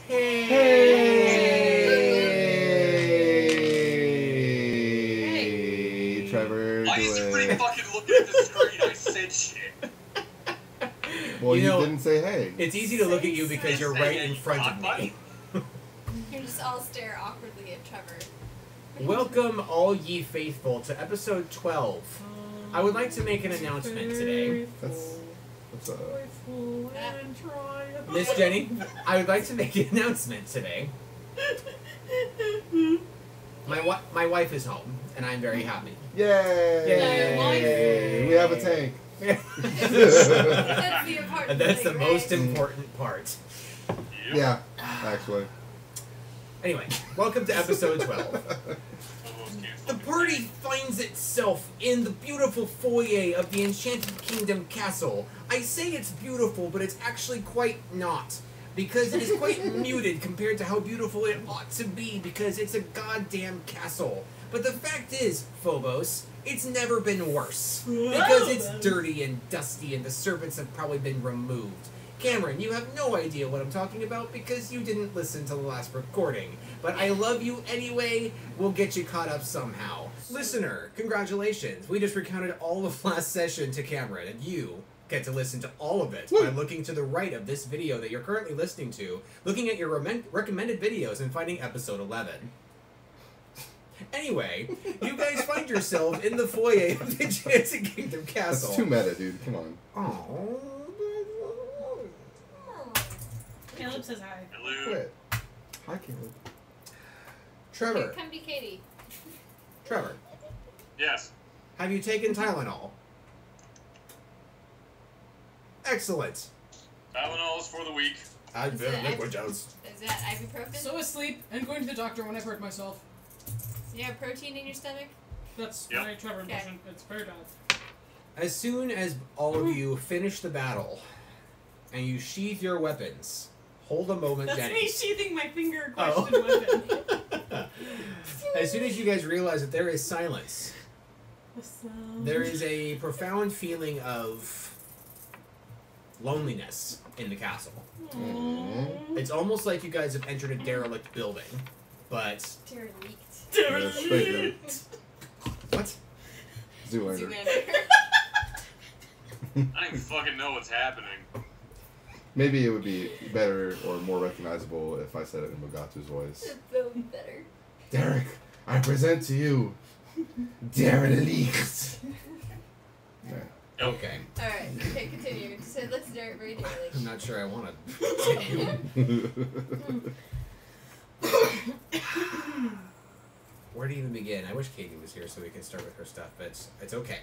Hey, Trevor. Why is everybody fucking looking at the screen? I said shit. Well, you didn't say hey. It's easy to look at you because you're right in front of me. You just all stare awkwardly at Trevor. Welcome, all ye faithful, to episode 12. I would like to make an announcement today. What's up? Miss Jenny, I would like to make an announcement today. My wife is home, and I'm very happy. Yay! Yay! We have a tank. That's the most important part. Yeah, actually. Anyway, welcome to episode 12. The party finds itself in the beautiful foyer of the Enchanted Castle. I say it's beautiful, but it's actually quite not. Because it is quite muted compared to how beautiful it ought to be, because it's a goddamn castle. But the fact is, Phobos, it's never been worse. Because it's dirty and dusty and the servants have probably been removed. Cameron, you have no idea what I'm talking about because you didn't listen to the last recording. But I love you anyway. We'll get you caught up somehow. Listener, congratulations. We just recounted all of last session to Cameron, and you get to listen to all of it by looking to the right of this video that you're currently listening to, looking at your recommended videos and finding episode 11. Anyway, you guys find yourselves in the foyer of the Enchanted Castle. That's too meta, dude. Come on. Oh. Caleb says hi. Hello. Quit. Hi, Caleb. Trevor. Come be Katie. Trevor. Yes. Have you taken Tylenol? Excellent. Tylenol is for the weak. I've been liquid dose. Is that ibuprofen? So asleep and going to the doctor when I've hurt myself. You have protein in your stomach? That's Yep. my Trevor impression. It's very bad. As soon as all of you finish the battle and you sheath your weapons, hold a moment, That's Jenny. me sheathing my finger question weapon. As soon as you guys realize that there is silence, there is a profound feeling of loneliness in the castle. Mm-hmm. It's almost like you guys have entered a derelict building, but... Derelict. What? Zoolander. I don't even fucking know what's happening. Maybe it would be better or more recognizable if I said it in Mugatu's voice. That would be better. Derek, I present to you Derelict. Yeah. Okay. Alright, okay, continue. So let's start very derelict. I'm not sure I want to continue. Where to even begin? I wish Katie was here so we could start with her stuff, but it's okay.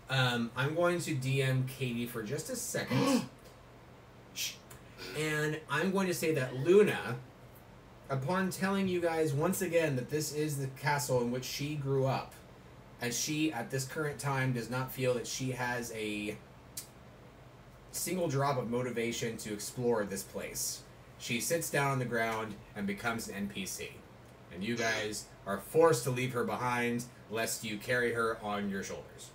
I'm going to DM Katie for just a second. Shh. And I'm going to say that Luna, upon telling you guys once again that this is the castle in which she grew up, and she, at this current time, does not feel that she has a single drop of motivation to explore this place. She sits down on the ground and becomes an NPC. And you guys are forced to leave her behind, lest you carry her on your shoulders.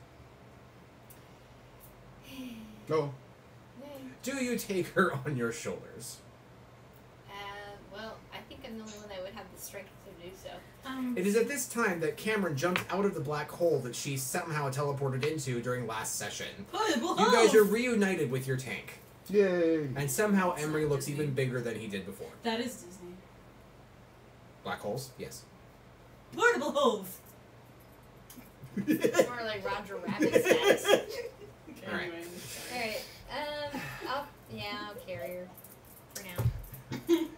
Go. Do you take her on your shoulders? Well, I think I'm the only one that would have the strength to do so. It is at this time that Cameron jumped out of the black hole that she somehow teleported into during last session. You guys are reunited with your tank. Yay. And somehow Emery looks even bigger than he did before. That is Disney. Black holes? Yes. Portable holes. It's more like Roger Rabbit status. All right. Alright, I'll carry her for now.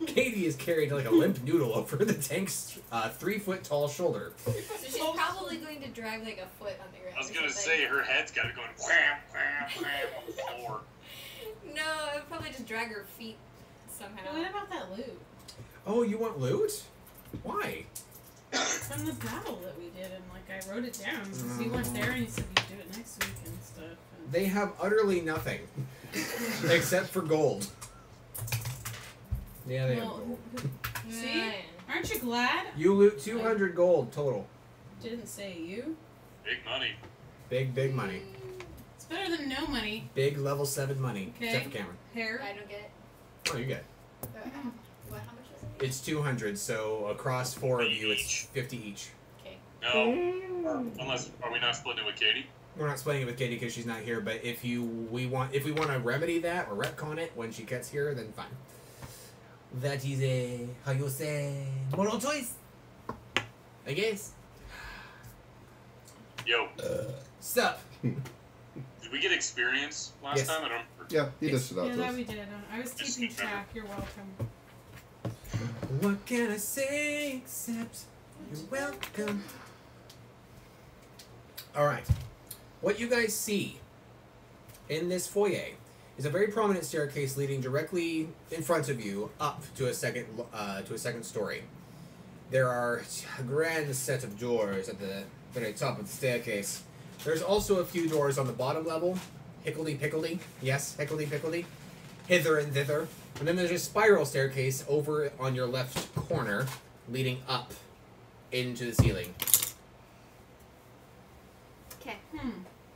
Katie is carried like a limp noodle over the tank's 3-foot-tall shoulder. So she's probably going to drag like a foot on the ground. I was gonna say her head's got it going wham, wham, wham on the floor. No, I would probably just drag her feet somehow. What about that loot? Oh, you want loot? Why? From the battle that we did, and like I wrote it down because you weren't there and you said you'd do it next week and stuff. And... They have utterly nothing. Except for gold. Yeah, they have gold. See? Aren't you glad? You loot 200 gold total. Didn't say you. Big money. Big money. It's better than no money. Big level 7 money. Okay. Except for Cameron. Hair. I don't get it. Oh, you get it. What? How much is it? It's 200, so across 4 of you, it's 50 each. Okay. No. Unless, are we not splitting it with Katie? We're not splitting it with Katie because she's not here, but if we want to remedy that or retcon it when she gets here, then fine. That is a, how you say, moral choice, I guess. Yo. Sup? Did we get experience last Yes. time? I don't remember. Yeah, he Yes. dished it out Yeah, to that us. we did. I was keeping track. You're welcome. What can I say except you're welcome? Alright. What you guys see in this foyer is a very prominent staircase leading directly in front of you up to a second story. There are a grand set of doors at the very top of the staircase. There's also a few doors on the bottom level. Hickledy-pickledy. Yes, hickledy-pickledy. Hither and thither. And then there's a spiral staircase over on your left corner leading up into the ceiling. Okay.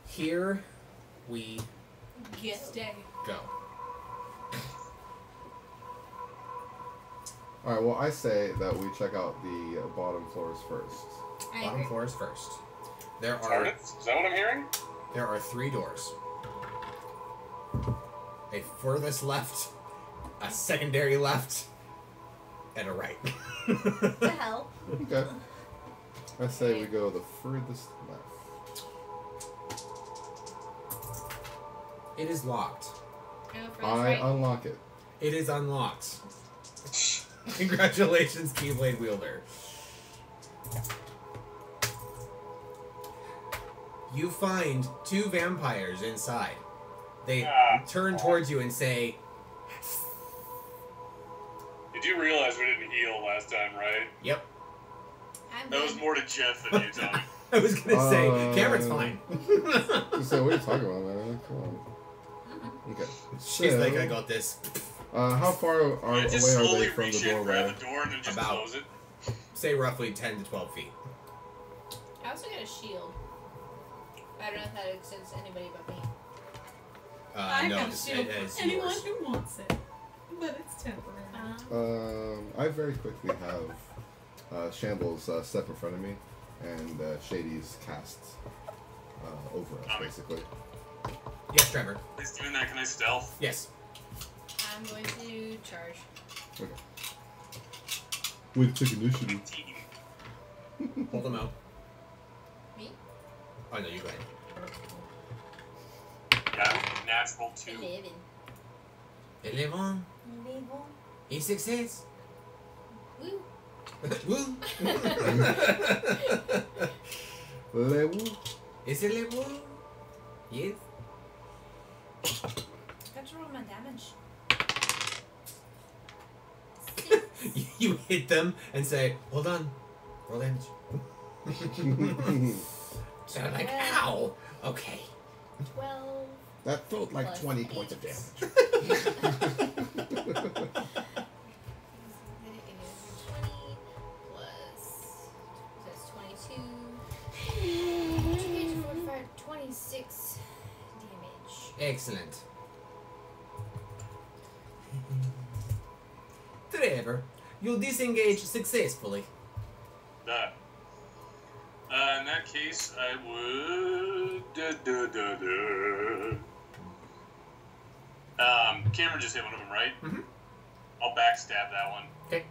Here we Stay. go. Alright, well, I say that we check out the bottom floors first. I Bottom agree. floors first. There are Targets? Is that what I'm hearing? 3 doors. A furthest left, a secondary left, and a right. The hell? Okay. I say we go the furthest left. It is locked. Go for this, I right? unlock it. It is unlocked. Congratulations, Keyblade wielder. You find 2 vampires inside. They turn towards you and say, Did you realize we didn't heal last time, right? "Yep." I'm That was good. more to Jeff than you, Tommy. I was gonna say, Cameron's fine. So what are you talking about, man? Come on. Okay. She's So, like, "I got this." how far away Just are slowly they from reach the in, grab doorway? the door, and then just About- close it. Say roughly 10 to 12 feet. I also got a shield. I don't know if that extends to anybody but me. I No, can it's, shield it is anyone yours. who wants it, but it's temporary. I very quickly have Shambles step in front of me, and Shady's cast over us, basically. Yes, Trevor. He's doing that. Can I stealth? Yes. I'm going to charge. Okay. With take initiative. Hold them out. Me? Oh, no, you go ahead. Yeah, natural 2. 11. 11. Et success. Woo. Woo. Le woo. Is it le woo? Yes. Got to roll my damage. You hit them and say, "Hold on. Roll damage." So I'm like, "Ow." Okay. 12. That felt like Plus 20 8. points of damage. That is 20 plus. That's 22. 28, 45, 26 damage. Excellent. Trevor, you disengage successfully. That. In that case, I would. Cameron just hit one of them, right? Mhm. I'll backstab that one. Okay.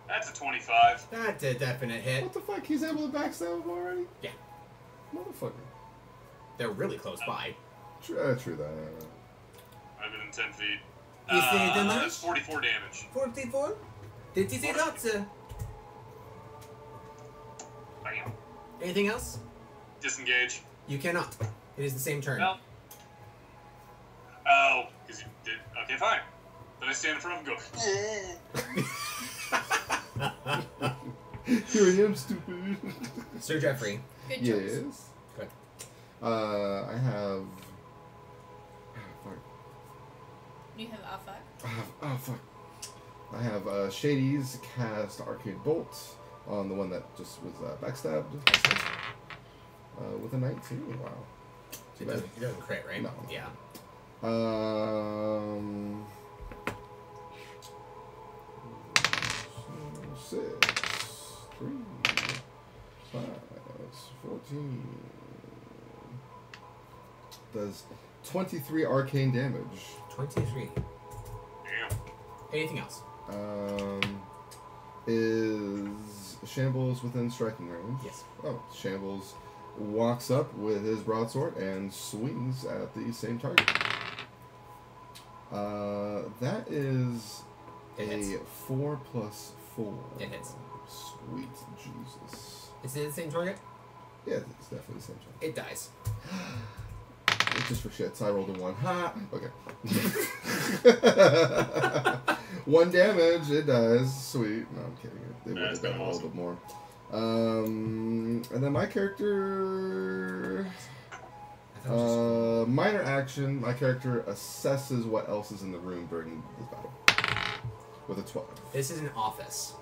That's a 25. That's a definite hit. What the fuck? He's able to backstab him already? Yeah. Motherfucker. They're really close by. True that. I'm within 10 feet. You say the That's much? 44 damage. 44? That is a lot, sir. Bam. Anything else? Disengage. You cannot. It is the same turn. Well. Oh, because you did. Okay, fine. Then I stand in front of him and go. Here I am, stupid. Sir Jeffrey. Good choice. Yes. Good. I have. Fuck. You have alpha. Fuck. I have Shady's cast Arcane Bolt on the one that just was backstabbed. With a 19. Wow. It doesn't crit, right? No. Yeah. 3, 5, 14. Does 23 arcane damage. 23. Damn. Anything else? Is Shambles within striking range? Yes. Oh, Shambles walks up with his broadsword and swings at the same target. That is It hits. a 4 plus 4. It hits. Sweet Jesus. Is it the same target? Yeah, it's definitely the same target. It dies. It's just for shits. I rolled a 1. Ha! Okay. 1 damage. It does. Sweet. No, I'm kidding. It would have done a little bit more. And then my character... minor action. My character assesses what else is in the room during this battle. With a 12. This is an office.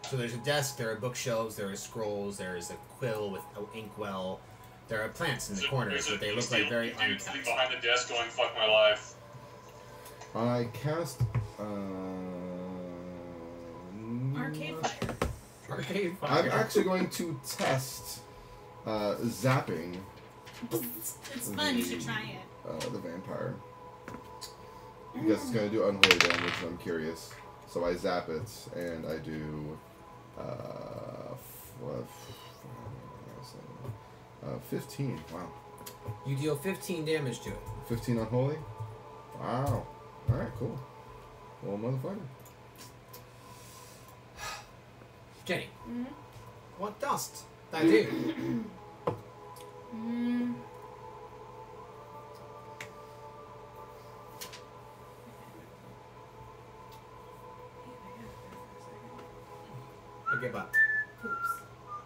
So there's a desk, there are bookshelves, there are scrolls, there is a quill with an inkwell. There are plants in the corners, but they look like very dude sitting unkept. behind the desk going, fuck my life. I cast... Arcade fire. Arcade fire. I'm actually going to test zapping It's fun. You should try it. the vampire. Because it's going to do unholy damage, and I'm curious. So I zap it, and I do 15. Wow. You deal 15 damage to it. 15 unholy? Wow. Alright, cool. Well, motherfucker. Jenny, Mm-hmm. what dost thou do? Okay, but Oops.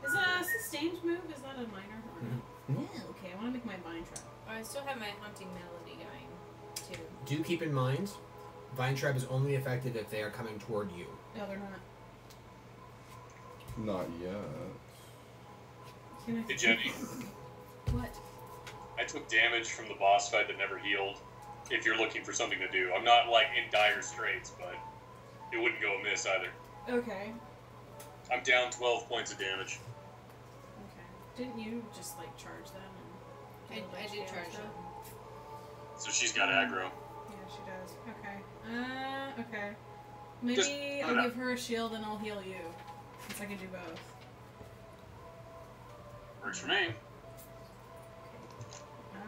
Is a sustained move? Is that a minor? Or no? Yeah. Okay, I want to make my vine trap. Oh, I still have my haunting melody going, too. do keep in mind, Vine Trap is only effective if they are coming toward you. No, they're not. Not yet. Can I... Hey, Jenny, What? I took damage from the boss fight that never healed. If you're looking for something to do. I'm not, like, in dire straits, but it wouldn't go amiss either. Okay. I'm down 12 points of damage. Okay. Didn't you just like charge them? And I did charge them. So she's got aggro. Yeah, she does. Okay. Okay. Maybe Just- I'll give her a shield and I'll heal you. Since I can do both. Works for me.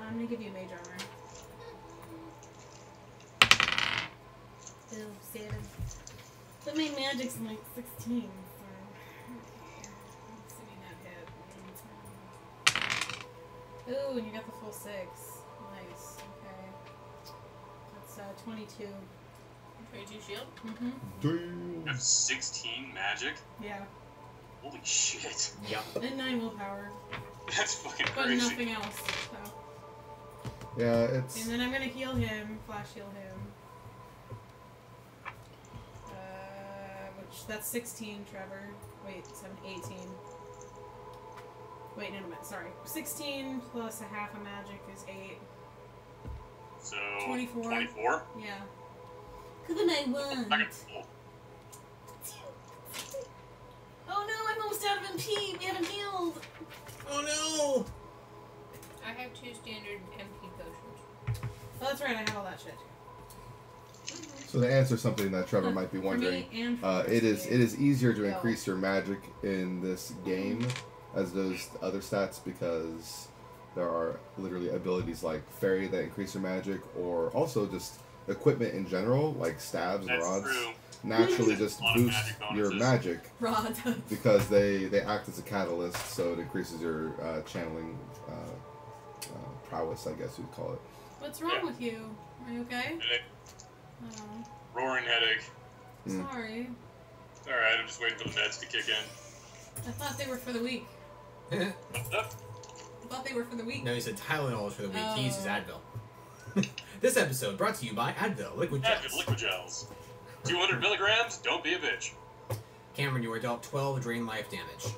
I'm gonna give you mage armor. Ooh, 7. But my magic's like 16. So. Assuming that hit. Ooh, and you got the full 6. Nice. Okay. That's 22. 22 shield? Mm-hmm. You Damn. have 16 magic? Yeah. Holy shit. Yep. And 9 willpower. That's fucking But crazy. nothing else. So. Yeah, it's... And then I'm gonna heal him, flash heal him. Which, that's 16, Trevor. Wait, 18. Wait, no, sorry. 16 plus a half a magic is 8. So, 24. 24? Yeah. Cause then I won. I got full. Oh no, I'm almost out of MP. We haven't healed. Oh no! I have 2 standard MP potions. Oh, that's right. I have all that shit. So to answer something that Trevor might be wondering, For me and for it is easier to No. increase your magic in this game as those other stats because there are literally abilities like fairy that increase your magic, or also just equipment in general like stabs and That's rods true. naturally just A lot of boost magic your bonuses. magic Rod. because they act as a catalyst, so it increases your channeling prowess, I guess you'd call it. What's wrong Yeah. with you? Are you okay? Headache. Oh, Roaring headache. Mm. sorry. Alright, I'm just waiting for the meds to kick in. I thought they were for the week. I thought they were for the week. No, he said Tylenol is for the week. He uses Oh. Advil. This episode brought to you by Advil Liquid Advil Gels. liquid gels. 200 milligrams, don't be a bitch. Cameron, you were dealt 12 drain life damage.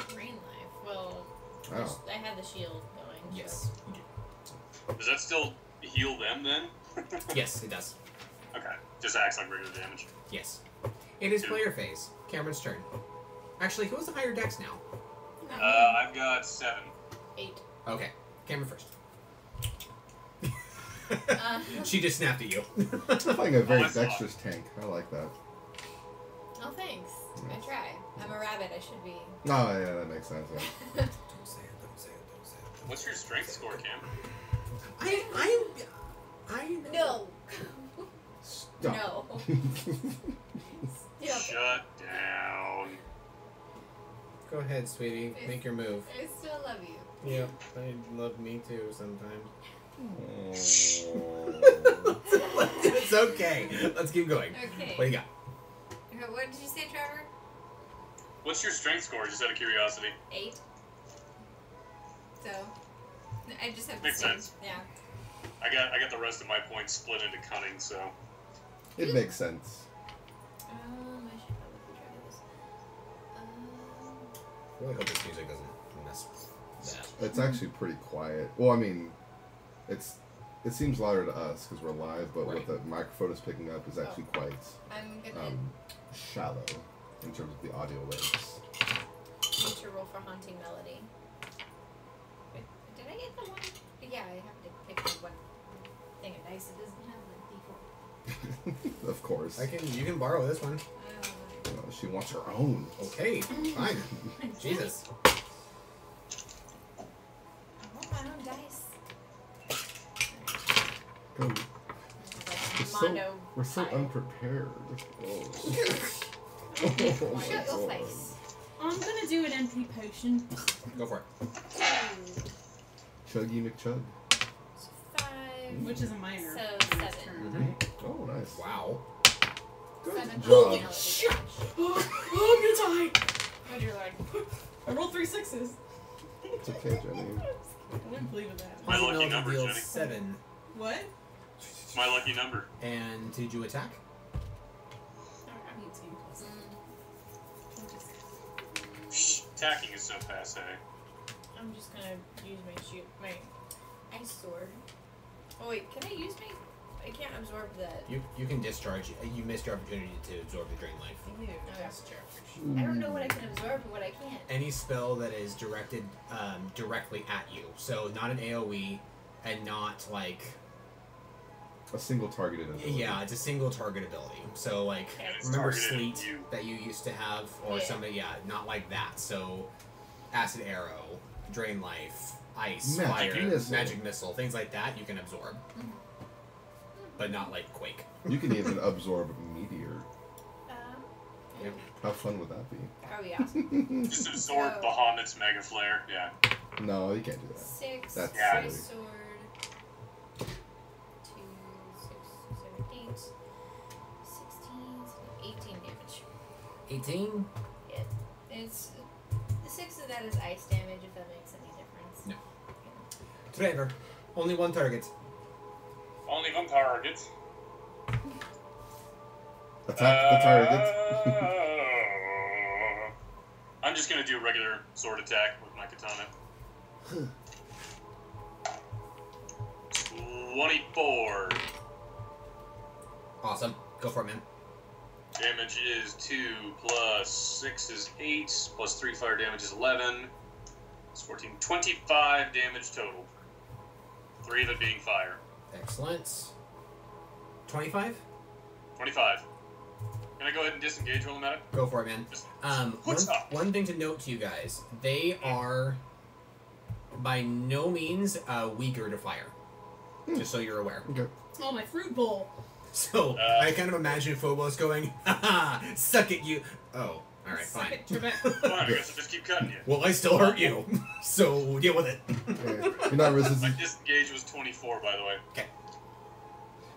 Drain life. Well, Oh. I had the shield going. Yes, you do. Does that still heal them then? Yes, it does. Okay, just acts like regular damage. Yes. It is player phase. Cameron's turn. Actually, who has the higher dex now? I've got 7. 8. Okay, Cameron first. She just snapped at you. I'm playing a very that's fine. dexterous tank. I like that. Oh, thanks. I try. I'm a rabbit. I should be. Oh, yeah, that makes sense. Yeah. Don't say it, don't say it, don't say it. What's your strength score, Cam? I No. Stop. No. Stop. Shut down. Go ahead, sweetie. Make your move. I still love you. Yep, I love me too sometimes. Oh. It's okay. Let's keep going. Okay. What do you got? What did you say, Trevor? What's your strength score, just out of curiosity? 8. So, I just have Makes the same. sense. Yeah. I got the rest of my points split into cunning, so. It makes sense. I should probably try this. I really hope this music doesn't mess with that. It's actually pretty quiet. Well, I mean, it seems louder to us because we're live, but what the microphone is picking up is actually quite I'm gonna shallow in terms of the audio waves. need to roll for haunting melody. Wait, did I get the one? Yeah, I have to pick the one thing of dice. It doesn't have the default. Of course. You can borrow this one. She wants her own. Okay, fine. Jesus. I want my own dice. Go. Mondo We're so pie. unprepared. Oh. Shut your face. I'm gonna do an MP potion. Go for it. 2, Chuggy McChug. 5, Which is a minor. So, 7. Turn, Oh, nice. Wow. Good 7 job. melody. Shit! Oh, I'm gonna die! Oh dear lord. I rolled 3 6s. It's okay, Jenny. I wouldn't believe in that. My lucky Melody number, deals Jenny. 7. What? It's my lucky number. And did you attack? I'm 18 plus. Shh, attacking is so passe. I'm just gonna use my ice sword. Oh wait, can I use my? I can't absorb that. You can discharge. You missed your opportunity to absorb the drain life. Ew, that's true. I don't know what I can absorb and what I can't. Any spell that is directed directly at you, so not an AOE, and not like A single targeted ability. yeah, it's a single target ability. So like And it's remember targeted at sleet you. that you used to have, or Yeah. something. Yeah, not like that. So acid arrow, drain life, ice, Magic fire, missile. magic missile, things like that you can absorb, but not like quake. You can even absorb meteor. Yeah. How fun would that be? That would be awesome. Just absorb So- Bahamut's Mega Flare. Yeah. No, you can't do that. 6. That's Yeah. Ice silly. sword. 2, 6, 7, 8, 16, 18 damage. 18. Yeah, it's the 6 of that is ice damage. If that makes any difference. No. Trevor, only one target. Only one target. Attack the target. I'm just gonna do a regular sword attack with my katana. 24. Awesome. Go for it, man. Damage is 2 plus 6 is 8 plus 3 fire damage is 11. It's 14. 25 damage total. 3 of it being fire. Excellent. 25? 25. Can I go ahead and disengage while I'm at it? Go for it, man. What's up? One thing to note to you guys, they are by no means weaker to fire. Just so you're aware. Okay. Oh, my fruit bowl. So, I kind of imagine Phobos going, haha, suck it, you. Oh, alright, Suck fine. it, Trebek. Fine, I guess I'll just keep cutting you. Well, I still hurt you, so deal with it. Okay. You're not My resistant. disengage was 24, by the way.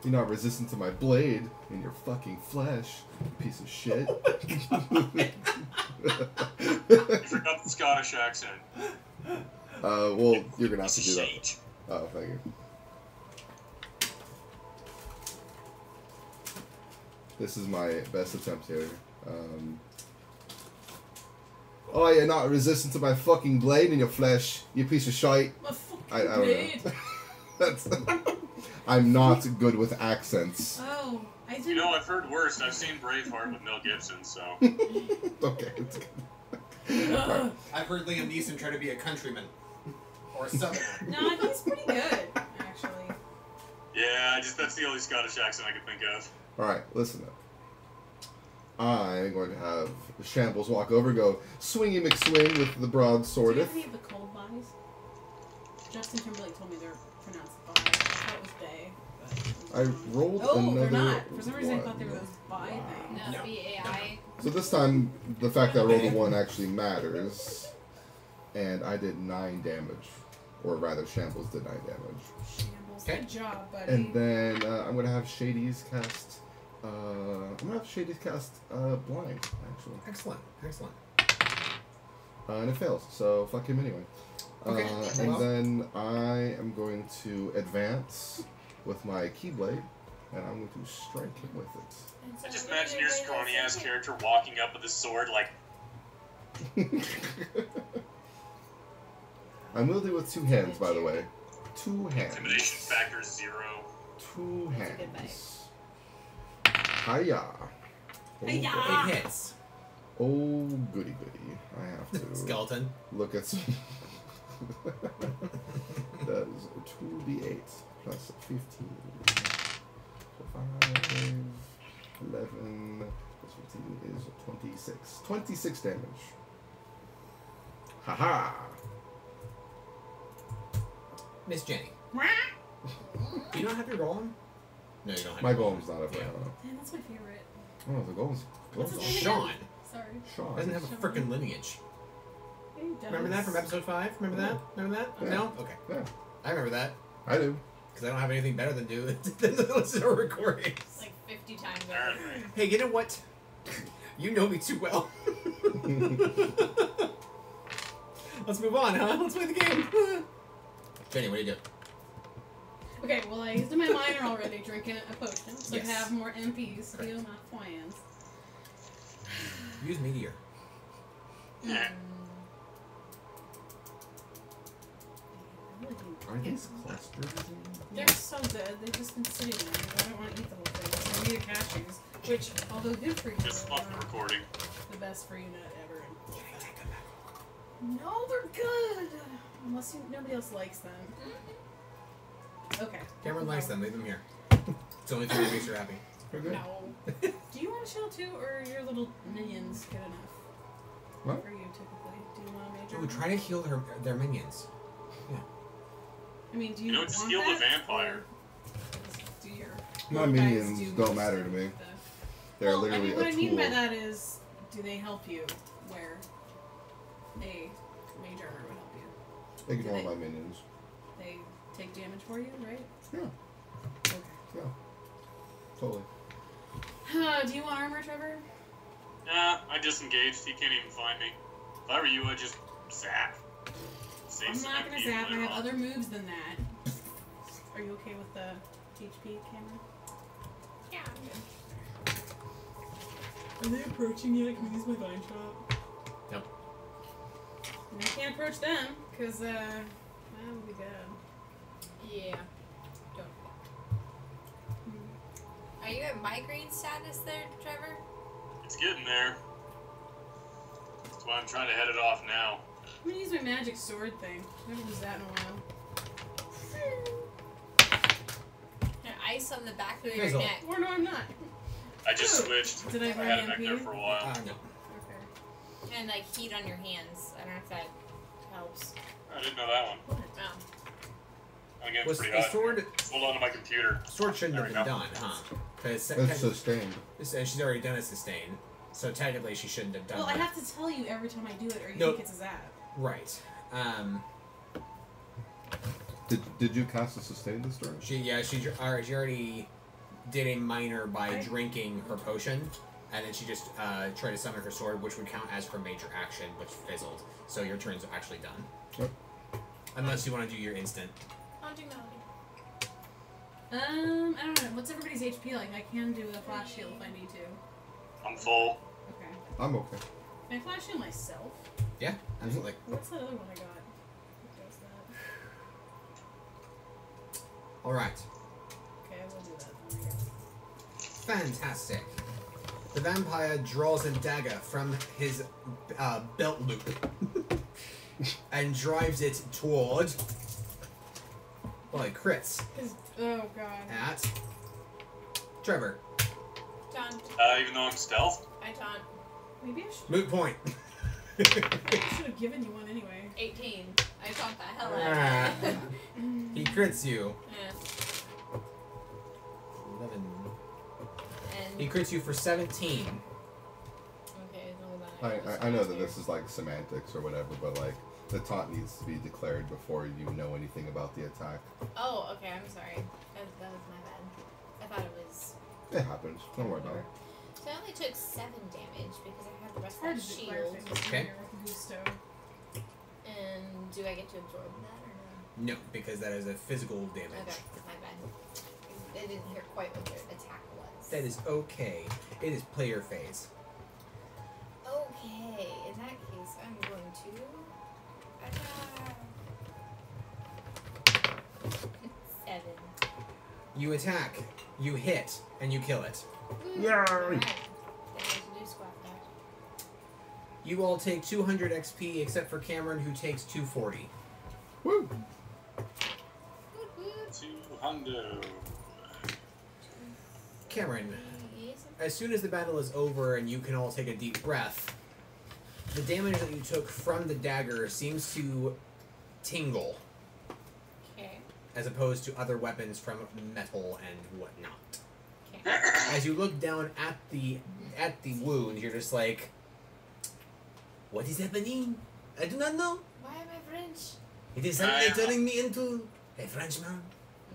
You're not resistant to my blade in your fucking flesh, you piece of shit. You forgot the Scottish accent. Well, you're gonna have to Piece do of that. shit. Oh, thank you. This is my best attempt here. Oh, you're not resistant to my fucking blade in your flesh, you piece of shite. My fucking I don't blade. know. That's. I'm not good with accents. Oh, know. I didn't. You know, I've heard worse. I've seen Braveheart with Mel Gibson, so. Okay. It's good. Right. I've heard Liam Neeson try to be a countryman. Or a southerner. No, he's pretty good, actually. Yeah, that's the only Scottish accent I can think of. Alright, listen up. I'm going to have Shambles walk over and go, swingy McSwing with the Do broadsword. you have any of the cold buys? Justin Timberlake told me they're pronounced buy. I thought it was bay. But I rolled oh, another they're not. For some reason, I one. thought they were those buy things. No, No. B-A-I. So this time, the fact that I rolled a 1 actually matters. And I did 9 damage. Or rather, Shambles did 9 damage. Shambles. Okay. Good job, buddy. And then I'm going to have Shady's cast... Blind, actually. Excellent. Excellent. And it fails, so fuck him anyway. Okay. And Well. then I am going to advance with my Keyblade, and I'm going to strike him with it. I just imagine your scrawny-ass character walking up with a sword, like, I'm wielding with 2 hands, by the way. 2 hands. intimidation factor 0. 2 That's a good hands. Hiya. Hiya. It hits. Oh, goody goody. I have to Skeleton. look at some. That is 2d8 plus 15. So 5, 11 plus 15 is 26. 26 damage. Haha! Miss Jenny. Do you not have your golem? No, you don't have My your golem's not up there. Man, that's my favorite. Oh, the golem's. What's his name Sean. Sorry. Sean. Doesn't have a freaking lineage. He does. Remember that from episode 5? Remember that? Remember that? Yeah. No? Okay. Yeah, I remember that. I do. Because I don't have anything better than do than listen to recordings. Like 50 times over. Apparently. Hey, you know what? You know me too well. Let's move on, huh? Let's play the game. Jenny, what do you do? Okay, well, I used my minor already drinking a potion, so Yes. I have more MPs, heal my points. Use meteor. Yeah. Are these clusters? They're so good. They've just been sitting there. I don't want to eat the whole thing. So I need a cashews, which, although good for you, Just off the are recording. the best for you nut ever. No, they're good. Unless nobody else likes them. Okay. Cameron likes them. Leave them here. It's the only thing that makes her happy. We're good. No. Do you want a shield too, or are your little minions good enough? What? For you, typically. Do you want a major? Ooh, try to heal their minions. I mean, do you, You know, just want heal the that, vampire. or do your My little guys minions do don't most matter of to me. the- They're well, literally I mean, what a I tool. mean by that is, do they help you where a mage armor would help you? Ignore do they- my minions. They take damage for you, right? Yeah, Okay. yeah. Totally. Do you want armor, Trevor? Nah, I disengaged. He can't even find me. If I were you, I'd just zap. Save I'm some not gonna MP zap. I later have on. other moves than that. Are you okay with the HP, Cameron? Yeah, I'm good. Are they approaching yet? Can we use my vine shot? Nope. And I can't approach them, because, that would be bad. Yeah. Don't. Are you at migraine status there, Trevor? It's getting there. That's why I'm trying to head it off now. I'm gonna use my magic sword thing. I haven't used that in a while. An ice on the back of your Hazel. neck. Or no, I'm not. I just Oh. switched. Did I buy had it back MP? there for a while. No. Okay. And like heat on your hands. I don't know if that helps. I didn't know that one. What? No. Again, Was it's pretty the hot. sword Hold on to my computer. shouldn't There have we been go. done, huh? Because It's sustained. she's already done a sustain, so technically she shouldn't have done Well, that. I have to tell you every time I do it, or you Nope. think it's a zap. Right. Did you cast a sustain this turn? She already did a minor by I- drinking her potion, and then she just tried to summon her sword, which would count as her major action, which fizzled. So your turn's actually done. Yep. Unless you want to do your instant. Haunting melody. I don't know. What's everybody's HP like? I can do a flash shield if I need to. I'm full. Okay. I'm okay. Can I flash shield myself? Yeah, absolutely. What's that other one I got? What does that? All right. Okay, I will do that then, I guess. Fantastic. The vampire draws a dagger from his belt loop and drives it toward. Well, it crits Oh god. at Trevor. Taunt. Even though I'm stealth? I taunt. Maybe I should. Moot point. I should have given you one anyway. 18. I taunt the hell out of it. He crits you. Yeah. 11. And He crits you for 17. okay, no, that I know that this is like semantics or whatever, but like the taunt needs to be declared before you know anything about the attack. Oh, okay. I'm sorry. That was my bad. I thought it was. It happens. Don't worry about it. So I only took 7 damage because I have the rest It's hard of to that declare shield. things Okay. when you're with Gusto. And do I get to absorb that or no? No, because that is a physical damage. Okay, my bad. I didn't hear quite what their attack was. That is okay. It is player phase. Okay, in that case, I'm going to attack. 7. You attack, you hit, and you kill it. Yay! Alright. Then I get to do squat that. You all take 200 XP except for Cameron, who takes 240. Woo! Woot woot. 200. Cameron, Yes. as soon as the battle is over and you can all take a deep breath, the damage that you took from the dagger seems to tingle, Okay. as opposed to other weapons from metal and whatnot. Okay. As you look down at the wound, you're just like, what is happening? I do not know. Why am I French? It is suddenly turning me into a Frenchman.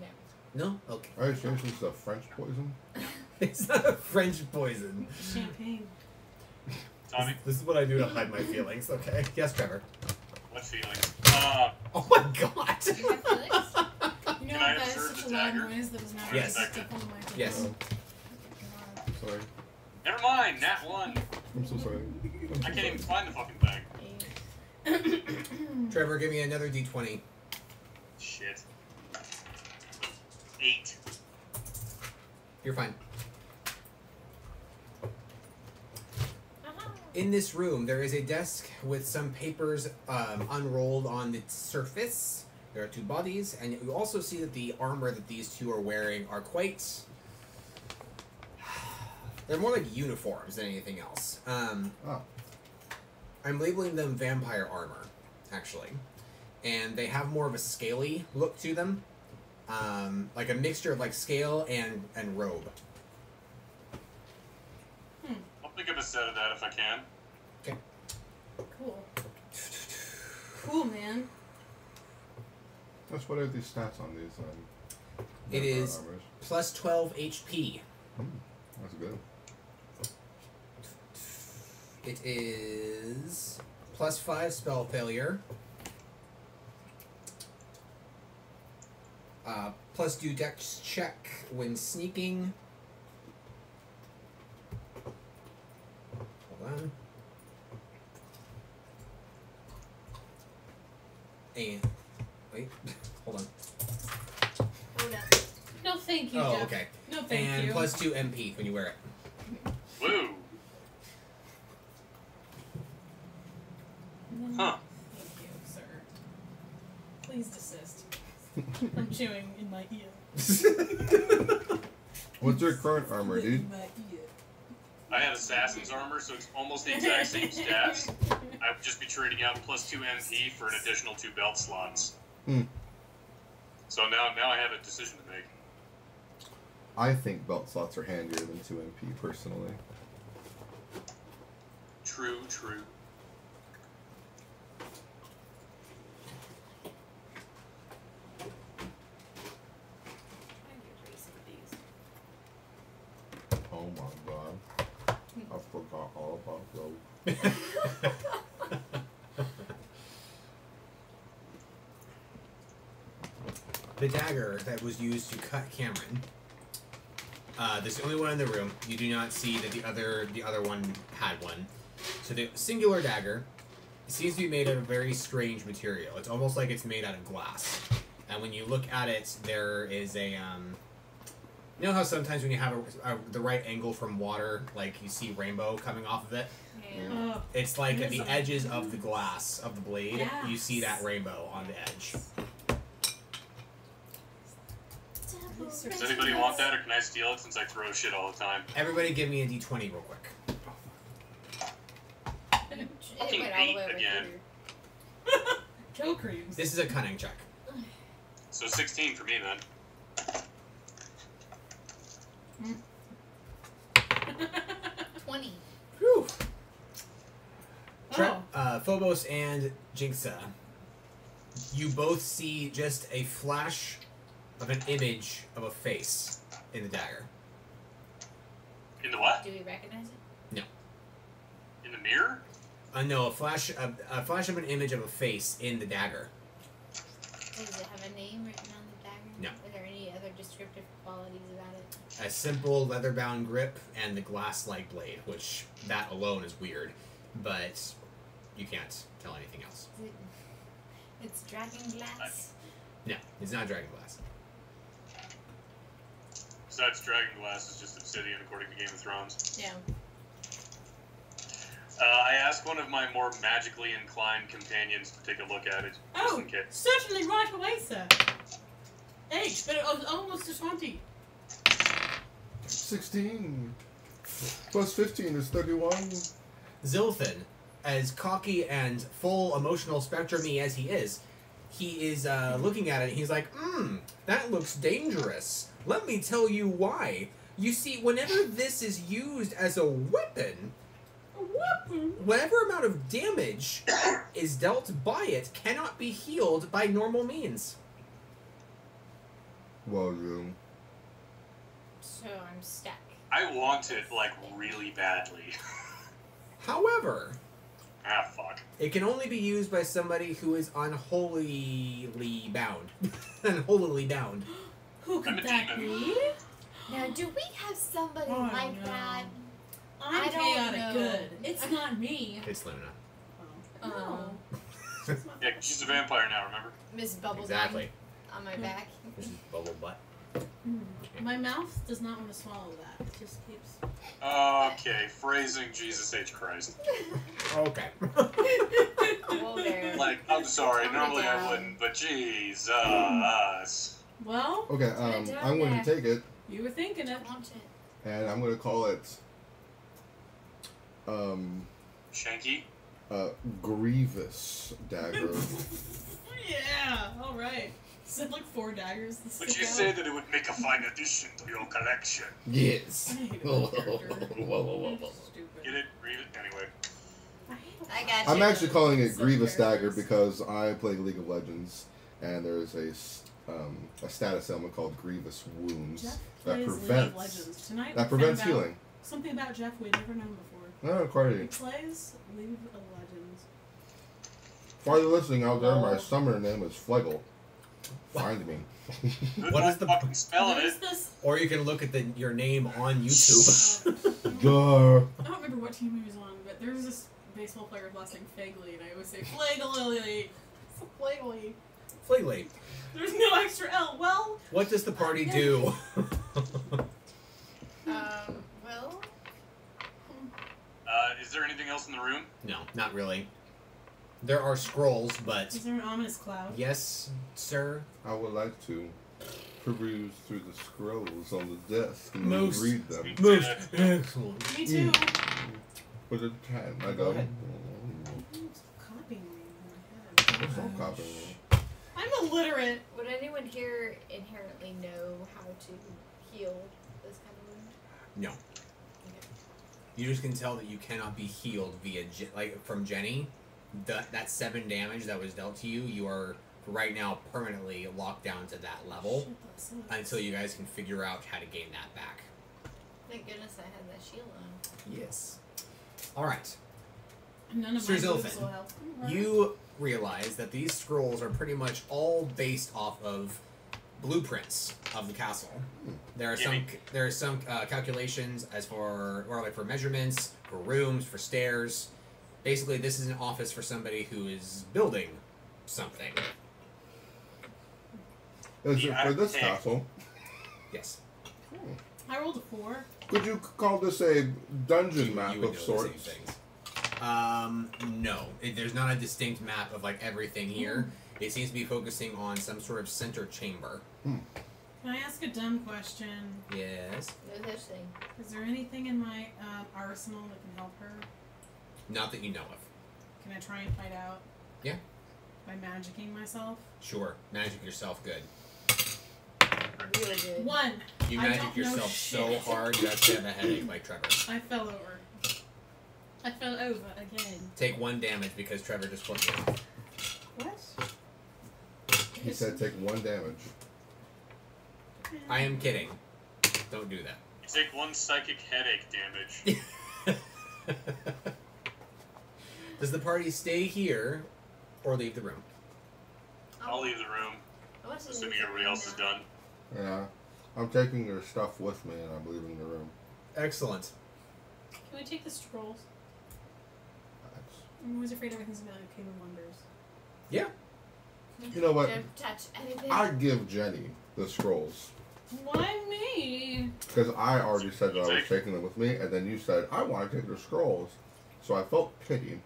No. No? Okay. Are you sure this is a French poison? It's not a French poison. Champagne. Tommy, This is what I do to hide my feelings, okay? Yes, Trevor. what feeling? Oh my god! You have feelings? You know Can I that is observe such the a loud dagger? noise that is not Yes. stick on the microphone. Yes. Sorry. Never mind, nat 1. I'm so sorry. I can't even find the fucking thing. Trevor, give me another d20. Shit. 8. You're fine. Uh-huh. In this room, there is a desk with some papers unrolled on its surface. There are 2 bodies, and you also see that the armor that these 2 are wearing are quite... They're more like uniforms than anything else. Oh. I'm labeling them vampire armor, actually. And they have more of a scaly look to them. Like a mixture of like scale and robe. I'll pick up a set of that if I can. Cool. Cool, man. That's what are these stats on these? It vampire is armors? plus 12 HP. That's good. It is plus 5 spell failure. Plus do dex check when sneaking. Hold on. And wait, hold on. Oh no. No, thank you, Oh, Jeff. okay. No, thank And you. plus 2 MP when you wear it. Woo! Huh. Thank you, sir. Please desist. I'm chewing in my ear. What's your current armor, dude? In my ear. I had Assassin's Armor, so it's almost the exact same stats. I would just be trading out plus 2 MP for an additional 2 belt slots. So now I have a decision to make. I think belt slots are handier than 2 MP, personally. True, true. Oh my god. I forgot all about those. The dagger that was used to cut Cameron. This is the only one in the room. You do not see that the other one had one. So the singular dagger seems to be made out of very strange material. It's almost like it's made out of glass. And when you look at it, there is a You know how sometimes when you have the right angle from water, like you see rainbow coming off of it? Yeah. It's like at the edges of the glass of the blade, you see that rainbow on the edge. Does anybody want that, or can I steal it since I throw shit all the time? Everybody give me a d20 real quick. It Fucking went all the 8 way over again. here. Kill creams. This is a cunning check. So 16 for me then. 20. Whew. Oh. Phobos and Jinxa, you both see just a flash of an image of a face in the dagger. In the what? Do we recognize it? No. In the mirror? No, a flash of an image of a face in the dagger. Does it have a name written on the dagger? No. Are there any other descriptive qualities about it? A simple leather-bound grip and the glass-like blade, which that alone is weird, but you can't tell anything else. It's dragon glass. No, it's not dragon glass. Besides dragon glass is just obsidian according to Game of Thrones. Yeah. I asked one of my more magically inclined companions to take a look at it, just Oh, in case. certainly right away, sir. 8, but it was almost a 20. 16 plus 15 is 31. Zilfin, as cocky and full emotional spectrum-y as he is looking at it and he's like, that looks dangerous. Let me tell you why. You see, whenever this is used as a weapon, whatever amount of damage is dealt by it cannot be healed by normal means. Well, you. So I'm stuck. I want it, like, really badly. However, Ah, fuck. it can only be used by somebody who is unholily bound. Unholily bound. Who could I'm a that demon. be? Now, do we have somebody Oh, like no. that? I'm I don't chaotic know. good. It's not me. It's Luna. Oh. No. Yeah, she's a vampire now, remember? Miss Bubble Exactly. on my back. This is bubble butt. My mouth does not want to swallow that. It just keeps. Okay, phrasing Jesus H. Christ. Okay. Whoa there. Like, I'm sorry, Calm it normally I down. wouldn't, but Jesus. Well, Okay, Put it down I'm going to there. take it, you were thinking it. Want it. and I'm going to call it, Shanky? Grievous Dagger. Yeah. All right. So like 4 daggers. to Would stick you out. say that it would make a fine addition to your collection? Yes. I hate Whoa, that character. whoa. Stupid. Get it? Read it? Anyway. I hate I got I'm you. actually calling it Some Grievous Dagger characters. because I play League of Legends, and there's a status element called Grievous Wounds Jeff that plays League of prevents Legends. Tonight that we prevents found out healing. something about Jeff we'd never known before. No, quite. He plays League of Legends. For you listening out there, my Oh. summoner name is Pflegl. Find me. Good What luck is the- fucking spelling What is it. this? Or you can look at your name on YouTube. Duh. I don't remember what team he was on, but there's this baseball player with last name Pflegl, and I always say Pflegl. It's Pflegl. Pflegl. There's no extra L. Well, What does the party do? Well, Is there anything else in the room? No, not really. There are scrolls, but is there an ominous cloud? yes, sir. I would like to peruse through the scrolls on the desk and Most- read them. Most excellent. Me too. With a 10, I Go go. ahead. Copying me in my head. There's no copying me. I'm illiterate. would anyone here inherently know how to heal this kind of wound? No. You just can tell that you cannot be healed via from Jenny. That 7 damage that was dealt to you, you are right now permanently locked down to that level Shit, that sucks. until you guys can figure out how to gain that back. Thank goodness I had that shield on. Yes. All right. None of Sir my moves Zilfin, will help. You realize that these scrolls are pretty much all based off of blueprints of the castle. There are some calculations as for for measurements, for rooms, for stairs. Basically, this is an office for somebody who is building something. Is it for this Yeah. castle? Yes. I rolled a 4. Could you call this a dungeon map You would of know the sorts? same things. No. There's not a distinct map of like everything here. It seems to be focusing on some sort of center chamber. Can I ask a dumb question? Yes. No such thing. Is there anything in my arsenal that can help her? Not that you know of. Can I try and fight out? Yeah. By magicking myself? Sure. Magic yourself good. Really good. 1. You I magic don't know yourself so shit. hard you actually have a headache like Trevor. I fell over. I fell over again. Take 1 damage because Trevor just flipped you. What? He said take 1 damage. I am kidding. Don't do that. You take 1 psychic headache damage. Does the party stay here or leave the room? I'll leave the room, I want to assuming leave everybody else is done. Yeah. I'm taking your stuff with me and I'm leaving the room. Excellent. Can we take the scrolls? That's- I'm always afraid everything's about to came in wonders. Yeah. You know what? Don't touch anything. I'd give Jenny the scrolls. Why me? Because I already said that I was taking them with me, and then you said, I want to take the scrolls. So I felt pity.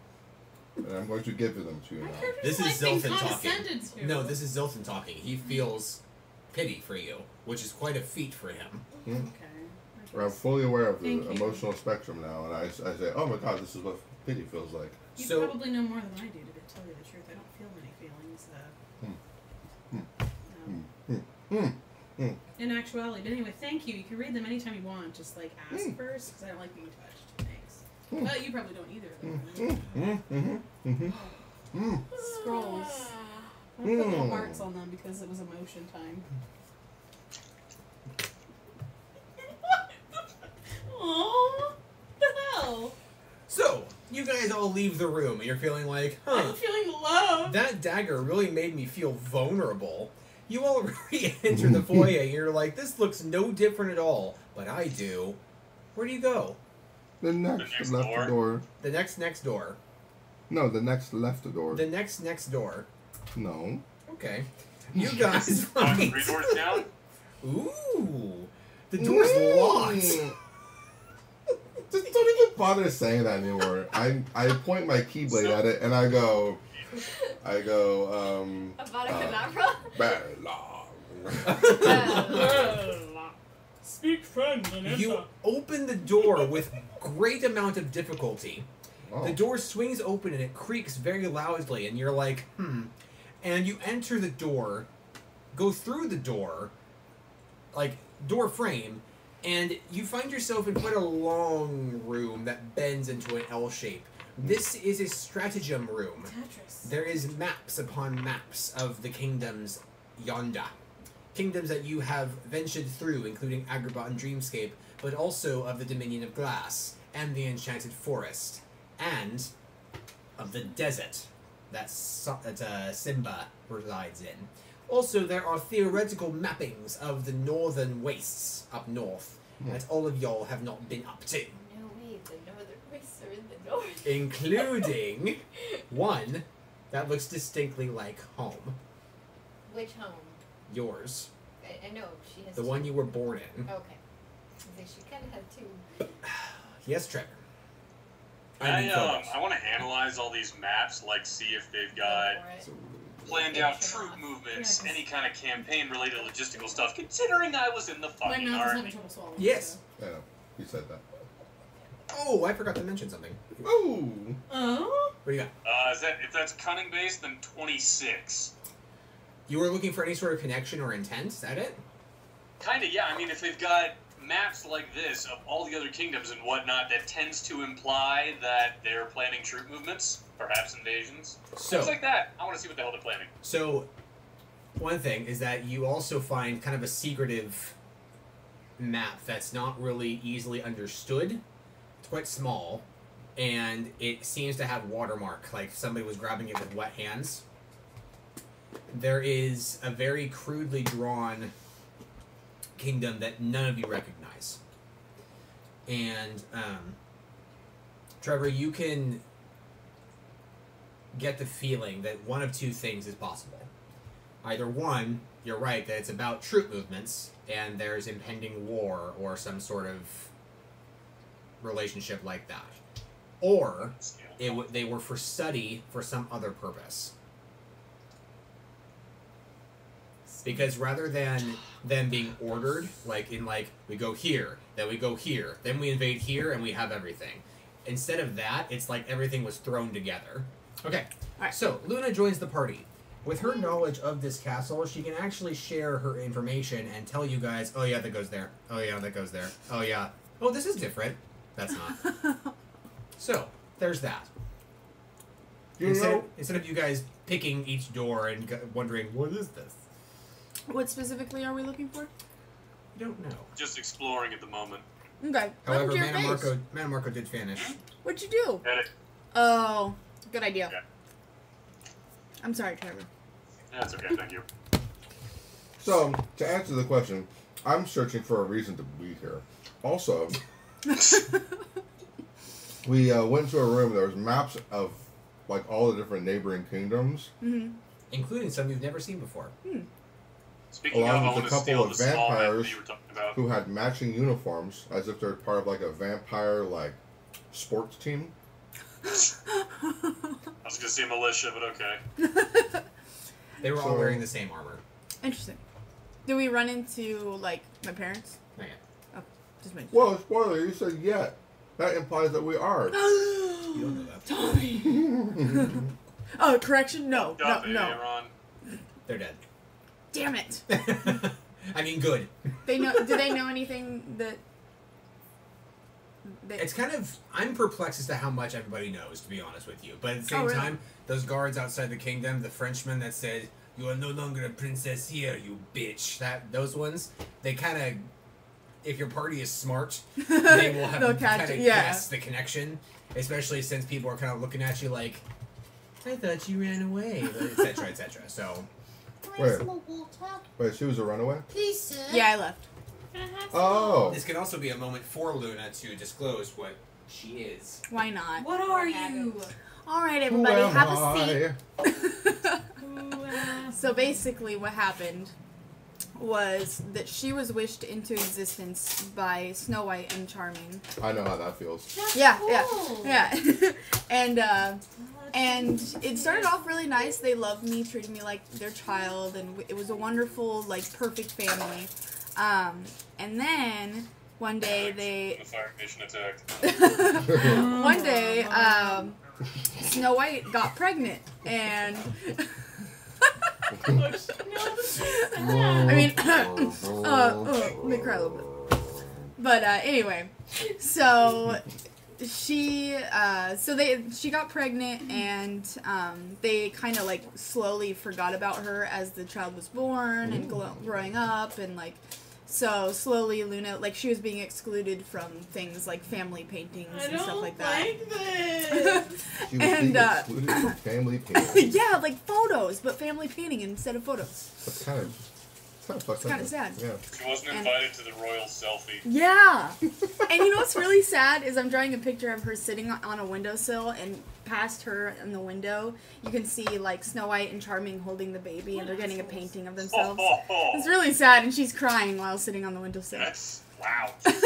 And I'm going to give them to you now. This is being Zilton talking. condescended to. No, this is Zilton talking. He feels pity for you, which is quite a feat for him. Okay. I'm fully aware of the Thank you. emotional spectrum now, and I say, oh my god, this is what pity feels like. You So- probably know more than I do, to tell you the truth. I don't feel any feelings, No. In actuality. But anyway, thank you. You can read them anytime you want. Just, like, ask first, because I don't like being touched. Thanks. But you probably don't either, though. Scrolls. I put little hearts on them because it was emotion time. Oh, what the hell? So, you guys all leave the room, and you're feeling like, I'm feeling love. that dagger really made me feel vulnerable. You all re-enter the foyer, and you're like, this looks no different at all, but I do. Where do you go? The next next left door. door. The next door. No, the next left door. The next door. No. Okay. You guys 3 find... doors down? Ooh. The door's locked. Just don't even bother saying that anymore. I point my keyblade at it and I go, Avada Kedavra? very long. Speak friend, You open the door with great amount of difficulty. Oh. The door swings open and it creaks very loudly, and you're like, And you enter the door, go through the door, like, door frame, and you find yourself in quite a long room that bends into an L shape. This is a stratagem room. Tetris. There is maps upon maps of the kingdoms yonder. Kingdoms that you have ventured through, including Agrabah and Dreamscape, but also of the Dominion of Glass, and the Enchanted Forest, and of the desert that Simba resides in. Also, there are theoretical mappings of the northern wastes up north that all of y'all have not been up to. No way, the northern wastes are in the north. Including one that looks distinctly like home. Which home? Yours. I know, she has The two. one you were born in. Okay. I think she kind of had two. Yes, Trevor. I want to analyze all these maps, like see if they've got Go for it. planned out troop movements, any kind of campaign-related logistical stuff, considering I was in the My fucking mouth is having army. trouble swallowing. Yes. Yeah, you said that. Oh, I forgot to mention something. Oh. Oh? What do you got? If that's cunning based, then 26. You were looking for any sort of connection or intent? Is that it? Kinda, yeah. I mean, if they've got maps like this of all the other kingdoms and whatnot, that tends to imply that they're planning troop movements, perhaps invasions. So, Things like that. I want to see what the hell they're planning. so one thing is that you also find kind of a secretive map that's not really easily understood. It's quite small, and it seems to have watermark, like somebody was grabbing it with wet hands. There is a very crudely drawn kingdom that none of you recognize. And, Trevor, you can get the feeling that one of two things is possible. Either one, you're right that it's about troop movements, and there's impending war or some sort of relationship like that, or they were for study for some other purpose. Because rather than them being ordered, we go here, then we go here, then we invade here, and we have everything. Instead of that, it's like everything was thrown together. Okay, Alright. So Luna joins the party. With her knowledge of this castle, she can actually share her information and tell you guys, oh yeah, that goes there. Oh yeah, that goes there. Oh yeah. Oh, this is different. That's not. So, there's that. Instead of you guys picking each door and wondering, what is this? What specifically are we looking for? I don't know. Just exploring at the moment. Okay. However, Welcome to your face. Mana Marco did vanish. What'd you do? Edit. Oh, good idea. Okay. I'm sorry, Trevor. That's okay, thank you. So, to answer the question, I'm searching for a reason to be here. Also, we went to a room, there was maps of, like, all the different neighboring kingdoms. Mm-hmm. Including some you've never seen before. Speaking of, I Along want with a to steal couple the of small map that vampires you were talking about. who had matching uniforms, as if they're part of, like, a vampire, like, sports team. I was gonna say militia, but okay. They were all wearing the same armor. Interesting. Did we run into, like, my parents? Not yet. Oh, just mention. Well, spoiler, you said yet. That implies that we are. You don't know that. Tommy! Oh, correction? No. Stop it, No. Aaron. They're dead. Damn it. I mean, good. They know. Do they know anything that... It's kind of... I'm perplexed as to how much everybody knows, to be honest with you. But at the same Oh, really? time, those guards outside the kingdom, the Frenchman that said, "You are no longer a princess here, you bitch." Those ones, they kind of... If your party is smart, they will have They'll kind catch of it, yeah. guess the connection. Especially since people are kind of looking at you like, I thought you ran away, etc., etc. So... Wait, she was a runaway? Please, sir. Yeah, I left. Oh! This can also be a moment for Luna to disclose what she is. Why not? What are you? All right, Who everybody, am have I? a seat. So basically what happened was that she was wished into existence by Snow White and Charming. I know how that feels. That's Yeah, cool. yeah. And it started off really nice. They loved me, treated me like their child, and it was a wonderful, like, perfect family. And then one day The Fire Nation attacked. one day, Snow White got pregnant, and I mean, let me cry a little bit. But anyway, so she got pregnant, and they kind of like slowly forgot about her as the child was born and growing up, and like. So slowly, Luna, like, she was being excluded from things like family paintings and stuff like that. This. She was And, being excluded from family painting. Yeah, like photos, but family painting instead of photos. That's kind of fucked up. Kinda sad. Yeah. She wasn't And- invited to the royal selfie. Yeah! And you know what's really sad is I'm drawing a picture of her sitting on a windowsill, and past her in the window, you can see, like, Snow White and Charming holding the baby, and they're getting a painting of themselves. It's really sad, and she's crying while sitting on the windowsill. That's wow. Thank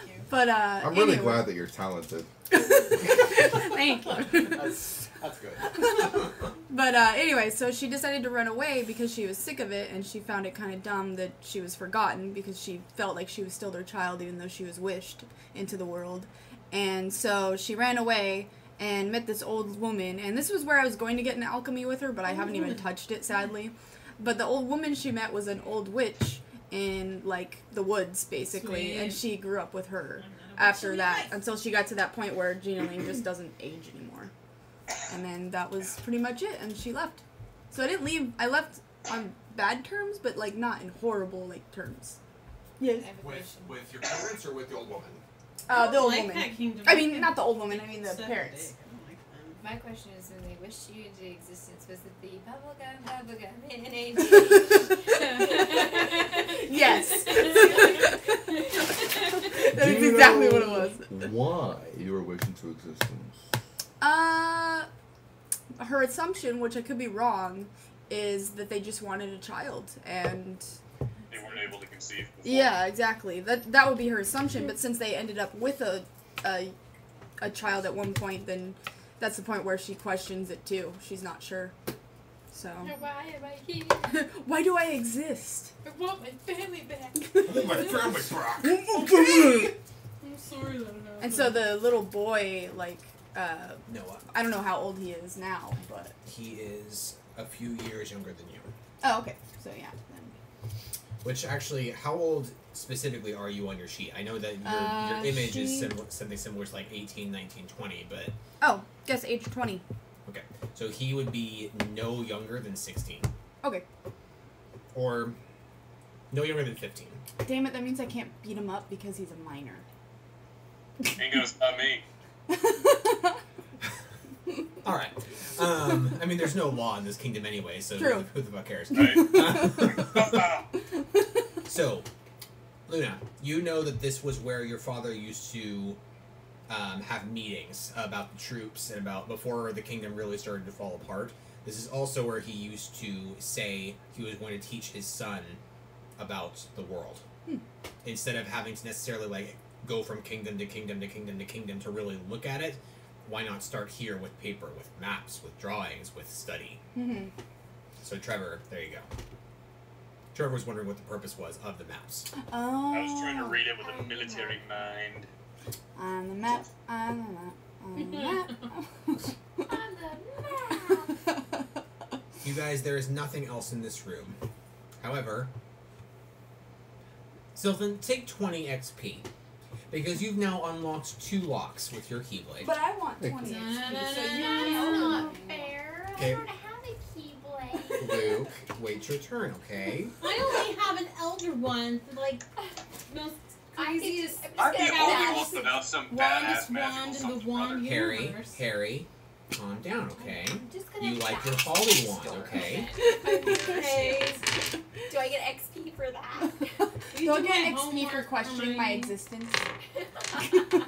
you. But, I'm really anyway. glad that you're talented. Thank you. That's good. But anyway, so she decided to run away because she was sick of it, and she found it kind of dumb that she was forgotten because she felt like she was still their child even though she was wished into the world. And so she ran away and met this old woman, and this was where I was going to get into alchemy with her, but I haven't even touched it, sadly. But the old woman she met was an old witch in, like, the woods, basically, and she grew up with her after that, until she got to that point where Gina-Ling just doesn't age anymore. And then that was pretty much it, and she left. So I didn't leave, I left on bad terms, but, like, not in horrible, like, terms. Yes. I have a question. With your parents or with the old woman? The old like woman. that kingdom. I mean, not the old woman, I mean the Suck a parents. dick. I don't like them. My question is, when they wished you into existence, was it the bubblegum Yes. That Do is you exactly know what it was. Why you were wished into existence? Her assumption, which I could be wrong, is that they just wanted a child, and They weren't able to conceive before. yeah, exactly. That would be her assumption. But since they ended up with a child at one point, then that's the point where she questions it too. She's not sure. So Why am I here? why do I exist? I want my family back. My family back. Okay. I'm sorry that happened. And so the little boy, like, Noah. I don't know how old he is now, but He is a few years younger than you. oh, okay. So yeah. Then. Which actually, how old specifically are you on your sheet? I know that your image is something similar to like 18, 19, 20, but... Oh, guess age 20. Okay. So he would be no younger than 16. Okay. Or no younger than 15. Damn it, that means I can't beat him up because he's a minor. Ain't gonna stop me. Alright. I mean, there's no law in this kingdom anyway, so True. who the fuck cares? Right? So, Luna, you know that this was where your father used to have meetings about the troops and about before the kingdom really started to fall apart. This is also where he used to say he was going to teach his son about the world. Instead of having to necessarily like go from kingdom to kingdom to kingdom to kingdom to really look at it, why not start here with paper, with maps, with drawings, with study? Mm-hmm. So Trevor, there you go. Trevor was wondering what the purpose was of the maps. Oh. I was trying to read it with a military mind. On the map, on the map, on the map. On the map. You guys, there is nothing else in this room. However, Sylvan, take 20 XP. Because you've now unlocked 2 locks with your Keyblade. But I want Thank 20 you. XP, so you That's can not fair. Okay. I don't have a keyblade. Luke, wait your turn, okay? I only have an elder one, like most craziest. I'd be gonna all have off about some longest badass magical wand in the something wand brother. universe. Harry, calm down, okay? I'm just gonna You like your dash Holly next wand, door. okay? Okay. Do I get XP for that? You Don't do get my XP for homework questioning my my- existence.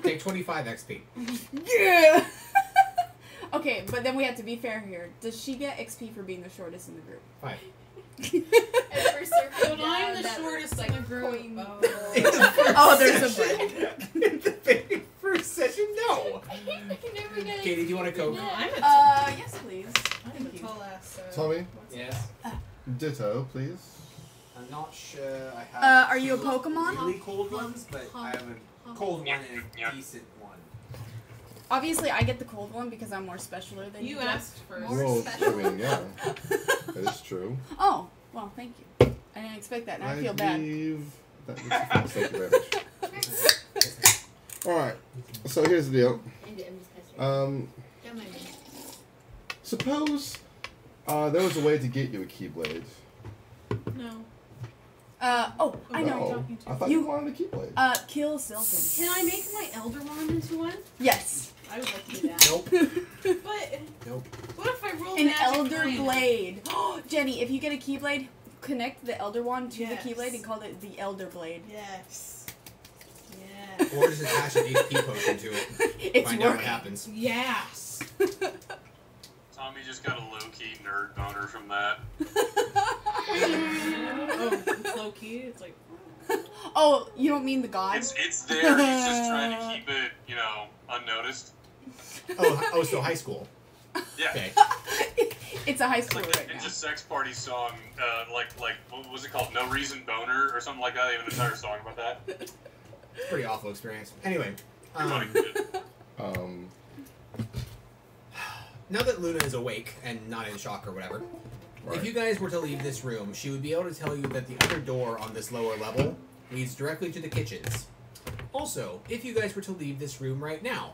Take 25 XP. Yeah! Okay, but then we have to be fair here. Does she get XP for being the shortest in the group? 5. And for circling But I'm down, the that shortest works in like the group. coin. Oh, there's a break. In the very first session, no! Never get Katie, do you want to coke? No, I'm a Yes, please. I'm a Thank you. tall ass. Tommy, Yes. ditto, please. I'm not sure I have. Are you a Pokemon? Really cold ones, but I have a cold one and Yeah. a decent one. Obviously, I get the cold one because I'm more specialer than You do. asked first. More Well, special. I mean, yeah, that is true. Oh, well, thank you. I didn't expect that, and I feel bad. believe that makes you feel thank you very much. Alright, so here's the deal. I'm just pestering. Um, Don't mind me. suppose there was a way to get you a Keyblade. No. Oh, I know. No, talking to. I thought you wanted a Keyblade. Kill Silton. Can I make my elder wand into one? Yes. I would like to do that. Nope. But Nope. what if I roll An magic Elder behind it? Blade. Jenny, if you get a Keyblade, connect the Elder Wand to Yes. the Keyblade and call it the Elder Blade. Yes. Yes. Or just attach an HP potion to it. It's Find out what working. happens. Yes. Tommy just got a low-key nerd boner from that. Oh, it's low key. It's like. Oh, you don't mean the god? It's there. He's just trying to keep it, unnoticed. Oh, so high school. Yeah. Okay. It's a high It's school like right the now. Ninja Sex Party song, like what was it called? No Reason Boner or something like that. They have an entire song about that. Pretty awful experience. Anyway. Funny. Now that Luna is awake and not in shock or whatever, Right. if you guys were to leave this room, she would be able to tell you that the other door on this lower level leads directly to the kitchens. Also, if you guys were to leave this room right now,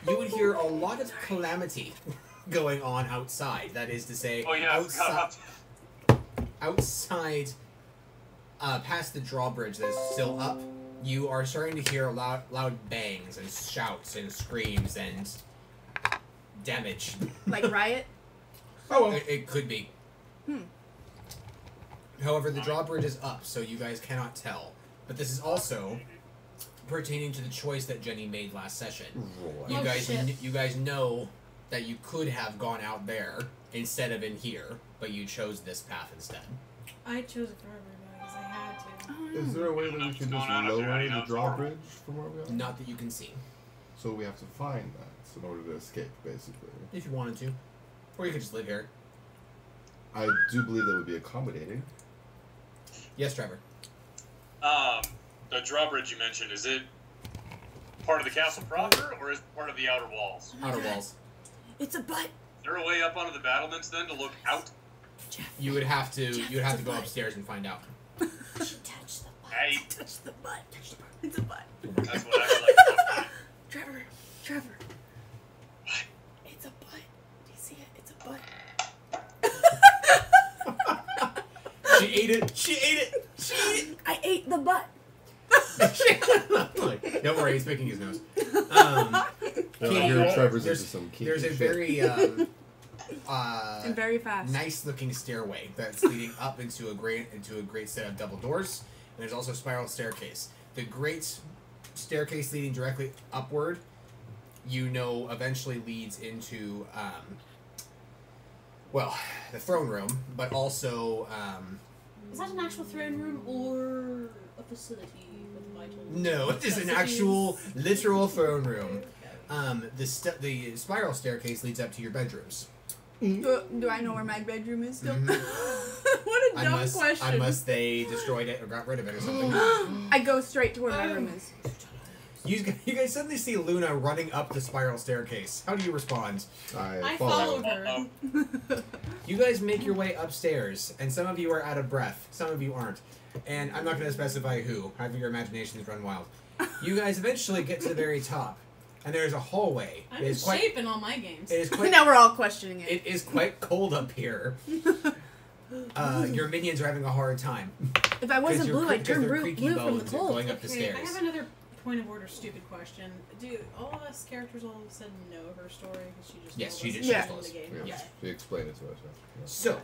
you would hear a lot of calamity going on outside. That is to say, Oh yeah, I forgot outside, about outside past the drawbridge that is still up, you are starting to hear loud bangs and shouts and screams and damage. Like Riot? Oh, well. It could be. However, the drawbridge is up, so you guys cannot tell. But this is also pertaining to the choice that Jenny made last session. Right. You Oh, guys, shit. you guys know that you could have gone out there instead of in here, but you chose this path instead. I chose it for everybody because I had to. Is there a way that we can just lower the drawbridge from where we are? Not that you can see. So we have to find that in order to escape, basically. If you wanted to. Or you could just live here. I do believe that would be accommodating. Yes, Trevor. The drawbridge you mentioned, is it part of the castle proper, or is it part of the outer walls? Outer walls. It's a butt. Is there a way up onto the battlements then to look out? You would have to go upstairs and find out. She touched the butt. Hey. Touch the butt. It's a butt. That's what I would like to know. Trevor. It's a butt. Do you see it? It's a butt. She ate it. I ate the butt. Don't worry, he's picking his nose. Trevor's into some kinky There's a shit. very And very fast. nice looking stairway that's leading up into a great set of double doors. And there's also a spiral staircase. The great staircase leading directly upward, eventually leads into the throne room, but also Is that an actual throne room or a facility with vital? no, it is an actual literal throne room. The spiral staircase leads up to your bedrooms. Do I know where my bedroom is still? Mm-hmm. What a dumb question. Unless they destroyed it or got rid of it or something. I go straight to where my room is. You guys suddenly see Luna running up the spiral staircase. How do you respond? I follow. followed her. You guys make your way upstairs, and some of you are out of breath. Some of you aren't. And I'm not going to specify who. Have your imaginations run wild. You guys eventually get to the very top, and there's a hallway. I'm in shape in all my games. It is quite, Now we're all questioning it. it is quite cold up here. Your minions are having a hard time. If I wasn't blue, I'd turn blue from the bones cold. going up the Okay, I stairs. have another point of order stupid question. Do all of us characters all of a sudden know her story? Because she just Yes, told she us did. Yeah. in the game. Yeah, Okay. she explained it to us. Yeah. So,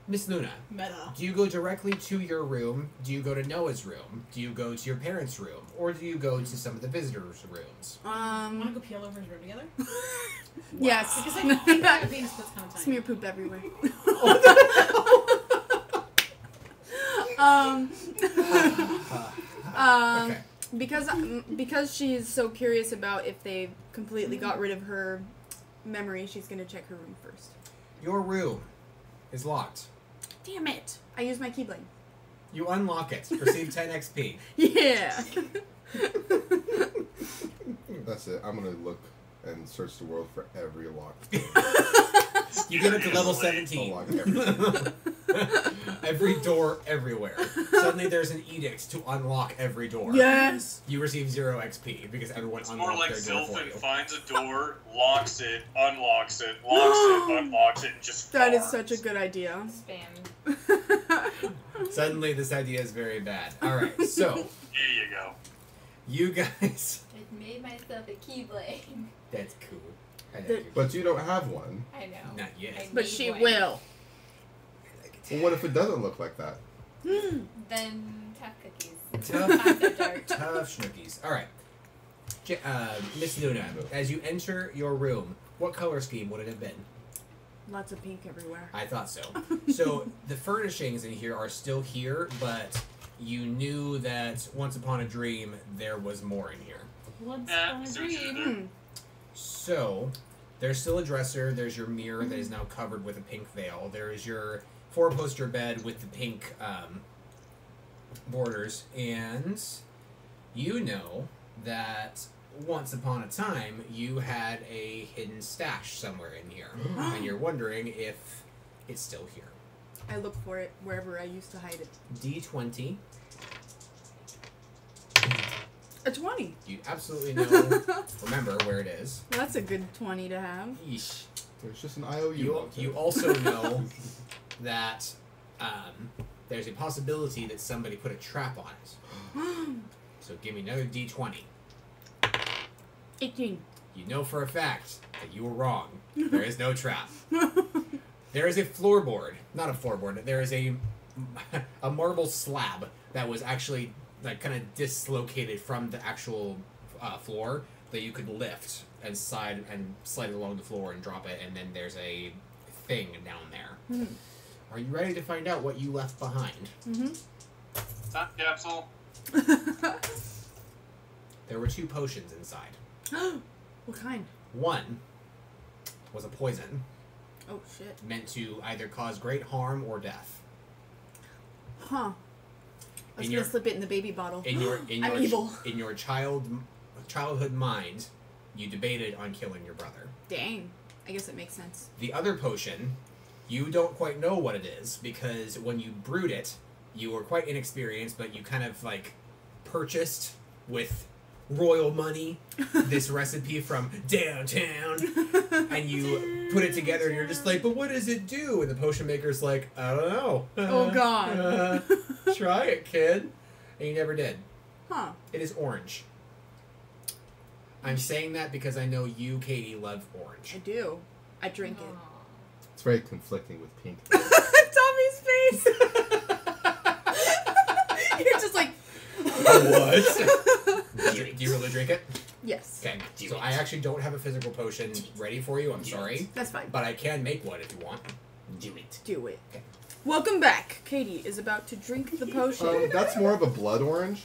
Miss Luna, Meta. do you go directly to your room? Do you go to Noah's room? Do you go to your parents' room? Or do you go to some of the visitors' rooms? Want to go peel over his room together? Yes. Because I think that would be split kind of time. Smear poop everywhere. Okay. Because she's so curious about if they completely got rid of her memory, she's gonna check her room first. Your room is locked. Damn it! I used my keyblade. You unlock it. Receive 10 XP. Yeah. That's it. I'm gonna look and search the world for every locked door. You get up to level Unlock 17. everything. Every door, everywhere. Suddenly there's an edict to unlock every door. Yes. You receive 0 XP because everyone It's more unlocked like their door for Sylphin you. finds a door, locks it, unlocks it, locks it, unlocks it, and just That is farms. such a good idea. Spam. Suddenly this idea is very bad. Alright, so, There you go. you guys... I made myself a keyblade. That's cool. I like The- your- But you don't have one. I know. Not yet. I But need she one. will. Well, what if it doesn't look like that? Then tough cookies. Tough. Not so dark. Tough schnookies. Alright. Miss Luna, as you enter your room, what color scheme would it have been? Lots of pink everywhere. I thought so. So the furnishings in here are still here, but you knew that once upon a dream there was more in here. Once Eh, upon a see what you did dream. there. So there's still a dresser. There's your mirror that is now covered with a pink veil. There is your four-poster bed with the pink borders, and you know that once upon a time you had a hidden stash somewhere in here, and you're wondering if it's still here. I look for it wherever I used to hide it. D20. A 20. You absolutely know, remember where it is. Well, that's a good 20 to have. Yeesh. There's just an IOU. You on it. also know that there's a possibility that somebody put a trap on it. So give me another D20. 18. You know for a fact that you were wrong. There is no trap. There is a floorboard. Not a floorboard. There is a marble slab that was actually like kind of dislocated from the actual floor that you could lift and slide it along the floor and drop it, and then there's a thing down there. Mm-hmm. Are you ready to find out what you left behind? Mm-hmm. Time capsule. There were 2 potions inside. What kind? One was a poison Oh, shit. meant to either cause great harm or death. Huh. I was In gonna your- slip it in the baby bottle. In I'm evil. your childhood mind, you debated on killing your brother. Dang. I guess it makes sense. The other potion, you don't quite know what it is, because when you brewed it, you were quite inexperienced, but you kind of, like, purchased with royal money this recipe from downtown, and you put it together, and you're just like, but what does it do? And the potion maker's like, I don't know. Oh, God. Try it, kid. And you never did. Huh. It is orange. I'm saying that because I know you, Katie, love I orange. do. I drink it. It's very conflicting with pink. Tommy's face! You're just like... What? Do you really drink it? Yes. Okay, so I actually don't have a physical potion ready for you, I'm sorry. That's fine. But I can make one if you want. Do it. Do it. Okay. Welcome back. Katie is about to drink the potion. That's more of a blood orange.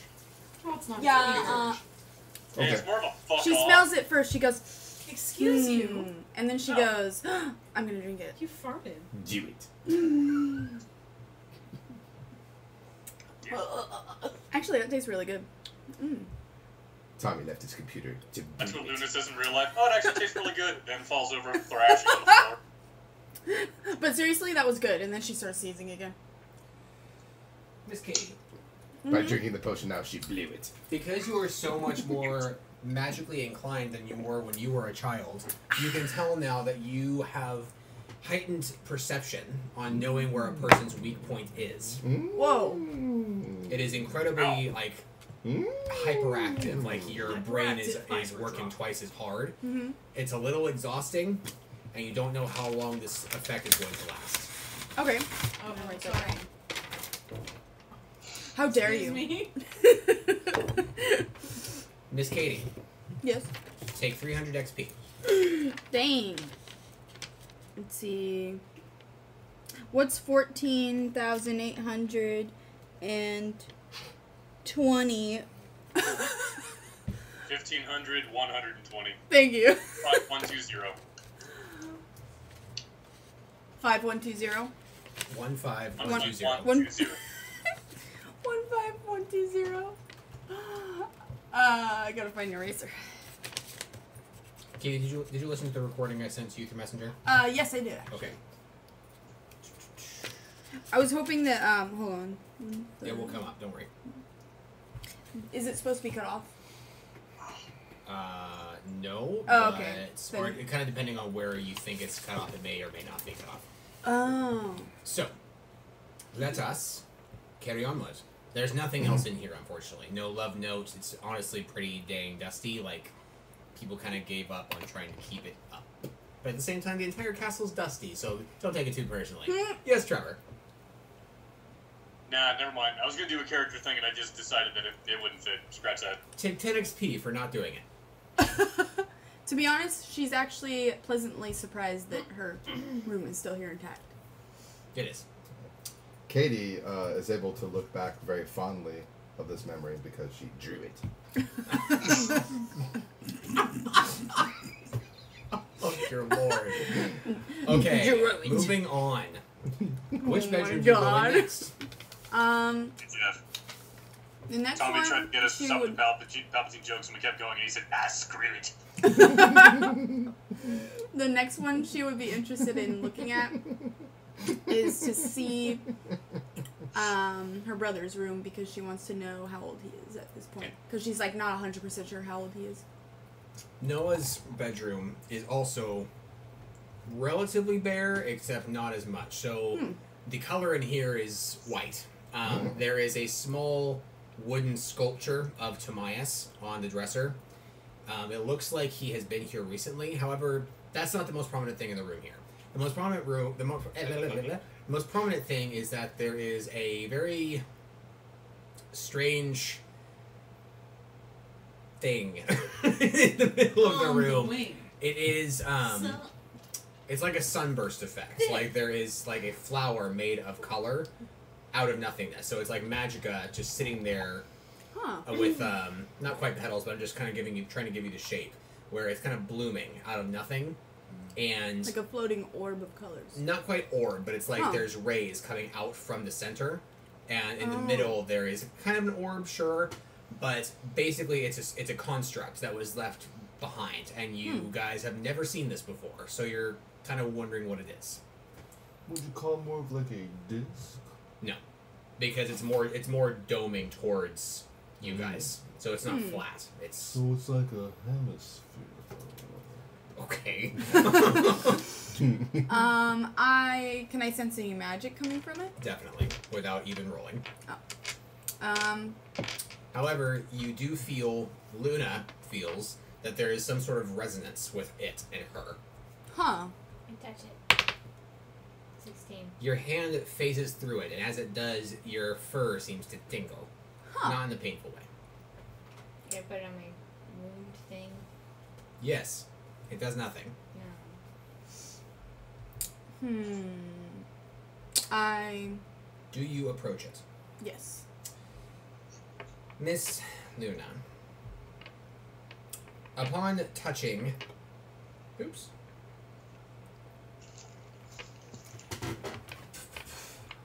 Oh, it's not. Yeah, Hey, Okay. it's more of a fuck she off. smells it first. She goes, Excuse you. "Hmm." And then she No. goes, I'm going to drink it. You farted. Do it. Actually, that tastes really good. Mm. Tommy left his computer to That's do what it. Luna says in real life. Oh, it actually tastes really good. Then falls over thrashing on the floor. But seriously, that was good. And then she starts sneezing again. Miss Katie, By drinking the potion now, she blew it. because you are so much more magically inclined than you were when you were a child, you can tell now that you have heightened perception on knowing where a person's weak point is. Whoa. It is incredibly, like, hyperactive. Like, your brain is Hyperactive working twice as hard. Mm-hmm. It's a little exhausting, and you don't know how long this effect is going to last. Okay. Oh, I'll write that sorry. down. How dare Excuse you? me? Miss Katie, Yes. take 300 XP. Dang. Let's see. What's 14,820? 1,500, 120. Thank you. 5120. 5120. 15120. 1,520. 15120. I gotta find an eraser. Katie, did you listen to the recording I sent to you through Messenger? Yes, I did. Okay. I was hoping that, hold on. It will come up, don't worry. Is it supposed to be cut off? No. Oh, okay. But, or kind of depending on where you think it's cut off, it may or may not be cut off. Oh. So, let us carry onward. There's nothing else in here, unfortunately. No love notes. It's honestly pretty dang dusty. Like, people kind of gave up on trying to keep it up. But at the same time, the entire castle's dusty, so don't take it too personally. Yes, Trevor. Nah, never mind. I was going to do a character thing, and I just decided that it wouldn't fit. Scratch that. Take 10 XP for not doing it. To be honest, she's actually pleasantly surprised that her room is still here intact. It is. Katie is able to look back very fondly of this memory because she drew it. Oh, dear Lord. Okay, Druid. moving on. Which Oh bedroom my do you go God. in next? Jeff. The next Tommy one, tried to get us to she stop the would... Palpatine jokes, and we kept going, and he said, screw it. The next one she would be interested in looking at is to see her brother's room because she wants to know how old he is at this point. Because she's like not 100% sure how old he is. Noah's bedroom is also relatively bare, except not as much. So the color in here is white. There is a small wooden sculpture of Timaeus on the dresser. It looks like he has been here recently. However, that's not the most prominent thing in the room here. The most prominent most prominent thing is that there is a very strange thing in the middle of the room. Wait. It is it's like a sunburst effect. Like there is like a flower made of color out of nothingness. So it's like Magica just sitting there with not quite petals, but I'm just kind of trying to give you the shape where it's kind of blooming out of nothing. And like a floating orb of colors. Not quite orb, but it's like there's rays coming out from the center, and in the middle there is kind of an orb, sure, but basically it's a construct that was left behind, and you guys have never seen this before, so you're kind of wondering what it is. Would you call it more of like a disc? No, because it's more doming towards you guys, so it's not flat. So it's like a hemisphere. Okay. Can I sense any magic coming from it? Definitely, without even rolling. Oh. However, you do feel, Luna feels, that there is some sort of resonance with it and her. Huh. And touch it. 16. Your hand phases through it, and as it does, your fur seems to tingle. Huh. Not in a painful way. Can I put it on my wound thing? Yes. It does nothing. No. Do you approach it? Yes. Miss Luna. Upon touching... Oops.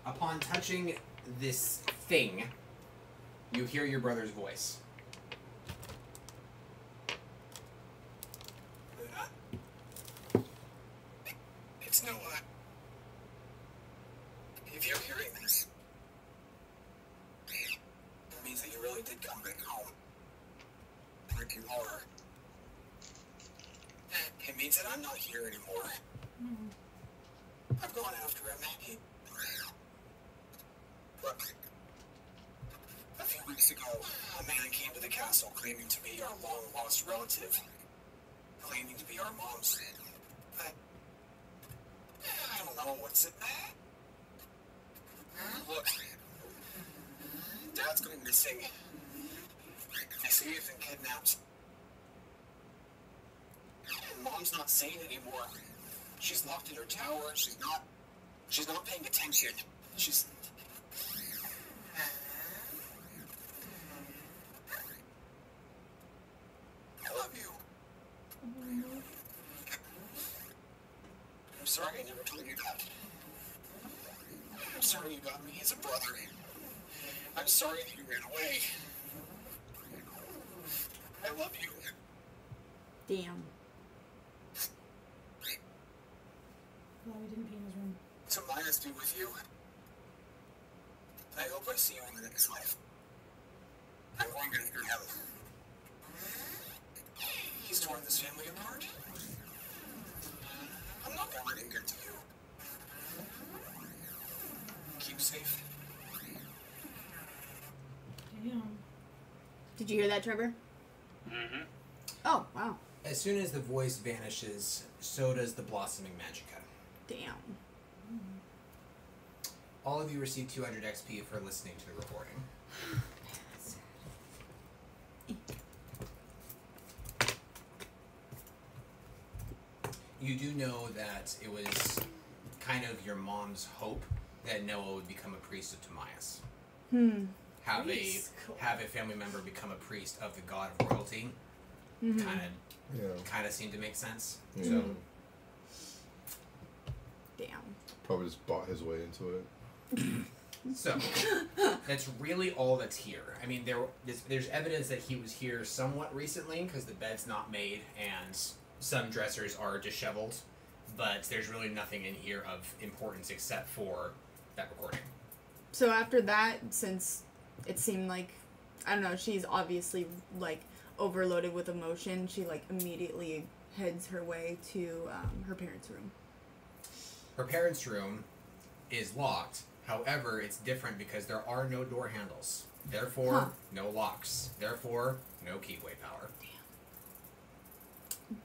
Upon touching this thing, you hear your brother's voice. It's Noah. If you're hearing this, it means that you really did come back home. Where you are. It means that I'm not here anymore. I've gone after him. Look, a few weeks ago, a man came to the castle claiming to be our long-lost relative. Claiming to be our mom's. I don't know what's it. Look, Dad's going missing. Safe and kidnapped. Mom's not sane anymore. She's locked in her tower. She's not paying attention. I love you. I'm sorry I never told you that. I'm sorry you got me as a brother. I'm sorry that you ran away. I love you. Damn. Well, we didn't pee in his room. So Maya's due with you. I hope I see you in the next life. I'm going to your heaven. He's torn this family apart. I'm not going to let him get to you. Keep safe. Damn. Did you hear that, Trevor? Mm-hmm. Oh, wow. As soon as the voice vanishes, so does the blossoming Magica. Damn. All of you receive 200 XP for listening to the recording. You do know that it was kind of your mom's hope that Noah would become a priest of Timaeus. Have a family member become a priest of the god of royalty. Kind of seemed to make sense. Yeah. So, Damn. Probably just bought his way into it. So that's really all that's here. I mean, there's evidence that he was here somewhat recently because the bed's not made and some dressers are disheveled, but there's really nothing in here of importance except for that recording. So after that, since it seemed like, I don't know, she's obviously like overloaded with emotion, she like immediately heads her way to her parents' room. Her parents' room is locked. However, it's different because there are no door handles. Therefore, no locks. Therefore, no keyway power.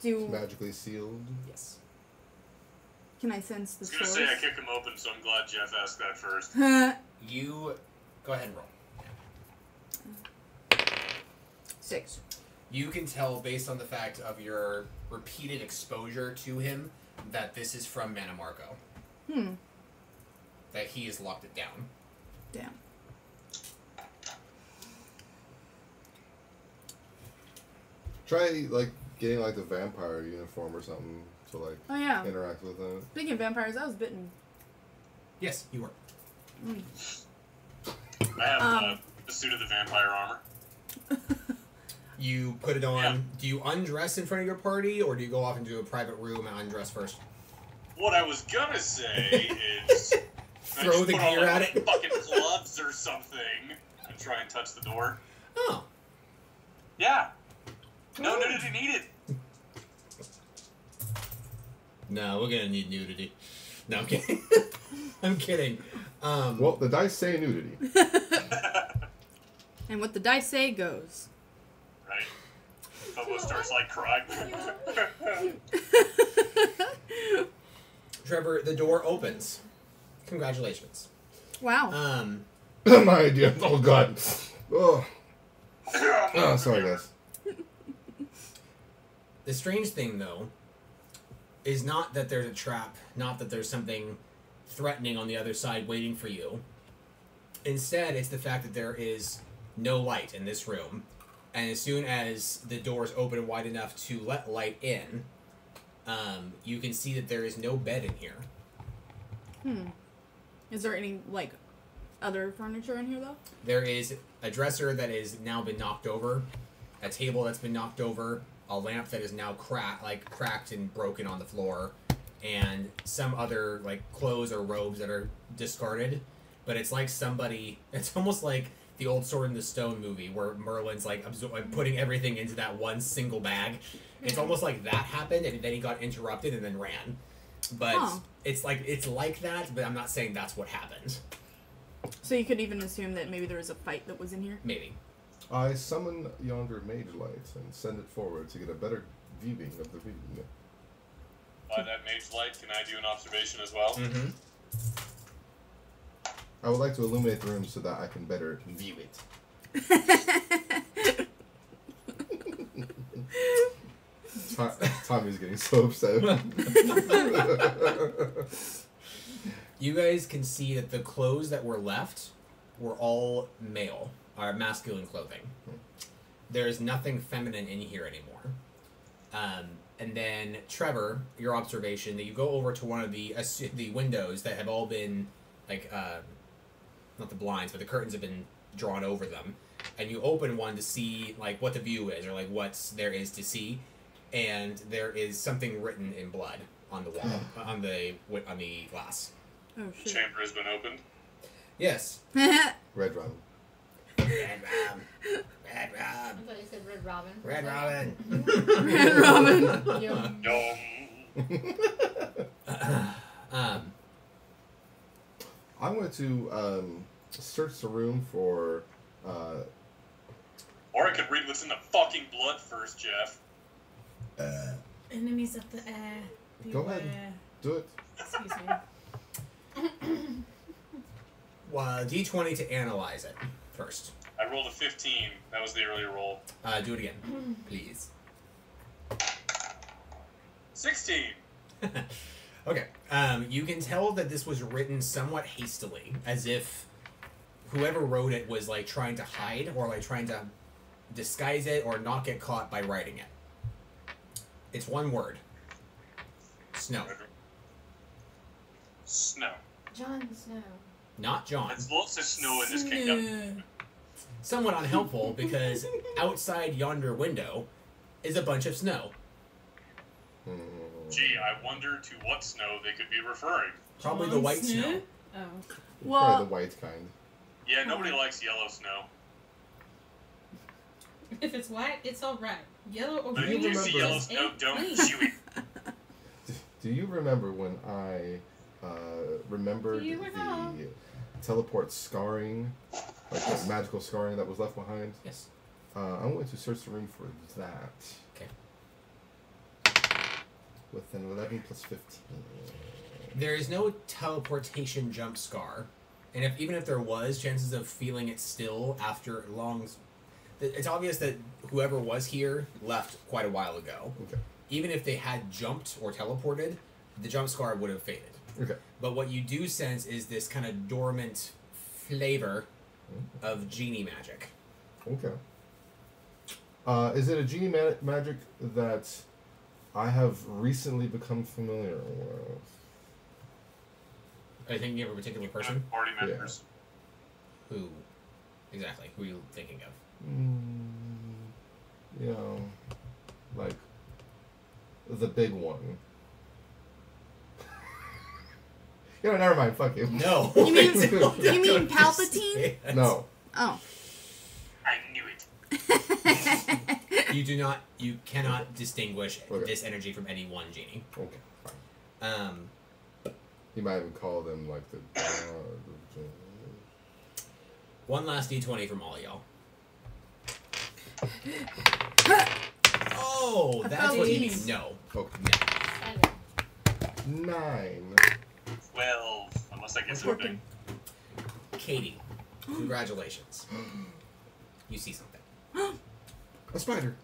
It's magically sealed. Yes. Can I sense the I was source? going to say I kick him open, so I'm glad Jeff asked that first. You go ahead and roll. 6. You can tell based on the fact of your repeated exposure to him that this is from Manamarco. That he has locked it down. Damn. Try like getting like the vampire uniform or something to like interact with them. Speaking of vampires, I was bitten. Yes, you were. I have the suit of the vampire armor. You put it on. Yeah. Do you undress in front of your party, or do you go off into a private room and undress first? What I was gonna say is throw the gear at it. Fucking gloves or something, and try and touch the door. Oh. Yeah. No nudity needed. No, we're gonna need nudity. No, I'm kidding. I'm kidding. Well, the dice say nudity. And what the dice say goes. Right. Bobo starts like crying. Trevor, the door opens. Congratulations. Wow. My idea. Oh God. Oh. Sorry, guys. The strange thing, though, is not that there's a trap, not that there's something threatening on the other side waiting for you. Instead, it's the fact that there is no light in this room. And as soon as the doors open wide enough to let light in, you can see that there is no bed in here. Is there any, like, other furniture in here, though? There is a dresser that has now been knocked over, a table that's been knocked over, a lamp that is now cracked and broken on the floor, and some other, like, clothes or robes that are discarded. But it's like somebody... It's almost like the old Sword in the Stone movie where Merlin's, like, putting everything into that one single bag. It's almost like that happened, and then he got interrupted and then ran. But it's like that, but I'm not saying that's what happened. So you could even assume that maybe there was a fight that was in here? Maybe. I summon yonder mage light and send it forward to get a better viewing of the room. By that mage light, can I do an observation as well? Mm-hmm. I would like to illuminate the room so that I can better view it. Tommy's getting so upset. You guys can see that the clothes that were left were all male, or masculine clothing. There's nothing feminine in here anymore. And then, Trevor, your observation, that you go over to one of the windows that have all been, like, not the blinds, but the curtains have been drawn over them. And you open one to see, like, what the view is, or, like, what there is to see. And there is something written in blood on the wall, on the glass. Oh, shit. The chamber has been opened. Yes. Red Robin. Red Robin. Red I Robin. thought you said Red Robin. Red Robin. Yum. I'm going to search the room for... Or I could read what's in the fucking blood first, Jeff. Enemies of the air. Go ahead. Do it. Excuse me. Well, D20 to analyze it first. I rolled a 15. That was the earlier roll. Do it again, please. 16. Okay. You can tell that this was written somewhat hastily, as if whoever wrote it was like trying to hide or like trying to disguise it or not get caught by writing it. It's one word. Snow. Snow. Jon Snow. Not John. There's lots of snow in this kingdom. Somewhat unhelpful because outside yonder window is a bunch of snow. Gee, I wonder to what snow they could be referring. Probably the white snow. Oh. Well, Probably the white kind. Yeah, nobody likes yellow snow. If it's white, it's alright. Yellow or But green if you see yellow is snow, a don't queen. chew it. Do you remember when I remembered Do you recall? the teleport scarring, like the magical scarring that was left behind? Yes. I'm going to search the room for that. Okay. With an 11 plus 15. There is no teleportation jump scar, and even if there was, chances of feeling it still after long, It's obvious that whoever was here left quite a while ago. Okay. Even if they had jumped or teleported, the jump scar would have faded. Okay. But what you do sense is this kind of dormant flavor of genie magic. Okay. Is it a genie magic that I have recently become familiar with? Are you thinking of a particular person? Party members. Yeah. Who? Exactly. Who are you thinking of? You know, like the big one. You know, never mind. Fuck you. No. You mean Palpatine? No. Oh. I knew it. You cannot distinguish this energy from any one genie. Okay, fine. You might even call them like the. One last D20 from all y'all. Oh, that's what you mean. No. Okay. No. 9. 12. Unless I get something. Katie, congratulations. You see something. A spider.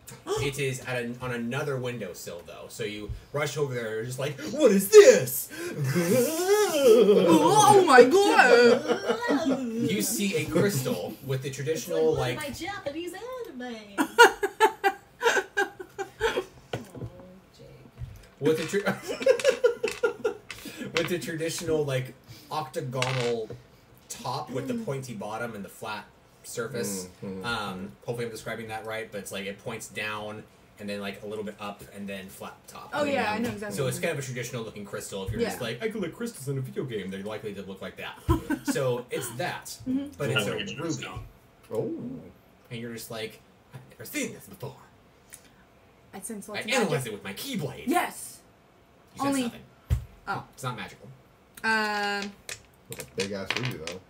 It is on another windowsill, though. So you rush over there and you're just like, what is this? Oh my god! You see a crystal with the traditional, like my Japanese anime. With the traditional, like, octagonal top with the pointy bottom and the flat surface. Hopefully I'm describing that right, but it's like it points down and then like a little bit up and then flat top. Oh yeah, I know exactly. So it's kind of a traditional looking crystal. If you're just like, I collect crystals in a video game, they're likely to look like that. So it's that, but it's a ruby. Oh. And you're just like, I've never seen this before. I sense I lots of analyzed magic. it with my keyblade. Yes. You sense Only. nothing. Oh. It's not magical. That's a big ass ruby though.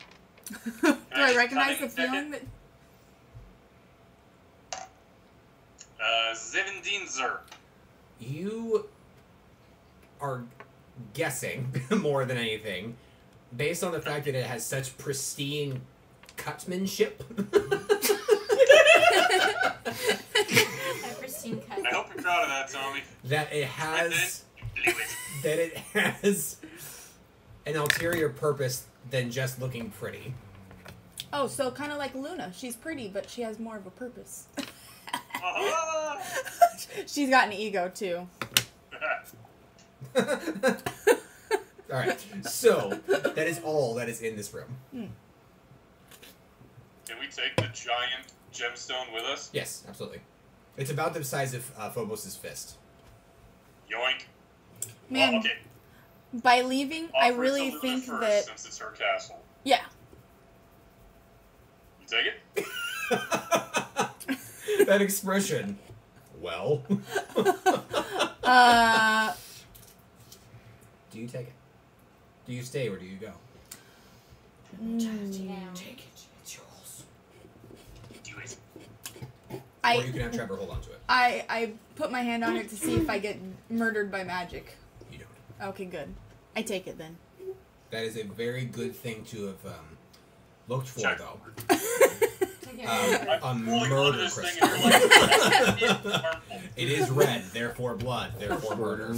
Do I recognize the feeling that? 17 Zer. You are guessing more than anything, based on the fact that it has such pristine cutmanship. Pristine cut. I hope you're proud of that, Tommy. That it has an ulterior purpose than just looking pretty. Oh, so kind of like Luna. She's pretty, but she has more of a purpose. She's got an ego too. Alright, so that is all that is in this room. Can we take the giant gemstone with us? Yes, absolutely. It's about the size of Phobos' fist. Yoink. Man, okay. by leaving, I Offer it really to Luna think first, that... since it's her castle. Yeah. You take it? That expression. Well. Do you take it? Do you stay or do you go? Take it. It's yours. Do it. Or you can have Trevor hold on to it. I put my hand on it to see if I get murdered by magic. You don't. Okay, good. I take it then. That is a very good thing to have looked for, Check. though. I'm A pulling murder onto this thing crystal. and you're like, it's harmful. It is red, therefore blood, therefore murder.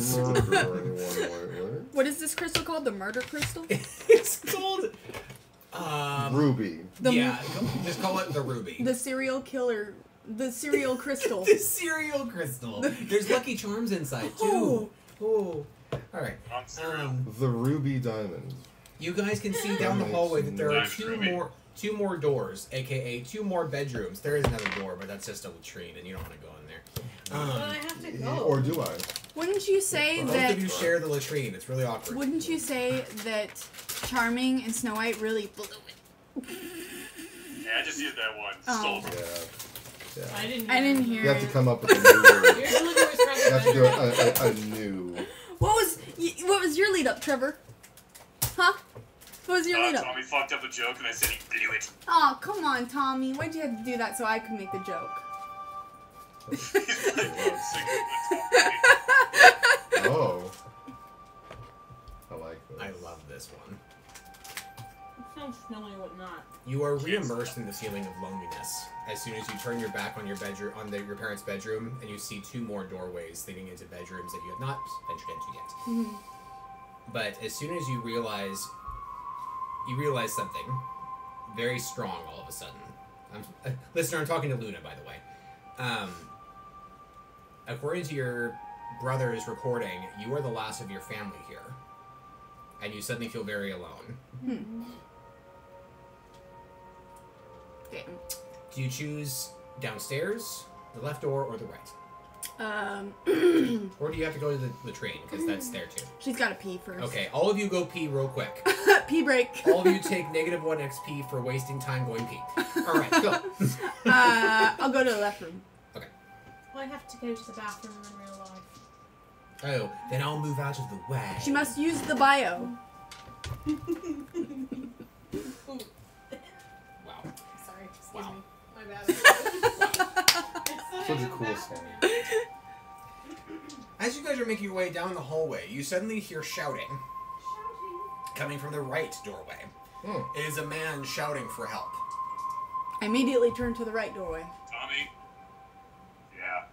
What is this crystal called? The murder crystal? It's called... Ruby. Just call it the ruby. The serial killer. The serial crystal. The cereal crystal. There's Lucky Charms inside, too. Oh. Alright. The ruby diamond. You guys can see down the hallway that there are Nice, two Ruby. more doors, aka 2 more bedrooms. There is another door, but that's just a latrine, and you don't want to go in there. But I have to go. Or do I? Wouldn't you say Both that? of you share the latrine. It's really awkward. Wouldn't you say that Charming and Snow White really blew it? Yeah, I just used that one. Oh. Stole from Yeah. I didn't hear You have to it. come up with a new word. Your delivery was You have to do a new. What was your lead up, Trevor? Huh? What was your lead up? Tommy fucked up a joke and I said he blew it. Oh, come on, Tommy. Why'd you have to do that so I could make the joke? He's like, Oh. I like this. I love this one. It sounds smelly, what not. You are re-immersed in the feeling of loneliness as soon as you turn your back on your bedroom, your parents' bedroom, and you see 2 more doorways leading into bedrooms that you have not ventured into yet. Mm-hmm. But as soon as you realize something very strong all of a sudden. Listener, I'm talking to Luna, by the way. According to your brother's recording, you are the last of your family here. And you suddenly feel very alone. Hmm. Damn. Do you choose downstairs, the left door, or the right? Or do you have to go to the train? Because that's there too. She's got to pee first. Okay, all of you go pee real quick. Pee break. All of you take -1 XP for wasting time going pee. Alright, go. I'll go to the left room. Okay. Well, I have to go to the bathroom in real life. Oh, then I'll move out of the way. She must use the bio. Wow. Sorry, excuse Wow. me. My bad. Such a cool song. As you guys are making your way down the hallway, you suddenly hear shouting coming from the right doorway. It is a man shouting for help. I immediately turn to the right doorway. Tommy? Yeah.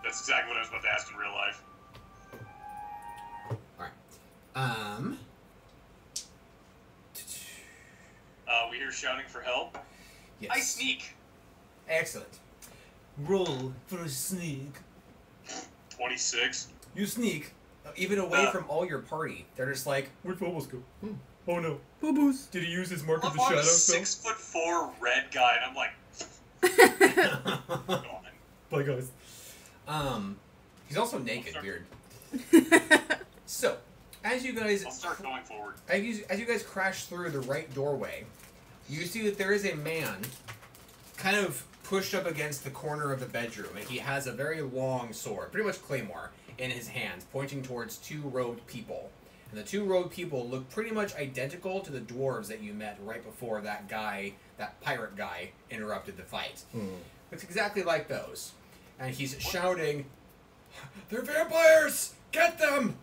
That's exactly what I was about to ask in real life. Alright. We hear shouting for help. Yes. I sneak. Excellent. Roll for a sneak. 26. You sneak, even away from all your party. They're just like, where'd Phobos go? Oh no. Boo-boos. Did he use his Mark of I'm the on Shadow a spell? 6'4" red guy, and I'm like, go on. Bye guys. He's also naked, weird. So, as you guys I'll start going forward. as you guys crash through the right doorway, you see that there is a man kind of pushed up against the corner of the bedroom, and he has a very long sword, pretty much claymore, in his hands, pointing towards 2 robed people. And the 2 robed people look pretty much identical to the dwarves that you met right before that pirate guy, interrupted the fight. Looks exactly like those. And he's shouting, "They're vampires! Get them!"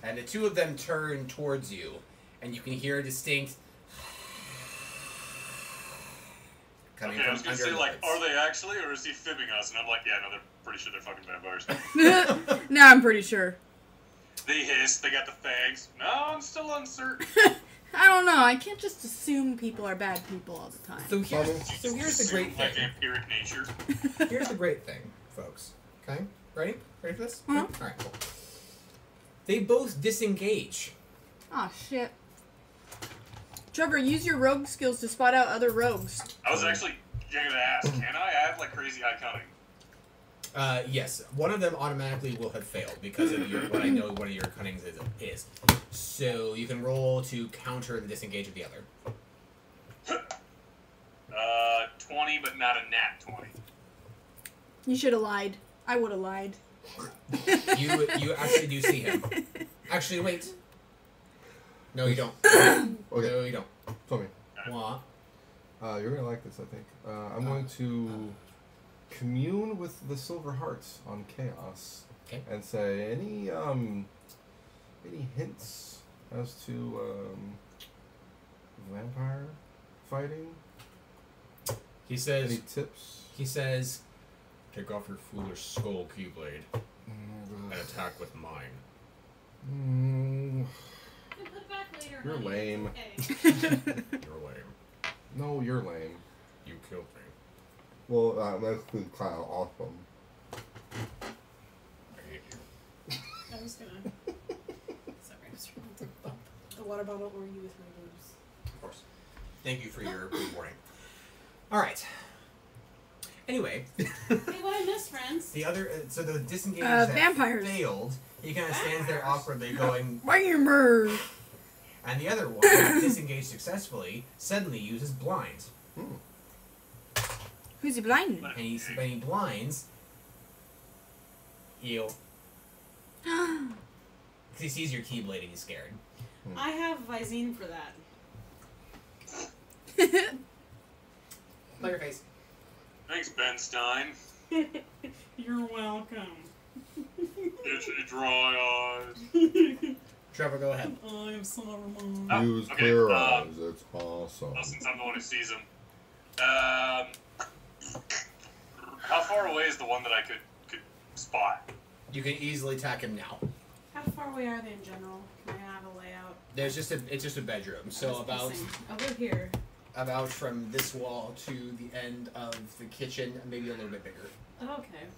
And the 2 of them turn towards you, and you can hear a distinct coming Okay, I was from gonna under say, like, lids. are they actually, or is he fibbing us? And I'm like, yeah, no, they're pretty sure they're fucking vampires. No, I'm pretty sure. They hiss, they got the fangs. No, I'm still uncertain. I don't know. I can't just assume people are bad people all the time. So here's the great My thing. vampiric nature. Here's the great thing, folks. Okay? Ready? Ready for this? Uh-huh. Alright, cool. They both disengage. Oh shit. Trevor, use your rogue skills to spot out other rogues. I was actually gonna ask, can I have, like, crazy high cunning? Yes. One of them automatically will have failed because of what I know one of your cunnings is. So you can roll to counter the disengage of the other. 20, but not a nat 20. You should have lied. I would have lied. You actually do see him. Actually, wait. No, you don't. Okay. No, you don't. Tell me. What? You're gonna like this, I think. I'm going to commune with the Silver Hearts on Chaos. Okay. And say any hints as to vampire fighting? He says. Any tips? He says, "Take off your foolish skull, Keyblade, and attack with mine." Put it back later, You're honey. lame. It's okay. You're lame. No, you're lame. You killed me. Well, that's kind of awesome. I hate you. I was gonna. Sorry, I was trying to bump the water bottle or you with my boobs. Of course. Thank you for your warning. All right. Anyway, Hey, what I missed, friends? the other so the disengage that vampires. failed. He kind of stands there awkwardly, going, Vampire. and the other one, that disengaged successfully, suddenly uses blind. Who's he blinding? And when he blinds, because he sees your Keyblade and he's scared. I have Visine for that. Play your face. Thanks, Ben Stein. You're welcome. It's dry eyes. Trevor, go ahead. I'm Saruman. Oh, Use okay, clear eyes. It's awesome. Well, since I'm the one who sees him, How far away is the one that I could spot? You can easily attack him now. How far away are they in general? Can I have a layout? It's just a bedroom. So about we're here. About from this wall to the end of the kitchen, maybe a little bit bigger. Okay.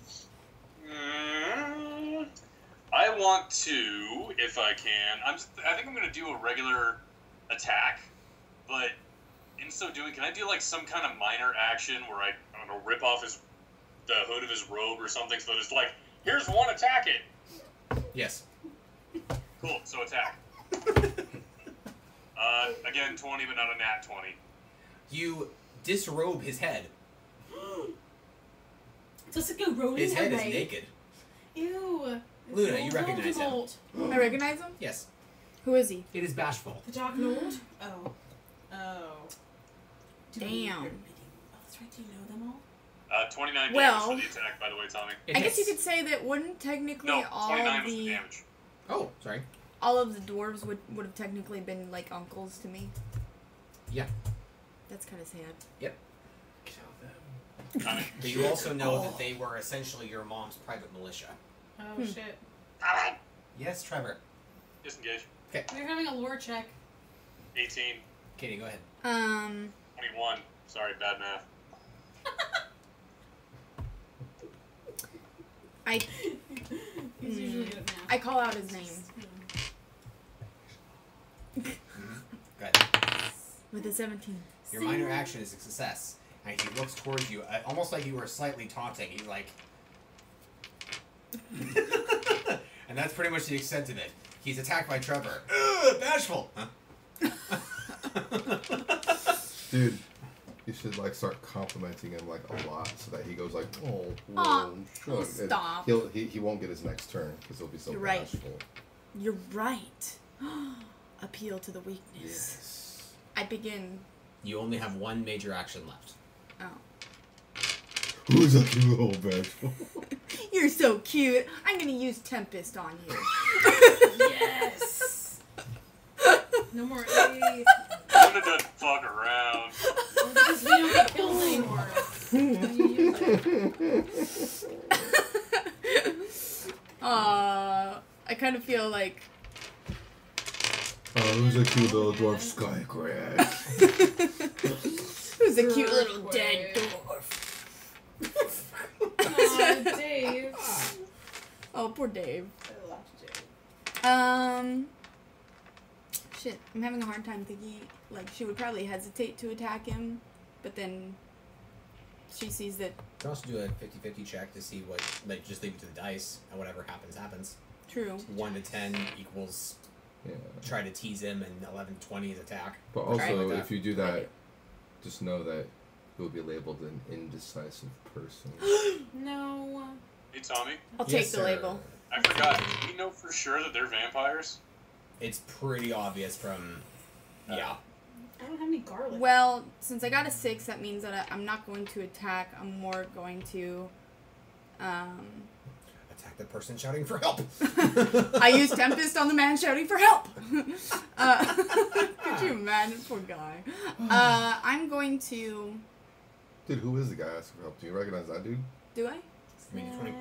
I want to, if I can. I think I'm gonna do a regular attack, but in so doing, can I do like some kind of minor action where I don't know, rip off the hood of his robe or something, so that it's like, here's one, attack it. Yes. Cool. So attack. Again, 20, but not a nat 20. You disrobe his head. Does it go rolling? His head is naked. Ew. Luna, you recognize him. I recognize him? Yes. Who is he? It is Bashful. The Dark Lord? Oh. Oh. Damn. That's right, do you know them all? 29 damage for the attack, by the way, Tommy. I guess you could say that wouldn't technically all 29 of was the the damage. Oh, sorry. all of the dwarves would have technically been like uncles to me. Yeah. That's kind of sad. Yep. Kill them. But you also know that they were essentially your mom's private militia. Oh, shit. Yes, Trevor. Disengage. Okay. We're having a lore check. 18. Katie, go ahead. 21. Sorry, bad math. He's usually good at math. I call out his name. Go ahead. With a 17. Your minor action is a success. And he looks towards you, almost like you were slightly taunting. He's like... And that's pretty much the extent of it. He's attacked by Trevor. Ugh, Bashful! Huh? Dude, you should like start complimenting him like a lot so that he goes like, oh, sure. Stop. He won't get his next turn because he'll be so You're right. bashful. You're right. Appeal to the weakness. Yes. I begin. You only have one major action left. Oh. Who's a cute little bashful? You're so cute. I'm gonna use Tempest on you. Yes! No more A. Luna doesn't fuck around. Because we don't get killed anymore. I kind of feel like... Who's a cute little dwarf sky crash? Who's a cute little dead dwarf? Oh, Dave. Oh, poor Dave. I love Dave. Shit, I'm having a hard time thinking, like, she would probably hesitate to attack him, but then she sees that... You can also do a 50-50 check to see what, like, just leave it to the dice, and whatever happens, happens. True. 1 to 10 equals try to tease him, and 11-20 is attack. But also, like if you do that, just know that you'll be labeled an indecisive person. No. Hey, Tommy. I'll take the label. I forgot. Do we know for sure that they're vampires? It's pretty obvious from... yeah. I don't have any garlic. Well, since I got a 6, that means that I'm not going to attack. I'm more going to... Attack the person shouting for help! I used Tempest on the man shouting for help! Could you imagine? Poor guy. I'm going to... Dude, who is the guy asking for help? Do you recognize that dude? Do I? I mean, 20.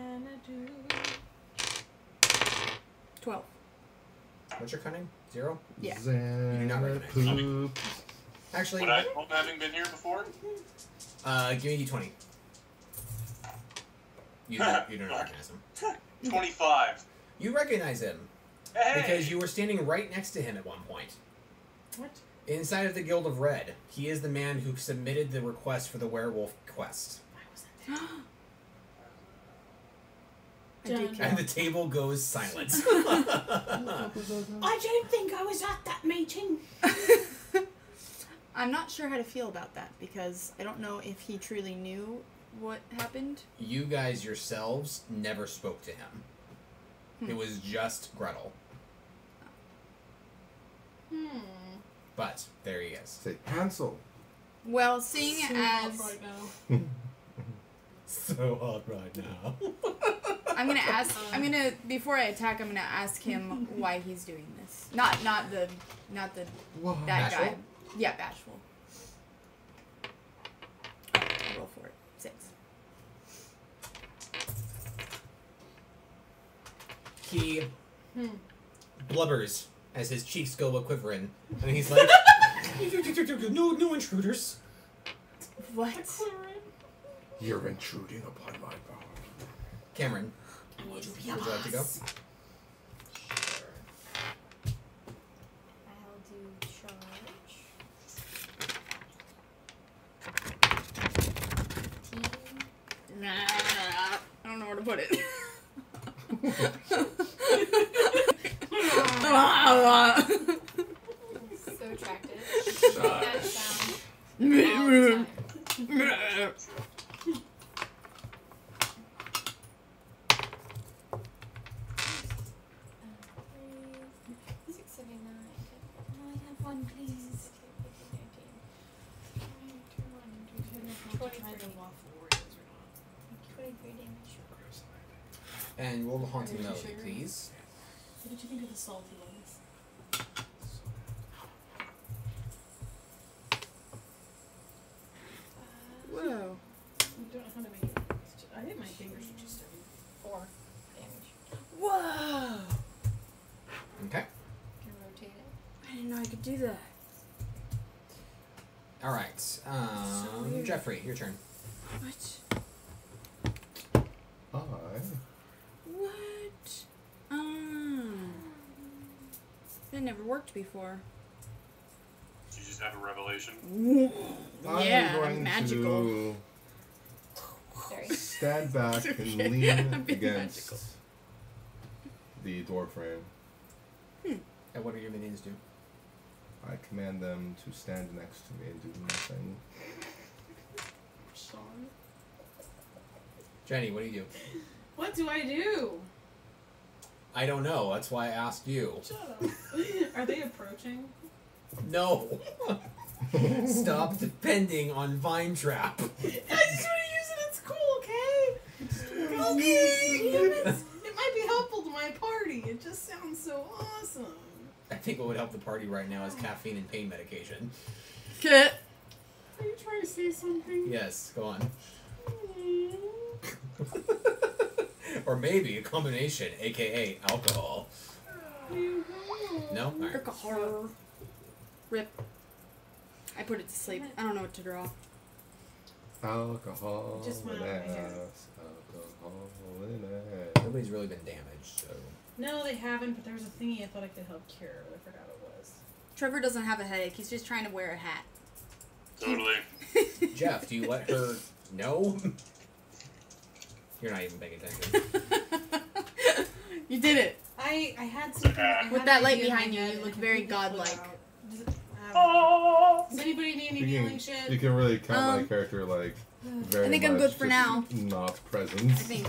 12. What's your cunning? 0? Yeah. You do not recognize him. Actually... Would I hope having been here before? Give me D20. You don't recognize him. 25. You recognize him. Hey! Because you were standing right next to him at one point. What? Inside of the Guild of Red, he is the man who submitted the request for the werewolf quest. Why was that there? I do care. And the table goes silent. I don't think I was at that meeting. I'm not sure how to feel about that, because I don't know if he truly knew what happened. You guys yourselves never spoke to him. It was just Gretel. But there he is. Say Hansel. Well, seeing it as... Right now. So hot right now. I'm gonna ask. Before I attack, I'm gonna ask him why he's doing this. Not the that Bashful? guy. Yeah, Bashful. he blubbers as his cheeks go a-quivering. And he's like, no intruders. What? You're intruding upon my power. Cameron, would you like to go? I'll do charge. 15. I don't know where to put it. So attractive. That sound all the time. 679. I have one, please. 23 damage. And roll the haunting melody, please. What did you think of the salty ones? Whoa. I don't know how to make it. I think my fingers are just starting. 4 damage. Whoa. Okay. Can rotate it. I didn't know I could do that. All right. weird. Jeffrey, your turn. What? What? That never worked before. Did you just have a revelation? Yeah, I'm going magical. to Sorry. stand back and Okay. lean I'm being against magical. the dwarf frame. And what do your minions do? I command them to stand next to me and do nothing. Sorry. Jenny, what do you do? What do I do? I don't know. That's why I asked you. Shut up. Are they approaching? No. Stop depending on Vine Trap. I just want to use it at school, okay? Okay. It might be helpful to my party. It just sounds so awesome. I think what would help the party right now is caffeine and pain medication. Kit. Are you trying to say something? Yes, go on. Or maybe a combination, aka alcohol. No? Alright. Alcohol. Rip. I put it to sleep. I don't know what to draw. Alcohol Just went in out of my head. ass. Alcohol in ass. Nobody's really been damaged, so. No, they haven't, but there was a thingy I thought I could help cure, but I forgot what it was. Trevor doesn't have a headache. He's just trying to wear a hat. Totally. Jeff, do you let her know? You're not even paying attention. You did it. I had something. I With had that an light idea in my behind you, head you and look I very completely flew godlike. out. Does anybody need any You healing can, shit? you can really count my character like very I think I'm much good for just now. Not present. I think.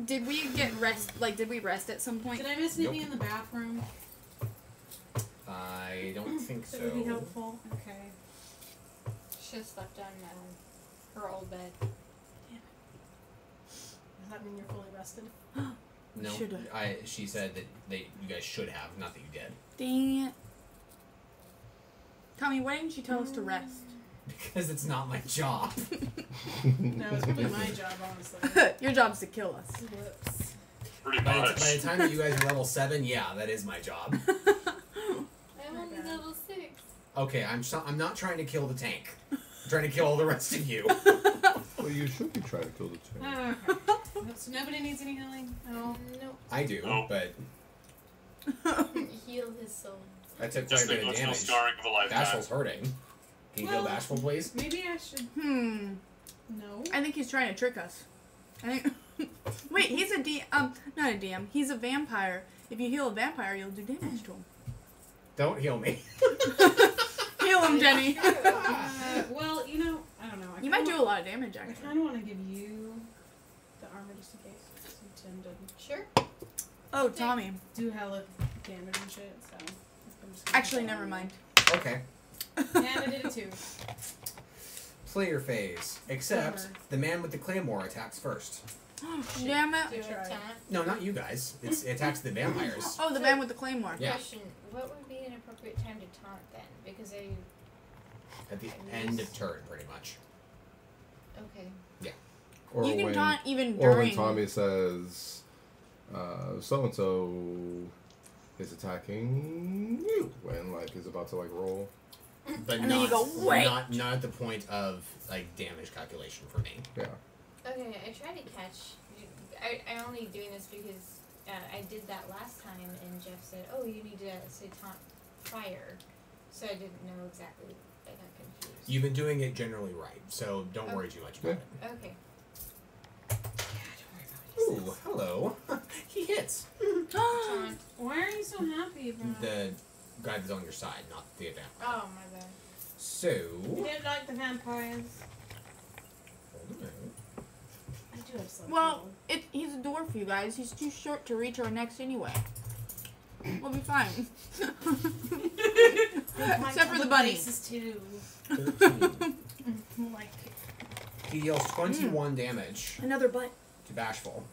Did we get rest? Like, did we rest at some point? Did I miss anything Nope. in the bathroom I don't think that would be so. helpful? Okay. She just slept on her old bed. Does that mean you're fully rested? No, Should've. she said that you guys should have, not that you did. Dang it. Tommy, why didn't you tell us to rest? Because it's not my job. No, it's probably my job, honestly. Your job's to kill us. Whoops. Pretty By much. the time that you guys are level 7, yeah, that is my job. I'm only level 6. Okay, I'm not trying to kill the tank. I'm trying to kill all the rest of you. Well, you should be trying to kill the two. Okay. So nobody needs any healing? No. Nope. I do, Oh. but Heal his soul. I took quite Just a the bit of emotional damage. scarring of a lifetime. Bashful's hurting. Can you heal Well- Bashful, please? Maybe I should. No. I think he's trying to trick us. I think. Wait, he's a not a DM. He's a vampire. If you heal a vampire, you'll do damage to him. Don't heal me. Heal him, Jenny. Well, I don't know. You might do a lot of damage, I actually. kind of want to give you the armor just in case. You tend to Sure. Oh, Tommy. do hella damage and shit, so. I'm just gonna Actually, put that never on mind. Okay. there. And I did it too. Player phase. Except Bummer. the man with the claymore attacks first. Damn Do it. a Try. taunt. No, not you guys. It attacks the vampires. Oh, the man with the claymore. Yeah. Question: what would be an appropriate time to taunt then? Because At the end of turn, pretty much. okay. Or You can taunt even or when during. Tommy says, so and so is attacking you when like is about to like roll. But And then you go, wait. not at the point of like damage calculation for me. Yeah. Okay, I tried to catch. I'm only doing this because I did that last time, and Jeff said, "Oh, you need to say taunt fire," so I didn't know exactly. I got confused. You've been doing it generally right, so don't worry too much about it. Okay. Ooh, hello. He hits. Taunt. Why are you so happy about The guy that's on your side, not the event. Oh my bad. So. You didn't like the vampires. Hold on. I do have some. Well, he's a dwarf, you guys. He's too short to reach our necks anyway. We'll be fine. Except for the bunny. Too. 13. Like He deals 21 damage Another butt. to Bashful.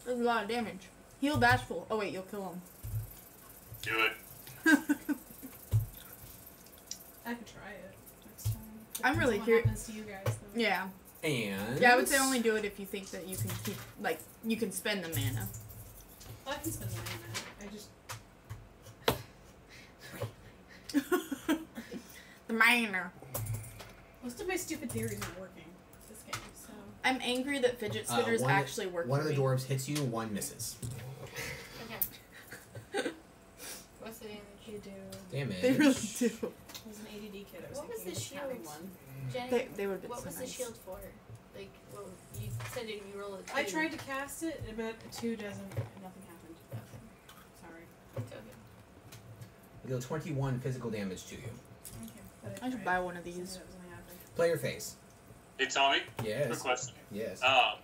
That's a lot of damage. Heal Bashful. Oh wait, you'll kill him. Do it. I could try it next time. I'm really What curious. happens to you guys? Though. Yeah. And. Yeah, I would say only do it if you think that you can keep, like, you can spend the mana. Well, I can spend money on that. I just. The mana. Most of my stupid theories aren't working this game, so. I'm angry that fidget spinners one- actually work. One of for the me. dwarves hits you, one misses. Okay. What's the damage? You do. Damage. They really do. I was an ADD kid. I was What was thinking the of having shield? one. Jenny, They would have been what so was nice. the shield for? Like, well, you said it, you roll it. I tried to cast it, but a 2 doesn't. Nothing happened. Sorry. It's okay. I deal 21 physical damage to you. Okay. But I should tried. buy one of So these. that was only happening. Play your face. Hey, Tommy. Quick Yes. question. Yes. I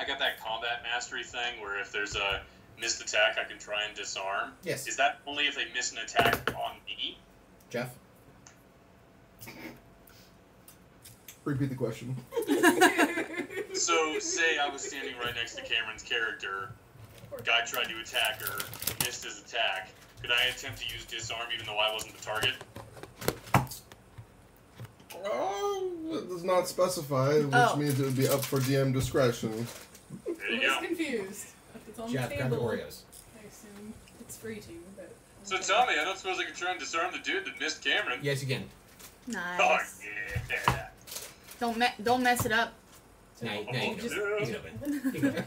got that combat mastery thing where if there's a missed attack, I can try and disarm. Yes. Is that only if they miss an attack on me? Jeff? Repeat the question. So, say I was standing right next to Cameron's character, guy tried to attack her, missed his attack. Could I attempt to use disarm even though I wasn't the target? It does not specify, which means it would be up for DM discretion. There you I go. was confused. It's on Jeff, the grab the table. Oreos. I assume it's free to, but. So tell me, I don't suppose I can try and disarm the dude that missed Cameron? Yes, you can. Oh, Nice. yeah. Don't mess it up. Now you can Just- open. You can open.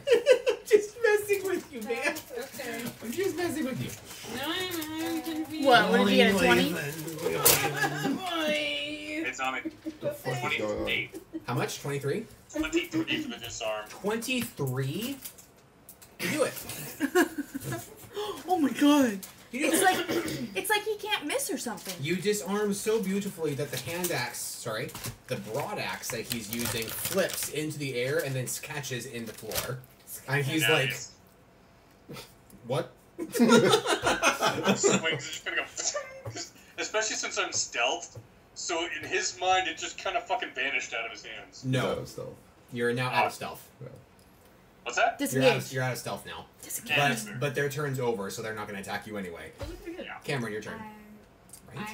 Just messing with you, man. Okay. I'm just messing with you. No, I'm confused. What did you get, a 20? Hey, Tommy. Fuck is going on? 28. How much? 23? 23 for the disarm. 23? You do it. Oh my god. You do It's it. like it's like he can't miss or something. You disarm so beautifully that the broad axe that he's using flips into the air and then catches in the floor. And he's Nice. like, what? Swings, just gonna go. Especially since I'm stealthed. So in his mind, it just kind of fucking vanished out of his hands. No. Stealth. You're now out of stealth. What's that? Disengage. You're out of stealth now. Disengage. But their turn's over, so they're not going to attack you anyway. Those are pretty good. Yeah. Cameron, your turn. Right?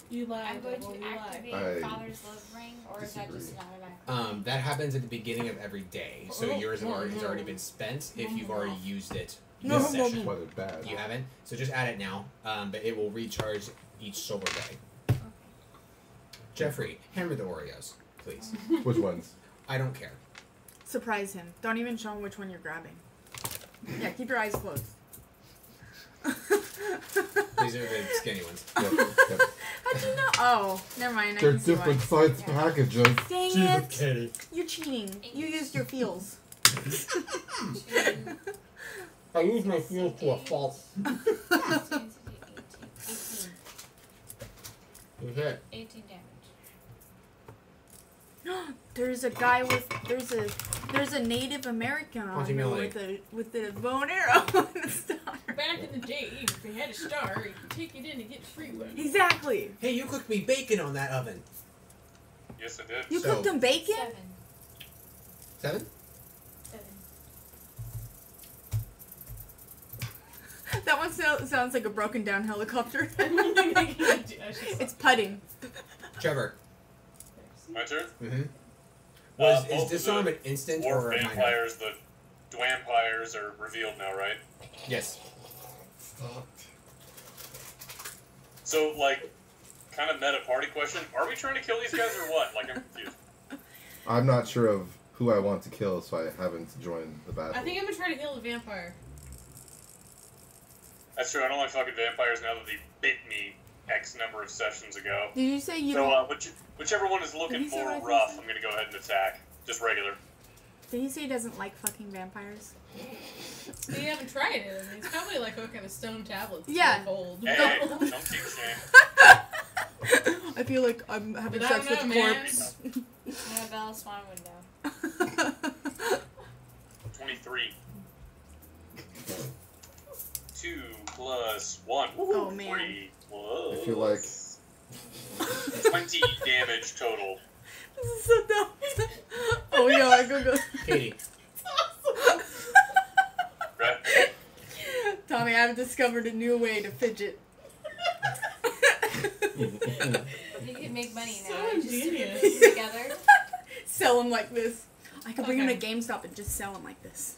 You lied. I'm going Well, to you lied. activate I Father's Love Ring, or is that just disagree. an automatic? That happens at the beginning of every day, so Oh, yours no, has no. already been spent if you've already used it No, this no, no, session. Why they're bad. You haven't, so just add it now, but it will recharge each solar day. Okay. Jeffrey, hammer the Oreos, please. Which ones? I don't care. Surprise him. Don't even show him which one you're grabbing. Yeah, keep your eyes closed. These are the skinny ones. Yep, yep. How'd you know? Oh, never mind. I They're can see different why. size packages. Dang Jesus, it! Katie. You're cheating. You used your feels. I use my feels to a fault. 18. You hit. 18 damage. There's a guy with there's a Native American on here with a bow and arrow and a star. Back in the day, if you had a star, you could take it in and get free one. Exactly. Hey, you cooked me bacon on that oven. Yes, I did. You So- cooked him bacon? 7? 7. That one sounds like a broken down helicopter. It's It's putting. Trevor. My turn? Mm-hmm. Both Is of disarm the an instant dwarf or a minor? vampires, the dwampires are revealed now, right? Yes. So, like, kind of meta party question. Are we trying to kill these guys or what? Like, I'm confused. I'm not sure of who I want to kill, so I haven't joined the battle. I think I'm gonna try to kill the vampire. That's true. I don't like fucking vampires now that they bit me X number of sessions ago. Did you say you? So, whichever one is Did looking he say more what I rough, said? I'm gonna go ahead and attack. Just regular. Did he say he doesn't like fucking vampires? So you haven't tried it. I mean, it's probably like hooking a stone tablet. Yeah. Cold. Hey, don't keep shame. I feel like I'm having But I sex don't with know, a man. corpse. Annabelle Swan would know. 23. 2 plus 1. Oh, man. 3 plus... I feel like 20 damage total. This is so dumb. Oh yeah, go. Katie. Right? Tommy, I've discovered a new way to fidget. You can make money now. So You just stick ingenious. your pieces together. Sell them like this. I could bring them Okay. to GameStop and just sell them like this.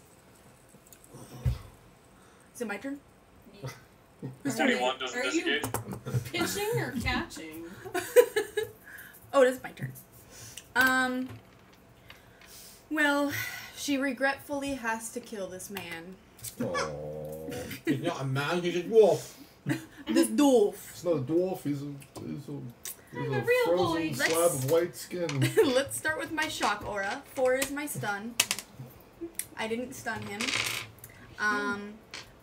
Is it my turn? 21 doesn't Are you- disengage. Pitching or catching? Oh, it is my turn. Well, she regretfully has to kill this man. oh, He's not a man, he's a dwarf. This dwarf. it's not a dwarf. He's a I'm a real frozen boy. slab Let's- of white skin. Let's start with my shock aura. 4 is my stun. I didn't stun him.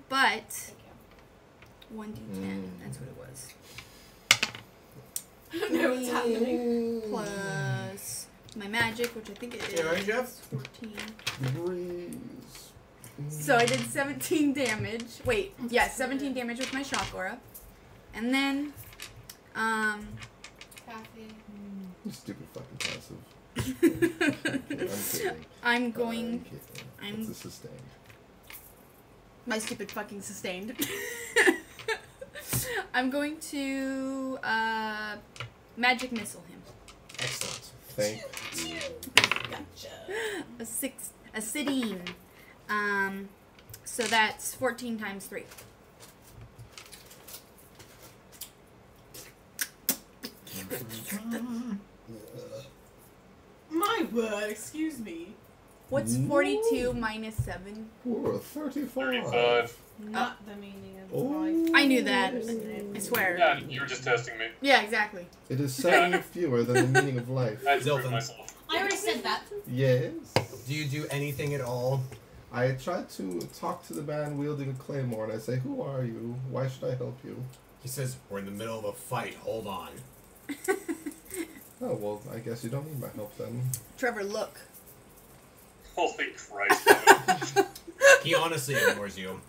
But 1d10. That's what it was. I don't know what's happening. Plus my magic, which I think it is You alright, Jeff? 14. Breeze. So I did 17 damage. Wait, yeah, 17 damage with my shock aura. And then, Coffee. You stupid fucking passive. I'm kidding. I'm going. It's a sustained. My stupid fucking sustained. I'm going to magic missile him. Excellent. Thank you. Gotcha. A Sidine. So that's 14 times 3. My word, excuse me. What's 42 minus 7? Ooh, 35. 35. Not the meaning of Oh. life. I knew that. I swear. Yeah, you were just testing me. Yeah, exactly. It is 7 fewer than the meaning of life. I had to prove Zoltan. myself. I already said that. Yes. Do you do anything at all? I tried to talk to the man wielding a claymore, and I say, "Who are you? Why should I help you?" He says, we're in the middle of a fight, hold on. Oh well, I guess you don't need my help then. Trevor, look. Holy Christ. He honestly ignores you.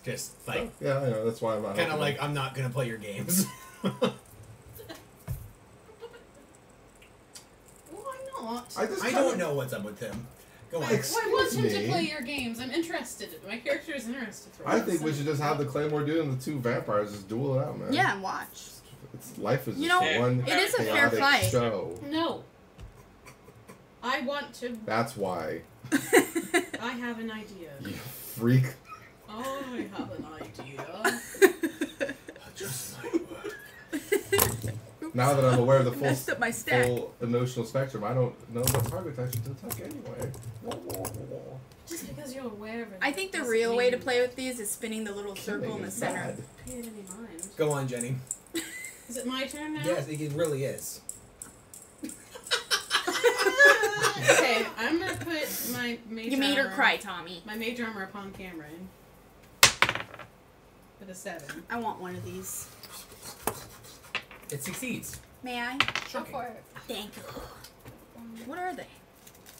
Just like, Yeah, I know. That's why I'm not. kind of helping like, I'm not gonna play your games. Why not? I just I don't know what's up with him. Go on. Excuse I want him to me. play your games. I'm interested. My character is interested. For I once. think we should just have the claymore dude and the 2 vampires just duel it out, man. Yeah, and watch. Life is just You know, one it is a fair chaotic fight. show. No. I want to. That's why. I have an idea. You freak. I have an idea. Just my word. Now that I'm aware of the Messed up my stack. full emotional spectrum, I don't know what target I should attack anyway. Just because you're aware of it. I think the doesn't real way to mean play with these is spinning the little circle in the Killing is center. bad. pay it any mind. Go on, Jenny. Is it my turn now? Yes, it really is. Okay, I'm gonna put my mage You made her armor- cry, Tommy. My mage armor upon Cameron. With a 7. I want one of these. It succeeds. May I? Go Shocking. for it. Thank you. What are they?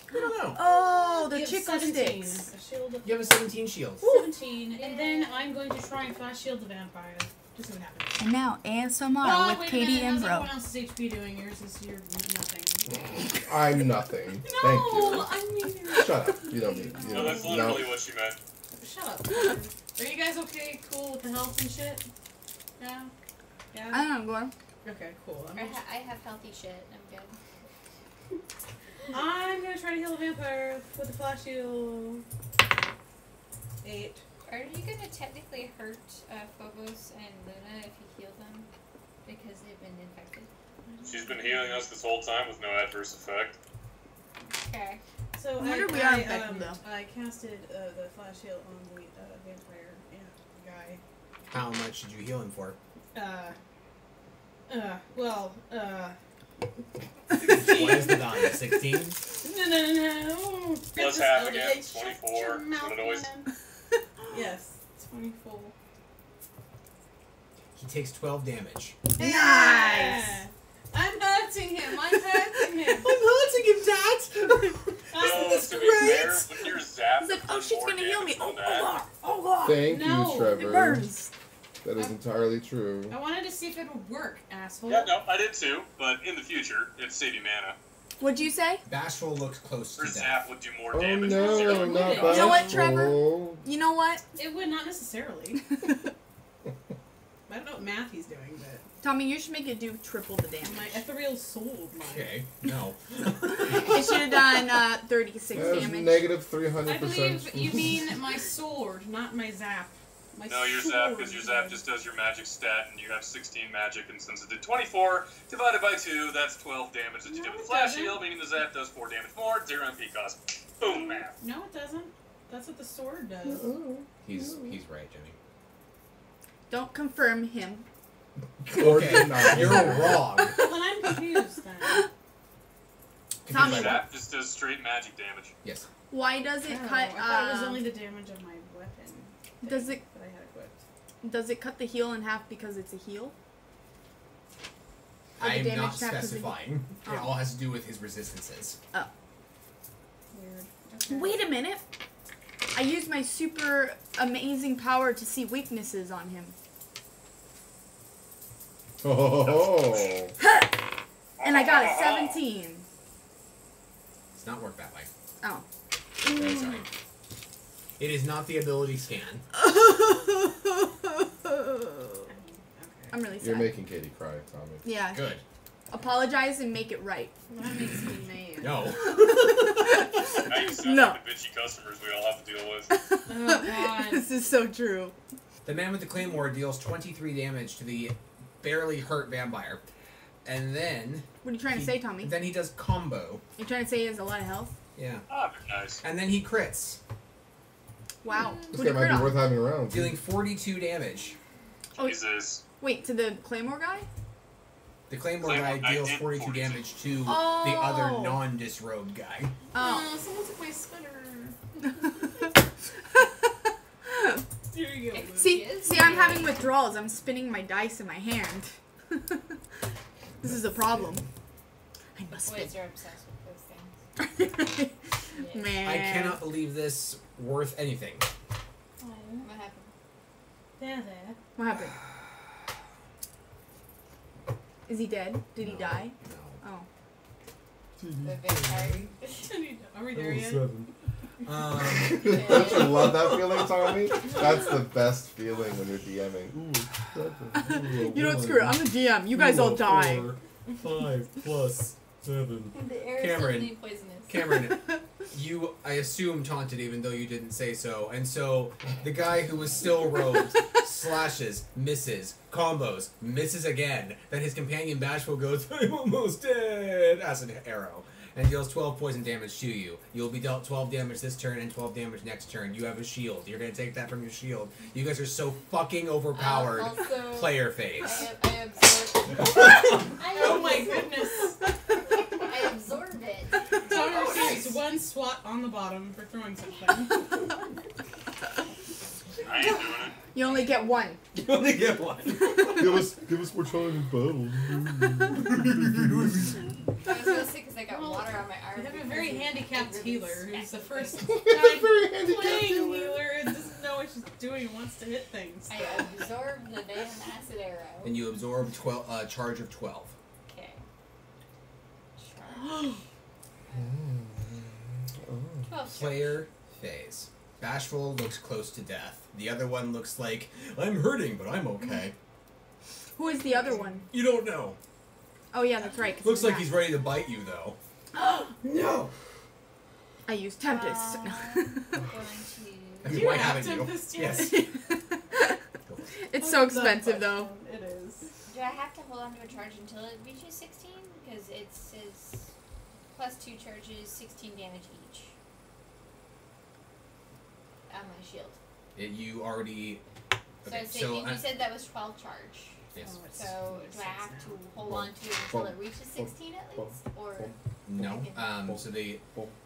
I don't know. Oh, the You have Chico 17. sticks. A shield of You have a 17 shield. 17, and then I'm going to try and flash shield the vampire. Just see what happens. And now ASMR Oh, with wait a Katie minute, and how's Bro. everyone else's HP doing? Yours is your nothing. I'm nothing. No, Thank you. I mean, Shut up. You don't need. You No, that's don't, literally what she meant. shut up. Are you guys okay? Cool with the health and shit? Yeah? I Yeah? don't know, go on. Okay, cool. I have healthy shit. I'm good. I'm gonna try to heal a vampire with a flash heal. 8. Are you gonna technically hurt Phobos and Luna if you heal them? Because they've been infected? She's been healing us this whole time with no adverse effect. Okay. So I casted the flash heal on the vampire guy. How much did you heal him for? What is the value? 16? No. Plus half again, 24. What it always. Yes, 24. He takes 12 damage. Nice! I'm hurting him. I'm hurting him. I'm hurting him, Dad! To be fair, with your zap, He's like, oh, she's gonna heal me. Oh, that. God. Thank No, you, Trevor. It burns. That is entirely true. I wanted to see if it would work, asshole. Yeah, no, I did too, but in the future, it'd save you mana. What'd you say? Bashful looks close Her to death. zap would do more Oh damage no, than zero. not You Bashful. know what, Trevor? You know what? It would not necessarily. I don't know what math he's doing, but Tommy, you should make it do triple the damage. my ethereal soul. Okay, no. It should have done 36 That is damage. negative I 300%. believe you mean my sword, not my zap. My No, your zap, because your zap just does your magic stat, and you have 16 magic, and since it did 24 divided by 2, that's 12 damage that you did with the flash heal, meaning the zap does 4 damage more, 0 MP cost. Boom, math. No, it doesn't. That's what the sword does. He's right, Jimmy. Don't confirm him. Okay, you're wrong. Well, I'm confused then. Tommy. Your zap just does straight magic damage. Yes. Why does it Oh, cut? I thought it was only the damage of my weapon. Does it? That I had equipped. Does it cut the heal in half because it's a heal? Or the I'm damage not half 'cause it- specifying. It Oh. all has to do with his resistances. Oh. Weird. Okay. Wait a minute. I used my super amazing power to see weaknesses on him. Oh. And I got a 17. It's not work that way. Oh. Very sorry. It is not the ability scan. I'm really sad. You're making Katie cry, Tommy. Yeah. Good. Apologize and make it right. That makes me mad. No. Now you sound No. like the bitchy customers we all have to deal with. Oh god. This is so true. The man with the claymore deals 23 damage to the barely hurt vampire. And then... What are you trying to say, Tommy? Then he does combo. You trying to say he has a lot of health? Yeah. Ah, very nice. And then he crits, Wow. This Who'd guy you might crit be on? worth having around. dealing 42 damage. Oh. Jesus. Wait, to the Claymore guy? The claymore Claymore guy guy deals did 42 42. damage to Oh. the other non-disrobed guy. Oh. Someone took my spinner. Here you go. See, I'm having withdrawals. I'm spinning my dice in my hand. This is a problem. I must spin. Boys are obsessed with those things. Yeah. Man. I cannot believe this worth anything. Oh, what happened? There. What happened? Is he dead? Did he die? No. Oh. The vampire. Are we there yet? Don't you love that feeling, Tommy? That's the best feeling when you're DMing. You know what? Screw it. I'm the DM. You guys all die. 5 plus 7. The air is Cameron. suddenly poisonous. Cameron, you, I assume, taunted even though you didn't say so. And so, the guy who was still robed slashes, misses, combos, misses again. Then his companion Bashful goes, I'm almost dead, as an arrow. And deals 12 poison damage to you. You'll be dealt 12 damage this turn and 12 damage next turn. You have a shield. You're going to take that from your shield. You guys are so fucking overpowered. Also, Player phase. I absorb. Oh my goodness. I absorb it. Tommy receives one swat on the bottom for throwing something. I ain't doing it. You only get one. You only get one. Give us more time in battle. I was gonna say because I got water on my arm. We have a very handicapped healer who's the first time Very handicapped playing healer. healer and doesn't know what she's doing and wants to hit things. I absorbed the damn acid arrow. And you absorb charge of 12. Okay. Charge. 12 Player phase. Bashful looks close to death. The other one looks like, I'm hurting, but I'm okay. Who is the other one? You don't know. Oh yeah, that's right. 'cause Looks like back. he's ready to bite you, though. No! I use Tempest. I'm going I Do mean, you why have haven't you? Tempest yet? Yes. It's so expensive though. It is. do I have to hold on to a charge until it reaches 16? Because it says plus 2 charges, 16 damage each. On my shield. You already. So, Okay, you said that was 12 charge. Yes. Oh, it's So do I have to hold on to it until it reaches 16 at least? Or No. So the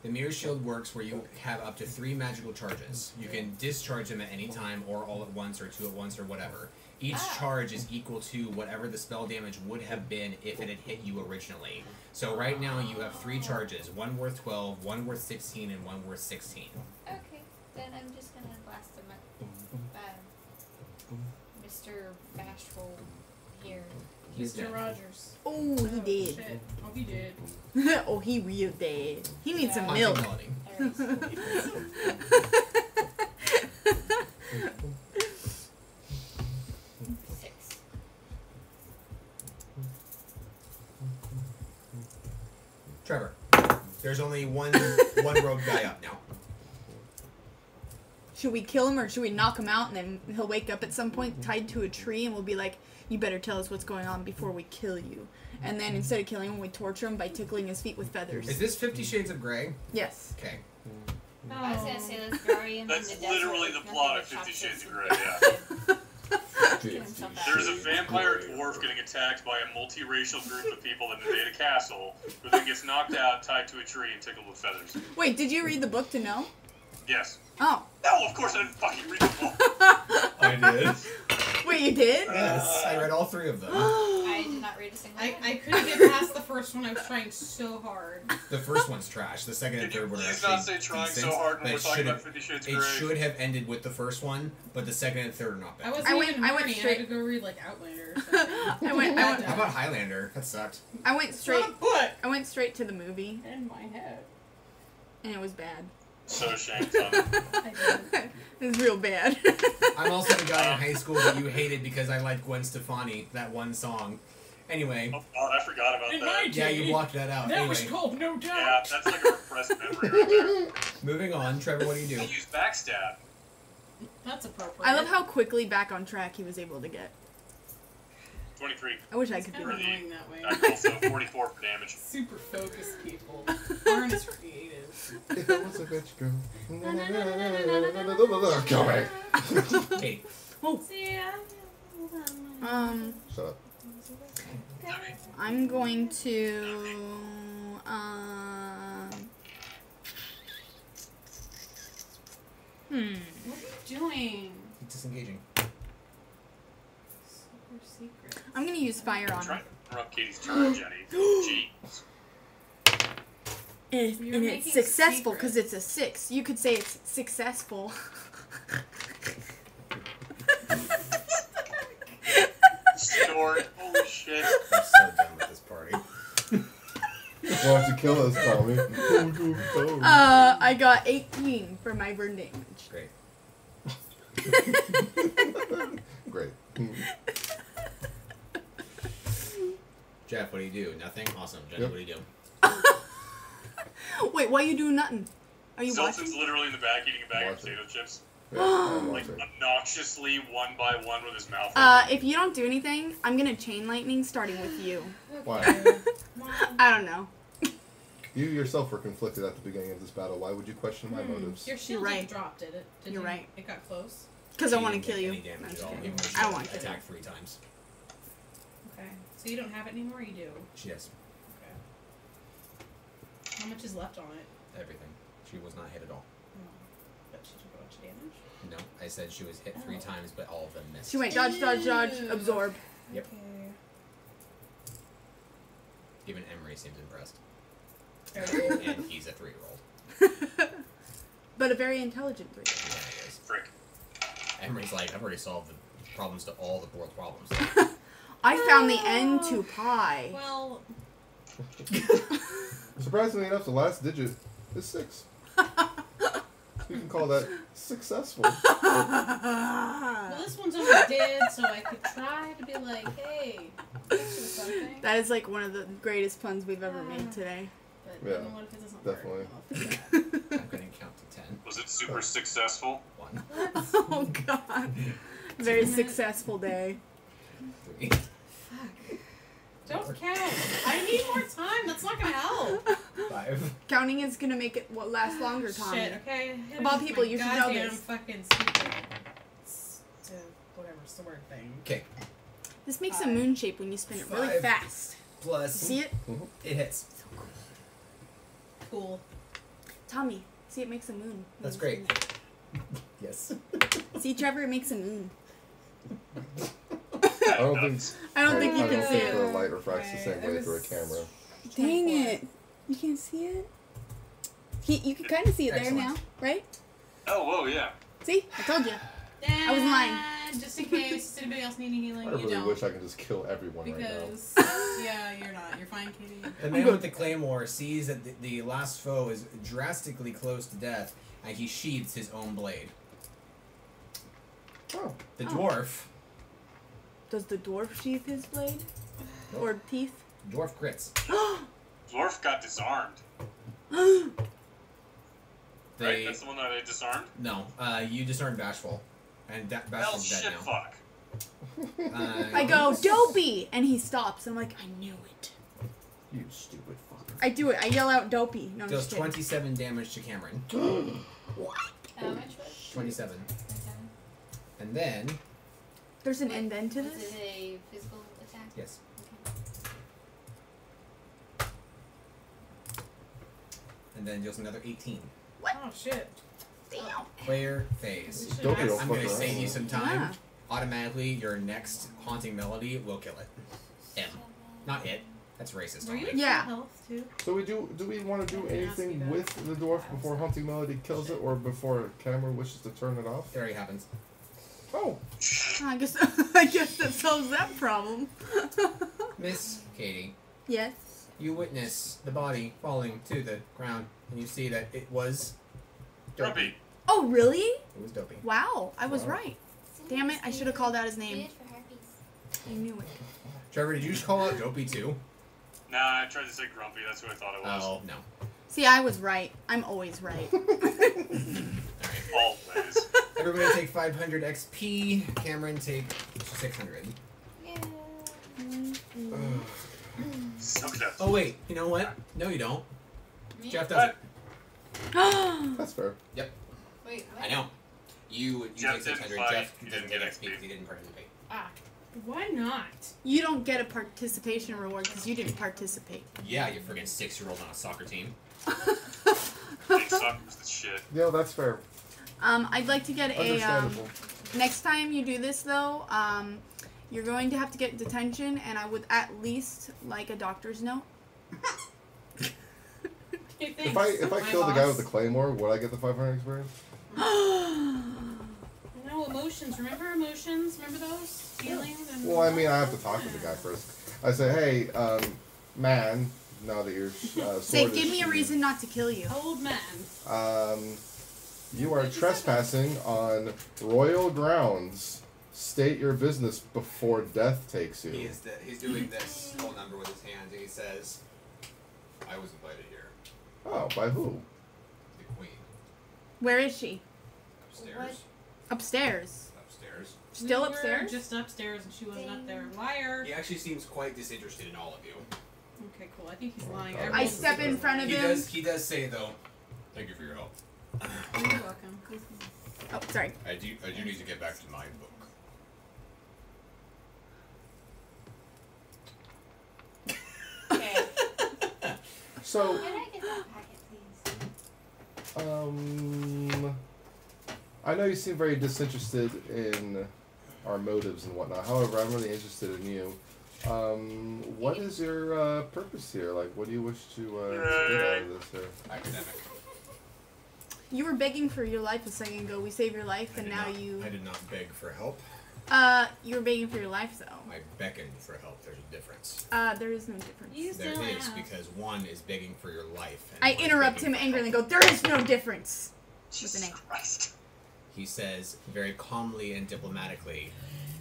mirror shield works where you have up to 3 magical charges. You can discharge them at any time, or all at once, or 2 at once, or whatever. Each charge is equal to whatever the spell damage would have been if it had hit you originally. So right now you have 3 charges: 1 worth 12, 1 worth 16, and 1 worth 16. okay, then I'm just gonna blast him at Mr. Bashful here. He's Mr. dead. Rogers. Oh, he did. Shit. Oh, he did. Oh, he real dead. He needs some Yeah. milk. Melody. Six. Trevor, there's only one rogue guy up now. Should we kill him or should we knock him out and then he'll wake up at some point tied to a tree and we'll be like, you better tell us what's going on before we kill you. And then instead of killing him, we torture him by tickling his feet with feathers. Is this 50 Shades of Grey? Yes. Okay. I was gonna say let's bury him in the That's desert. literally the Nothing plot but of 50 chocolate Shades of soup. Grey, yeah. Get himself out. There's a vampire dwarf getting attacked by a multiracial group of people that invade a castle, who then gets knocked out, tied to a tree, and tickled with feathers. Wait, did you read the book to know? Yes. Oh. No, of course I didn't fucking read the book. I did. Wait, you did? Yes, I read all 3 of them. I did not read a single one. I couldn't get past the first one. I was trying so hard. The first one's trash. The second and Can you third one are please actually not say trying decent, so hard when but we're talking about should've- 50 Shades of It Grey? should have ended with the first one, but the second and third are not I bad. wasn't even I went horny. straight- I had to go read like Outlander or something. I went How about Highlander? That sucked. I went It's not straight a book. I went straight to the movie In my head. and it was bad. So ashamed, Tom. It was real bad. I'm also the guy in high school that you hated because I liked Gwen Stefani, that one song. Anyway. Oh god, I forgot about In that. my Yeah, you blocked that out. That was Anyway, called No Doubt. Yeah, that's like a repressed memory right there. moving on. Trevor, what do you I do? use backstab. That's appropriate. I love how quickly back on track he was able to get. 23. I wish I It's could kind do of that. annoying that way. I also 44 for damage. Super focused people aren't as creative. If I was a bitch girl. Kill me. Kate. See, Shut up. I'm going to what are you doing? Disengaging. Super secret. I'm gonna use fire on him. Trying to interrupt Katie's turn, Jenny. Jeez. And You're it's making successful because secrets. it's a 6. You could say it's successful. Snort. Holy shit. I'm so done with this party. Why don't you kill us, Tommy? I got 18 for my burn damage. Great. Great. Jeff, what do you do? Nothing? Awesome. Jenny, Yep. what do you do? Wait, why you doing nothing? Are you Selton's watching? literally in the back eating a bag of Watching. potato chips. Yeah, I'm Like, watching. obnoxiously one by one with his mouth If you don't do anything, I'm gonna chain lightning starting with you. Why? I don't know. You yourself were conflicted at the beginning of this battle. Why would you question my motives? Your shield right. didn't drop, did it? Did You're you? right. It got close. Because I He want to didn't kill you. make any damage I'm at just all. kidding. Even though she I don't want to kill you. attacked 3 times. Okay. So you don't have it anymore? You do? She has Okay. How much is left on it? everything. She was not hit at all. Oh. But she took a bunch of damage? No, I said she was hit 3 times, but all of them missed. She went dodge, dodge, dodge, absorb. Yep. Okay. Even Emery seems impressed. Very good. And he's a 3-year-old. But a very intelligent 3. Yeah, he is. Frick. Emery's like, I've already solved the problems to all the world problems. I found the end to pi. Well, Surprisingly enough, the last digit is 6. You can call that successful. well, this one's almost dead, so I could try to be like, hey, fix or something. That is like one of the greatest puns we've ever made today. But Yeah, And what if it doesn't definitely. work? I'm gonna count to 10. Was it super successful? 1, Oh god. Very successful day. 3. Don't count. I need more time. That's not gonna help. 5. Counting is gonna make it last longer, Tommy. Shit. Okay. Of all people, My you should know goddamn this. fucking stupid. Whatever sword thing. Okay. This makes a moon shape when you spin it really 5. fast. Plus. See it? It hits. Cool. Tommy, see it makes a moon. when That's you great. spin Yes. it. See, Trevor, it makes a moon. I don't think. I don't think you I can don't see think it. the light refracts the Okay, same way through a camera. Dang it. You can't see it? You can kind of see it there now, Excellent. right? Oh, whoa, yeah. See? I told you. I was lying. Just in case. Does anybody else need any healing? I You really don't. wish I could just kill everyone right now. Because, yeah, you're not. You're fine, Katie. The man with the claymore sees that the last foe is drastically close to death, and he sheathes his own blade. Oh. The dwarf. Does the dwarf sheath his blade? Or teeth? Dwarf crits. Dwarf got disarmed. They, Right? That's the one that I disarmed? No, you disarm Bashful, and Well, Bashful's dead shit, now. fuck. I go, Dopey! And he stops. I'm like, I knew it. You stupid fucker. I do it. I yell out Dopey. No, I'm Deals just kidding. 27 damage to Cameron. What? How much was 27. And then, There's an end to Was this? it a physical attack? yes. Okay. And then deals another 18. Oh, shit. Damn. Player phase. We should Don't be ask- I'm going to save you some time. Yeah. Automatically, your next haunting melody will kill it. M. Not it. That's racist. Were you only. at Yeah. full health, too? So do we want to do I asked you anything that. with the dwarf before Hunting Melody kills it, or before camera wishes to turn it off? It already happens. Oh, I guess that solves that problem. Miss Katie, Yes. you witness the body falling to the ground, and you see that it was Dopey. Grumpy. Oh, really? It was Dopey. Wow. I was Wow. right. Damn it, I should have called out his name. Good for herpes. I knew it. Trevor, did you just call out Dopey too? Nah, I tried to say grumpy. That's who I thought it was. Oh, no. See, I was right. I'm always right. Always. Everybody take 500 XP. Cameron, take 600. Yeah. So good. Oh, wait. You know what? No, you don't. Me? Jeff does it. that's fair. Wait, what? I know. You Jeff take didn't 600. fight. Jeff He doesn't didn't get get XP XP. because he didn't participate. Ah. Why not? You don't get a participation reward because you didn't participate. Yeah, you friggin' 6-year-old on a soccer team. Big suckers, the shit. Yeah, that's fair. I'd like to get a Understandable. next time you do this though, you're going to have to get detention, and I would at least like a doctor's note. Hey, If I my kill the guy with boss. the claymore, would I get the 500 experience? No, emotions. Remember emotions? Remember those? Feelings? And Well, I mean, I have to talk to the guy first. I say, hey, man, now that you're sword Say, is give me a sheathed, reason not to kill you. Old man. You are trespassing on royal grounds. State your business before death takes you. He's doing this whole number with his hands, and he says, I was invited here. Oh, by who? The queen. Where is she? Upstairs. What? Upstairs. Upstairs. Still We upstairs? were just upstairs and she wasn't up there. Liar. He actually seems quite disinterested in all of you. Okay, cool. I think he's lying. I I step in front of him. He does say, though, thank you for your help. You're welcome. Oh, sorry. I do need to get back to my book. Okay. So, Can I get that packet, please? I know you seem very disinterested in our motives and whatnot. However, I'm really interested in you. What is your purpose here? Like, what do you wish to get out of this here? Academic. You were begging for your life a second ago. We saved your life, and now I did not beg for help. you were begging for your life, though. I beckoned for help. There's a difference. There is no difference. You There still is, ask. because one is begging for your life. And I one is interrupt begging him for angrily and help. go, there is no difference. Jesus With an A. Christ. He says, very calmly and diplomatically,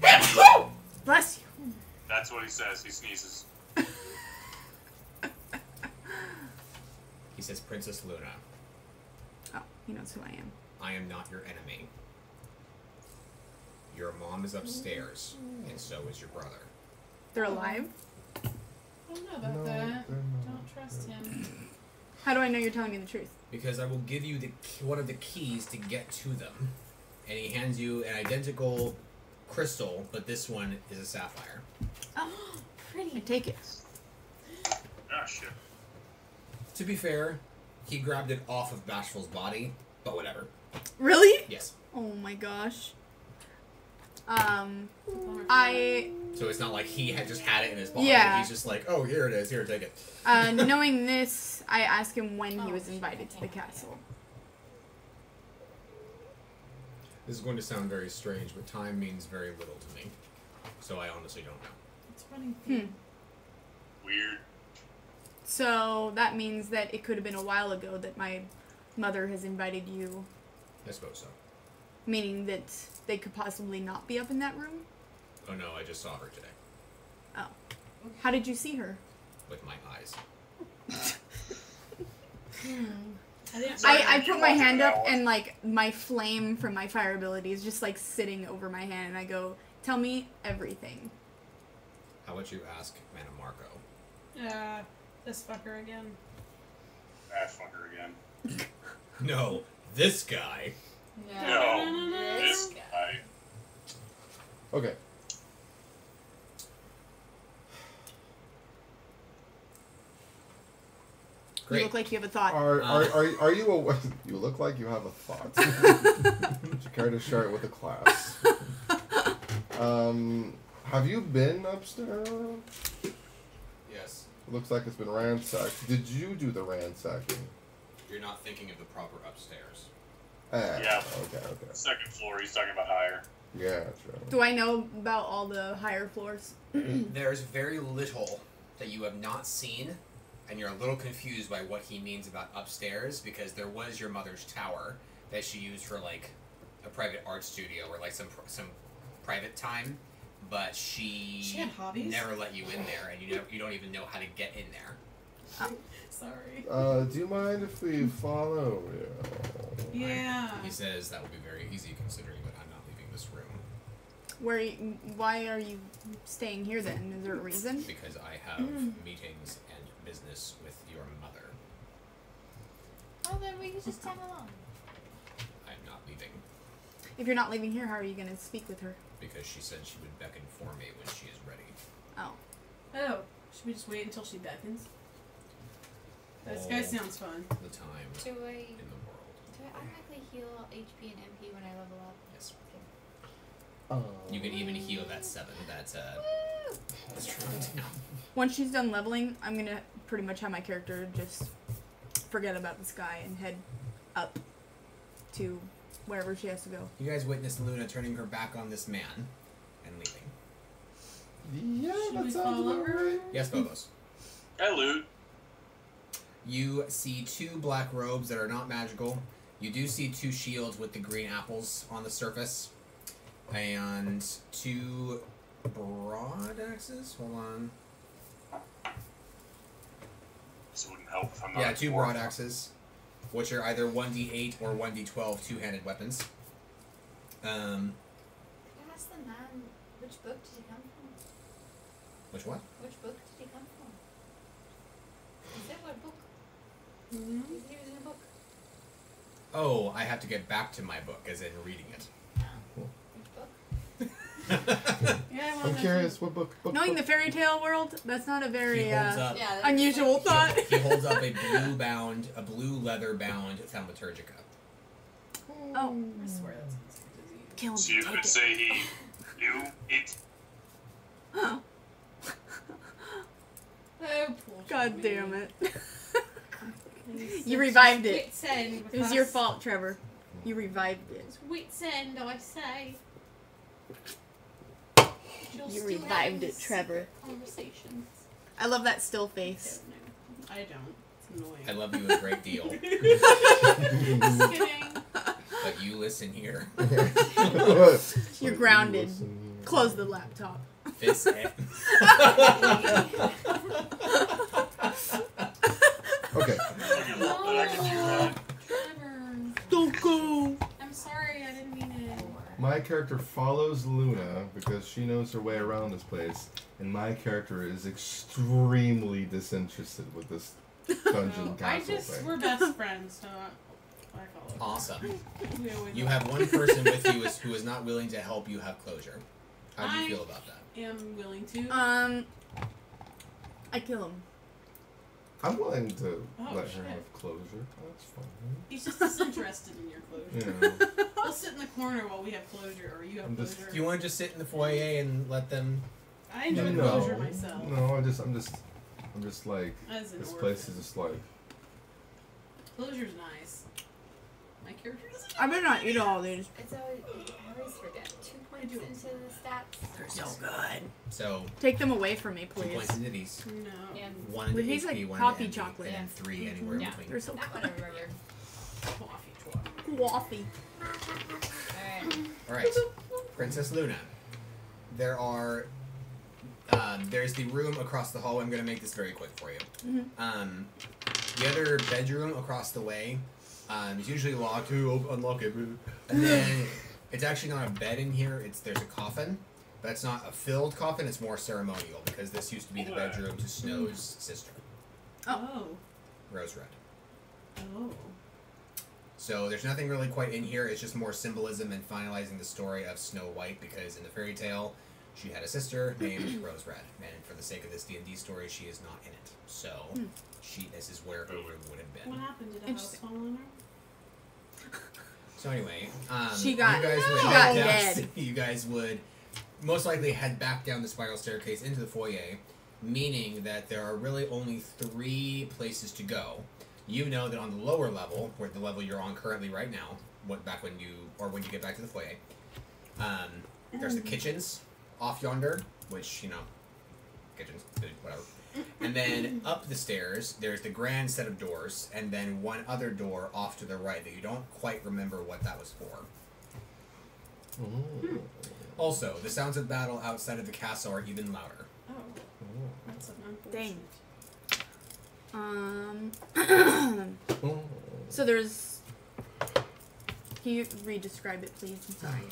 Bless you. That's what he says. He sneezes. He says, Princess Luna, Oh, he knows who I am. I am not your enemy. Your mom is upstairs, and so is your brother. They're alive? I don't know about that. Don't trust him. How do I know you're telling me the truth? Because I will give you one of the keys to get to them. And he hands you an identical crystal, but this one is a sapphire. Oh, pretty. I take it. Ah, shit. To be fair, he grabbed it off of Bashful's body, but whatever. Really? Yes. Oh my gosh. So it's not like he had just had it in his body. Yeah. He's just like, oh, here it is. Here, take it. Knowing this, I asked him when he was invited to the castle. This is going to sound very strange, but time means very little to me. So I honestly don't know. It's funny. Weird. So that means that it could have been a while ago that my mother has invited you. I suppose so. Meaning that they could possibly not be up in that room? Oh no, I just saw her today. Oh. How did you see her? With my eyes. I put my hand up and like my flame from my fire ability is just like sitting over my hand and I go, tell me everything. How about you ask Mana Marco? This fucker again. That fucker again. No, this guy. No, this guy. Okay. Great. You look like you have a thought. Are you aware? You look like you have a thought. Would you care to share it with the class? Have you been upstairs? Yes. Looks like it's been ransacked. Did you do the ransacking? You're not thinking of the proper upstairs. Yeah. Okay. Second floor, he's talking about higher. Yeah, true. Do I know about all the higher floors? There's very little that you have not seen, and you're a little confused by what he means about upstairs, because there was your mother's tower that she used for like a private art studio or like some private time, but she had hobbies? never let you in there, and you don't even know how to get in there. Oh. Sorry. Do you mind if we follow you? Yeah. He says that will be very easy considering that I'm not leaving this room. Why are you staying here then? Is there a reason? Because I have meetings and business with your mother. Oh, then we can just tag along. I'm not leaving. If you're not leaving here, how are you going to speak with her? Because she said she would beckon for me when she is ready. Oh. Oh. Should we just wait until she beckons? This guy sounds fun. The time Do I in the world. automatically heal HP and MP when I level up? Yes. Okay. You can even heal that 7. That's true. Once she's done leveling, I'm going to pretty much have my character just forget about this guy and head up to wherever she has to go. You guys witnessed Luna turning her back on this man and leaving. Yeah, Should that we sounds follow about her? right. Yes, Phobos. I loot. You see 2 black robes that are not magical. You do see 2 shields with the green apples on the surface. And 2 broad axes? Hold on. This wouldn't help if I'm not. Yeah, 2 broad axes, which are either 1d8 or 1d12 two-handed weapons. Ask the man, which book did he come from? Which one? Which book did he come from? He said what book? Mm-hmm. He said he was in a book. Oh, I have to get back to my book, as in reading it. Which book? Yeah, I'm curious, what book? Knowing the fairy tale world, that's not a very He holds up. Yeah, that's unusual thought. He holds up a blue leather-bound Thaumaturgica. Oh. I swear that sounds like disease. Kill him. So you Take could it. say you, it. Oh, Oh, poor God Jimmy. damn it. It's You revived it. Wit's end with It was us. your fault, Trevor. You revived it. It's wit's end, I say. You're You still revived having it, Trevor. Conversations. I love that still face. I don't. It's annoying. I love you a great deal, Just kidding. but you listen here. You're grounded. Close the laptop. This Okay. My character follows Luna because she knows her way around this place, and my character is extremely disinterested with this dungeon castle thing. We're best friends, so I follow. Awesome. You have one person with you who is not willing to help you have closure. How do you feel about that? I am willing to. I kill him. I'm willing to let shit. her have closure. That's fine. He's just disinterested in your closure. Yeah. We'll sit in the corner while we have closure, or you have closure. Do you want to just sit in the foyer and let them? I enjoy closure myself. No, I'm just like As an this orphan. place is just like. Closure's nice. My character doesn't. I better not eat all these. It's always, I always forget. 2 points into the stats. They're so good. So Take them away from me, 2 please. points into these. No. And 1 into But he's HP, like 1 coffee into MP, chocolate. and then 3 anywhere in between. They're so that one I remember. Coffee. Waffy. All right, Princess Luna. There are. There's the room across the hall. I'm going to make this very quick for you. The other bedroom across the way is usually locked. Unlock it. And then it's actually not a bed in here. There's a coffin, but it's not a filled coffin. It's more ceremonial because this used to be the bedroom to Snow's sister, Oh. Rose Red. Oh. So there's nothing really quite in here. It's just more symbolism and finalizing the story of Snow White because in the fairy tale, she had a sister named Rose Red, and for the sake of this D&D story, she is not in it. So this is where her room would have been. What happened? Did a house fall on her? So anyway, She got- you guys would she head got down- dead. You guys would most likely head back down the spiral staircase into the foyer, meaning that there are really only 3 places to go. You know that on the lower level, where the level you're on currently right now, when you get back to the foyer, there's the kitchens off yonder, which kitchens, food, whatever. And then up the stairs, there's the grand set of doors, and then one other door off to the right that you don't quite remember what that was for. Also, the sounds of battle outside of the castle are even louder. Oh. That's unfortunate. Dang. So there's. Can you re-describe it, please? I'm sorry.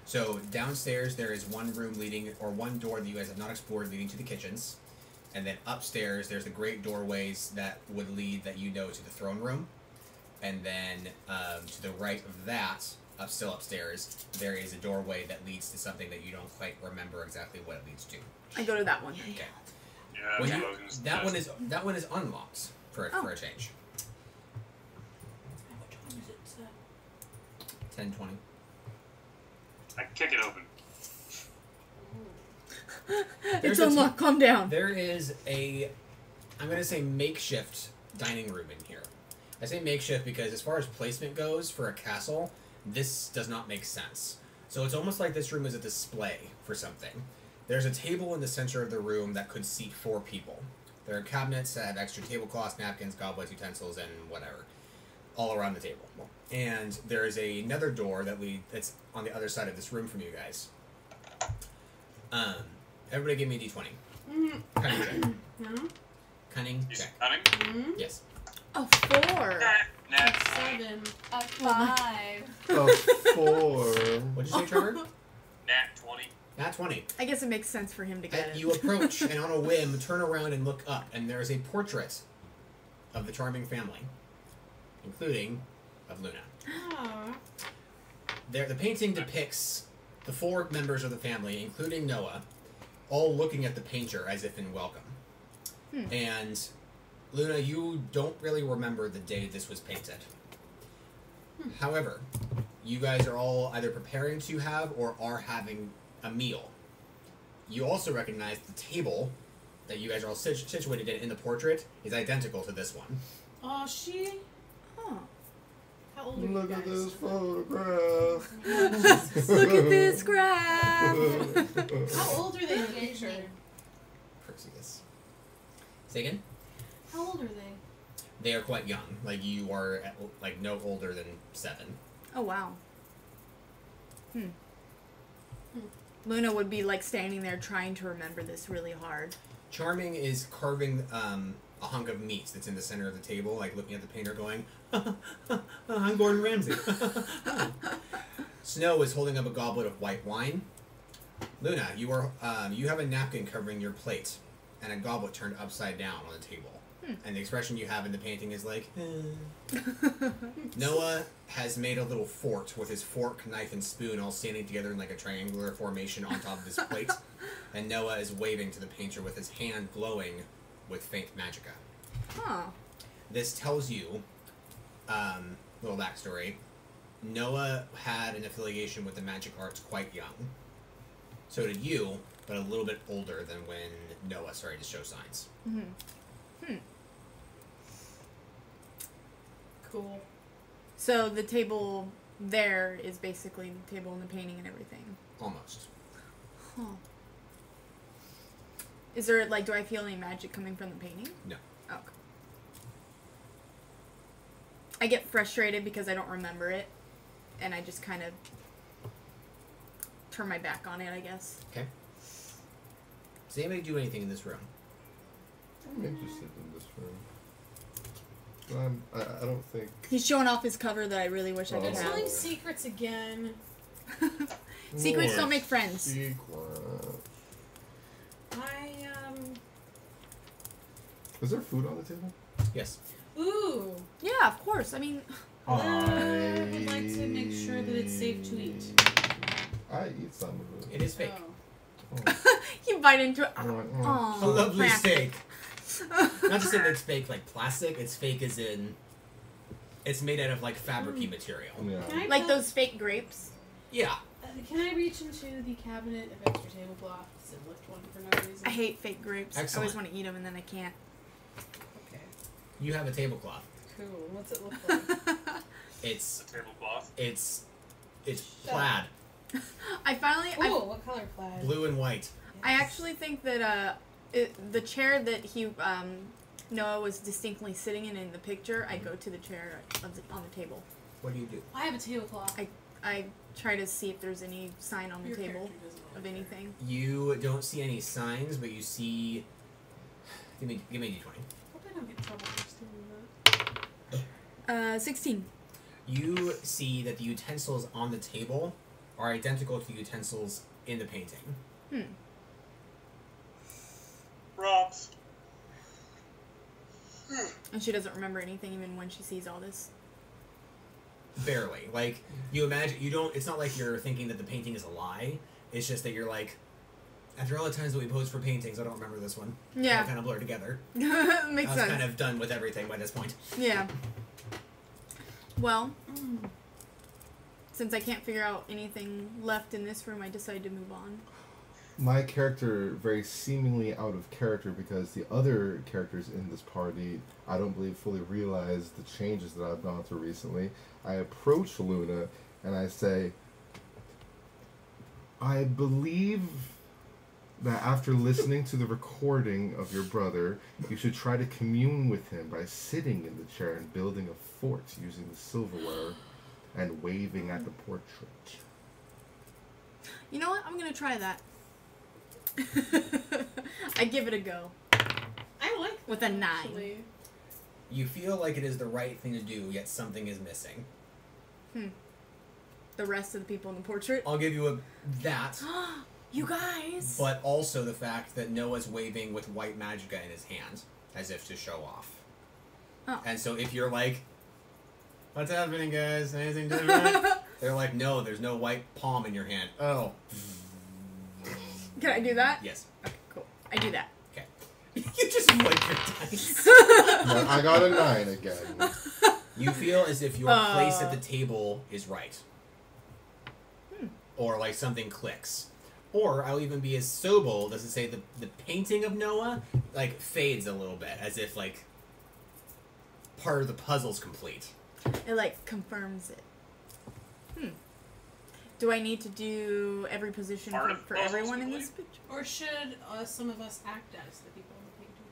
So downstairs there is one door that you guys have not explored leading to the kitchens, and then upstairs there's the great doorways that would lead to the throne room, and then to the right of that, still upstairs, there is a doorway that leads to something that you don't quite remember exactly what it leads to. I go to that one. Okay. Yeah, That one is unlocked for a change. What time is it? 10:20. I kick it open. It's unlocked. Calm down. There is I'm going to say makeshift dining room in here. I say makeshift because as far as placement goes for a castle, this does not make sense. So it's almost like this room is a display for something. There's a table in the center of the room that could seat 4 people. There are cabinets that have extra tablecloths, napkins, goblets, utensils, and whatever, all around the table. And there is another door that's on the other side of this room from you guys. Everybody give me a d20. Cunning check. No? Cunning He's check. cunning. Mm-hmm. Yes. A 4. Nat 7. A 5. A 4. What'd you say, Trevor? Nat 20. Nat 20. I guess it makes sense for him to get it. You approach and on a whim turn around and look up, and there is a portrait of the charming family, including of Luna. Oh. The painting depicts the 4 members of the family, including Noah, all looking at the painter as if in welcome. And Luna, you don't really remember the day this was painted. However, you guys are all either preparing to have or are having a meal. You also recognize the table that you guys are all situated in the portrait is identical to this one. Oh, she? Huh. How old are you Look guys? at this photograph. Look at this graph. How old are they in the picture? Perseus. Say again? How old are they? They are quite young. Like, you are, no older than 7. Oh, wow. Luna would be, standing there trying to remember this really hard. Charming is carving a hunk of meat that's in the center of the table, looking at the painter going, I'm Gordon Ramsay. Snow is holding up a goblet of white wine. Luna, you have a napkin covering your plate, and a goblet turned upside down on the table. And the expression you have in the painting is like, Noah has made a little fort with his fork, knife, and spoon all standing together in like a triangular formation on top of his plate. And Noah is waving to the painter with his hand glowing with faint magicka. Huh. This tells you, little backstory, Noah had an affiliation with the magic arts quite young. So did you, but a little bit older than when Noah started to show signs. Cool. So the table there is basically the table and the painting and everything. Almost. Huh. Is there, like, do I feel any magic coming from the painting? No. Oh, okay. I get frustrated because I don't remember it, and I just kind of turn my back on it, I guess. Okay. Does anybody do anything in this room? I'm interested in this room. I don't think... He's showing off his cover that I really wish I could It's have. telling secrets again. Secrets don't make friends. Secret. Is there food on the table? Yes. Ooh. Yeah, of course. I mean... I would like to make sure that it's safe to eat. I eat some of it. It is fake. Oh. You bite into it. A lovely steak. Not to say that it's fake like plastic, it's fake as in it's made out of like fabric-y material. Yeah. Like those fake grapes? Yeah. Can I reach into the cabinet of extra tablecloth and lift one for no reason? I hate fake grapes. Excellent. I always want to eat them and then I can't. Okay. You have a tablecloth. Cool. What's it look like? It's Tablecloth. it's plaid. I finally... Ooh, what color plaid? Blue and white. I actually think that the chair that Noah was distinctly sitting in the picture, I go to the chair on the table. What do you do? I have a tablecloth. I try to see if there's any sign on the Your table character doesn't of really anything. You don't see any signs, but you see. Give me a d20. Hope I don't get in trouble for stealing that. 16. You see that the utensils on the table are identical to the utensils in the painting. Props. And she doesn't remember anything even when she sees all this. Barely. Like, you imagine, you don't, it's not like you're thinking that the painting is a lie. It's just that you're like, after all the times that we posed for paintings, I don't remember this one. Yeah. All kind of blur together. Makes I was sense. kind of done with everything by this point. Yeah. Well, since I can't figure out anything left in this room, I decided to move on. My character very seemingly out of character because the other characters in this party, I don't believe fully realize the changes that I've gone through recently. I approach Luna and I say, I believe that after listening to the recording of your brother, you should try to commune with him by sitting in the chair and building a fort using the silverware and waving at the portrait. You know what? I'm going to try that. I give it a go. I like that, with a 9. actually. You feel like it is the right thing to do, yet something is missing. The rest of the people in the portrait? I'll give you that. You guys! But also the fact that Noah's waving with white magicka in his hand, as if to show off. Oh. And so if you're like, what's happening, guys? Anything different? They're like, no, there's no white palm in your hand. Oh. Can I do that? Yes. Okay, cool. I do that. Okay. You just wipe your dice. No, I got a 9 again. You feel as if your place at the table is right. Or like something clicks. Or I'll even be as so bold as to say the painting of Noah like fades a little bit, as if like part of the puzzle's complete. It like confirms it. Do I need to do every position for everyone in this picture? Or should some of us act as the people in the painting?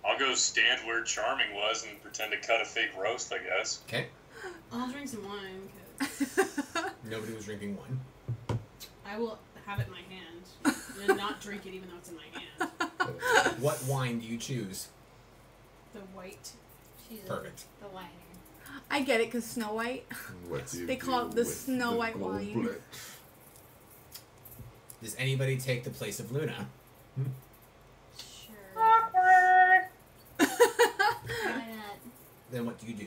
I'll go stand where Charming was and pretend to cut a fake roast, I guess. Okay. I'll drink some wine, because Nobody was drinking wine. I will have it in my hand and not drink it even though it's in my hand. What wine do you choose? The white. She's Perfect. the whiner. I I get it, because Snow White. What do you They call it do the with Snow the White wine. goblet? Does anybody take the place of Luna? Sure. Why not? Then what do you do?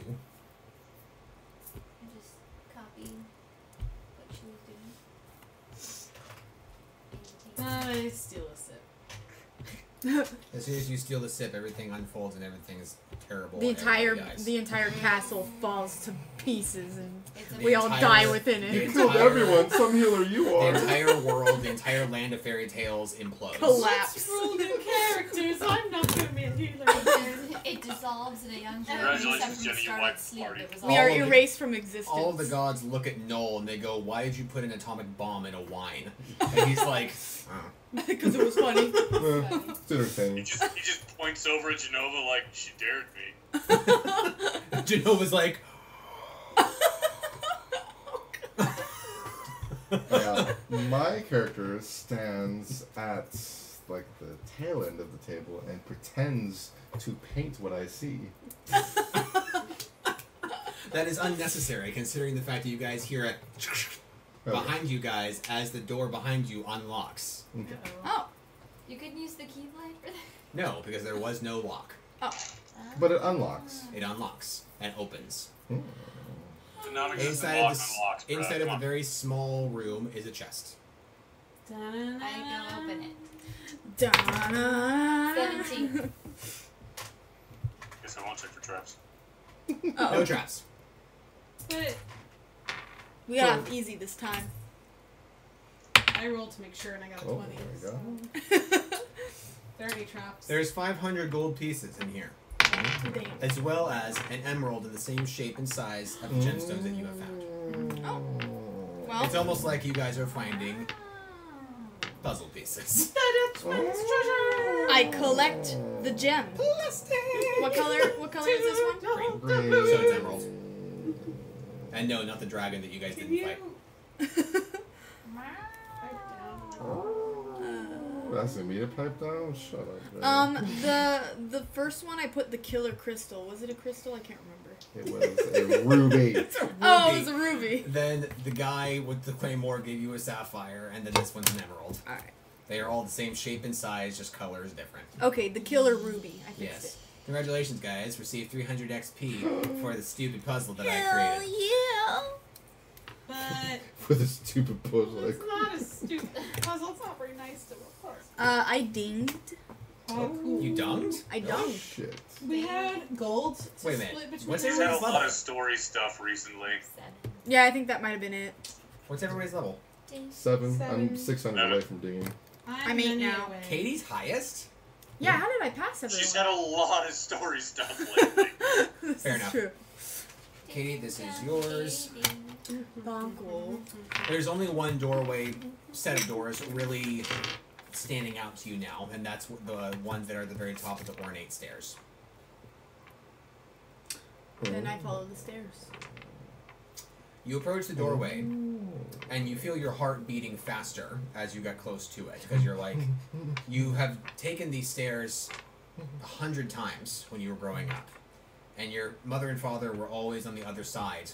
I just copy what she was doing. I steal a sip. As soon as you steal the sip, everything unfolds and everything is terrible. The in everybody's entire eyes. the entire castle falls to pieces, and It's The we all entire- die within the it. You killed entire- everyone. Some healer you The are. entire world, the entire land of fairy tales implodes. Collapse. Let's roll new characters. I'm not going to be a healer again. It dissolves in a young Congratulations, except from Jenny, you started wiped the sleep. party. It was We all are All of the- erased from existence. All of the gods look at Noel and they go, "Why did you put an atomic bomb in a wine?" And he's like, Because it was funny. It's He entertaining. just points over at Genova like, she dared me. Genova's like, Yeah, my character stands at like the tail end of the table and pretends to paint what I see. that is unnecessary considering the fact that you guys hear it behind you guys as the door behind you unlocks. Okay. Oh. You couldn't use the keyblade for that? No, because there was no lock. But it unlocks. It unlocks and opens. Hmm. The non-existent Inside lock of the, unlocks, bruh. inside of Come the on. very small room is a chest. I go open it. Da-na. 17. Guess I won't check for traps. No traps. But We got off easy this time. I rolled to make sure and I got a Oh, 20. there we So. go. 30 traps. There's 500 gold pieces in here, Damn. as well as an emerald in the same shape and size of the gemstones that you have found. Oh. Well, It's almost like you guys are finding puzzle pieces. I collect the gem. What color is this one? Green. So it's emerald. And no, not the dragon that you guys didn't fight. Asking me to pipe down? Shut up. Man. The first one I put the killer crystal. Was it a crystal? I can't remember. It was a ruby. It's a ruby. Oh, it was a ruby. Then the guy with the claymore gave you a sapphire, and then this one's an emerald. All right. They are all the same shape and size, just colors different. Okay, the killer ruby. I fixed Yes. it. Congratulations, guys. Received 300 XP for the stupid puzzle that I Hell created. yeah! But For the stupid puzzle. it's not a stupid puzzle. It's not very nice to look for. I dinged. Oh, cool. You dunged? I Oh, dunged. shit. We had gold to Wait a minute. split between What's He's everyone's had a lot level? of story stuff recently. 7. Yeah, I think that might have been it. What's everybody's level? 7. Seven. I'm 600 away from dinging. I'm 8 many now. away. Katie's highest? Yeah, how did I pass everyone? She's had a lot of story stuff lately. This Fair is enough. true. Katie, this is yours. Bonko. There's only one doorway, set of doors, really standing out to you now, and that's the ones that are at the very top of the ornate stairs. Then I follow the stairs. You approach the doorway, and you feel your heart beating faster as you get close to it, because you're like, you have taken these stairs 100 times when you were growing up, and your mother and father were always on the other side.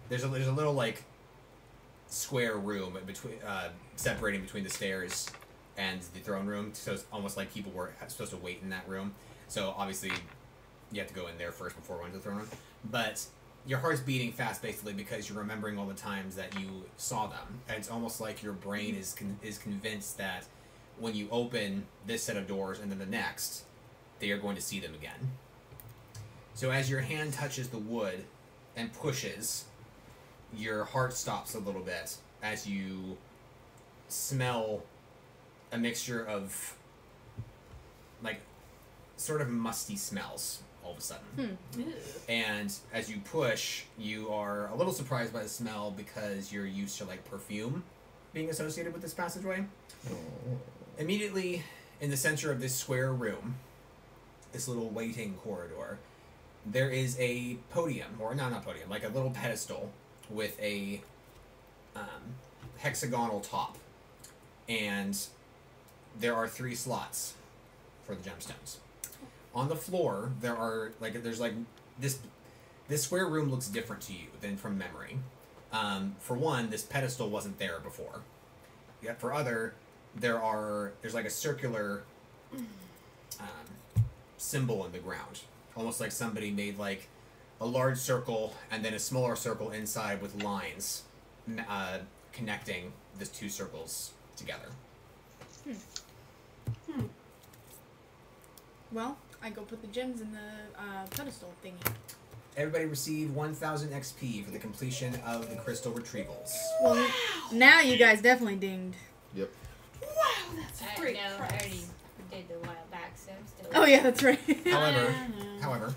There's a little like square room between separating between the stairs and the throne room, so it's almost like people were supposed to wait in that room. So obviously, you have to go in there first before going to the throne room, but your heart's beating fast basically because you're remembering all the times that you saw them. And it's almost like your brain is convinced that when you open this set of doors and then the next, they are going to see them again. So as your hand touches the wood and pushes, your heart stops a little bit as you smell a mixture of like sort of musty smells all of a sudden. And as you push, you are a little surprised by the smell because you're used to like perfume being associated with this passageway. Immediately in the center of this square room, this little waiting corridor, there is a podium, or no, not podium, like a little pedestal with a hexagonal top. And there are 3 slots for the gemstones. On the floor, there's this This square room looks different to you than from memory. For one, this pedestal wasn't there before. Yet for other, there's like a circular symbol in the ground. Almost like somebody made like a large circle and then a smaller circle inside with lines connecting the two circles together. Well, I go put the gems in the pedestal thingy. Everybody received 1,000 XP for the completion of the crystal retrievals. Well, now you guys definitely dinged. Yep. Wow, that's a great I price. already did the while back, so I'm still. Oh yeah, that's right. However,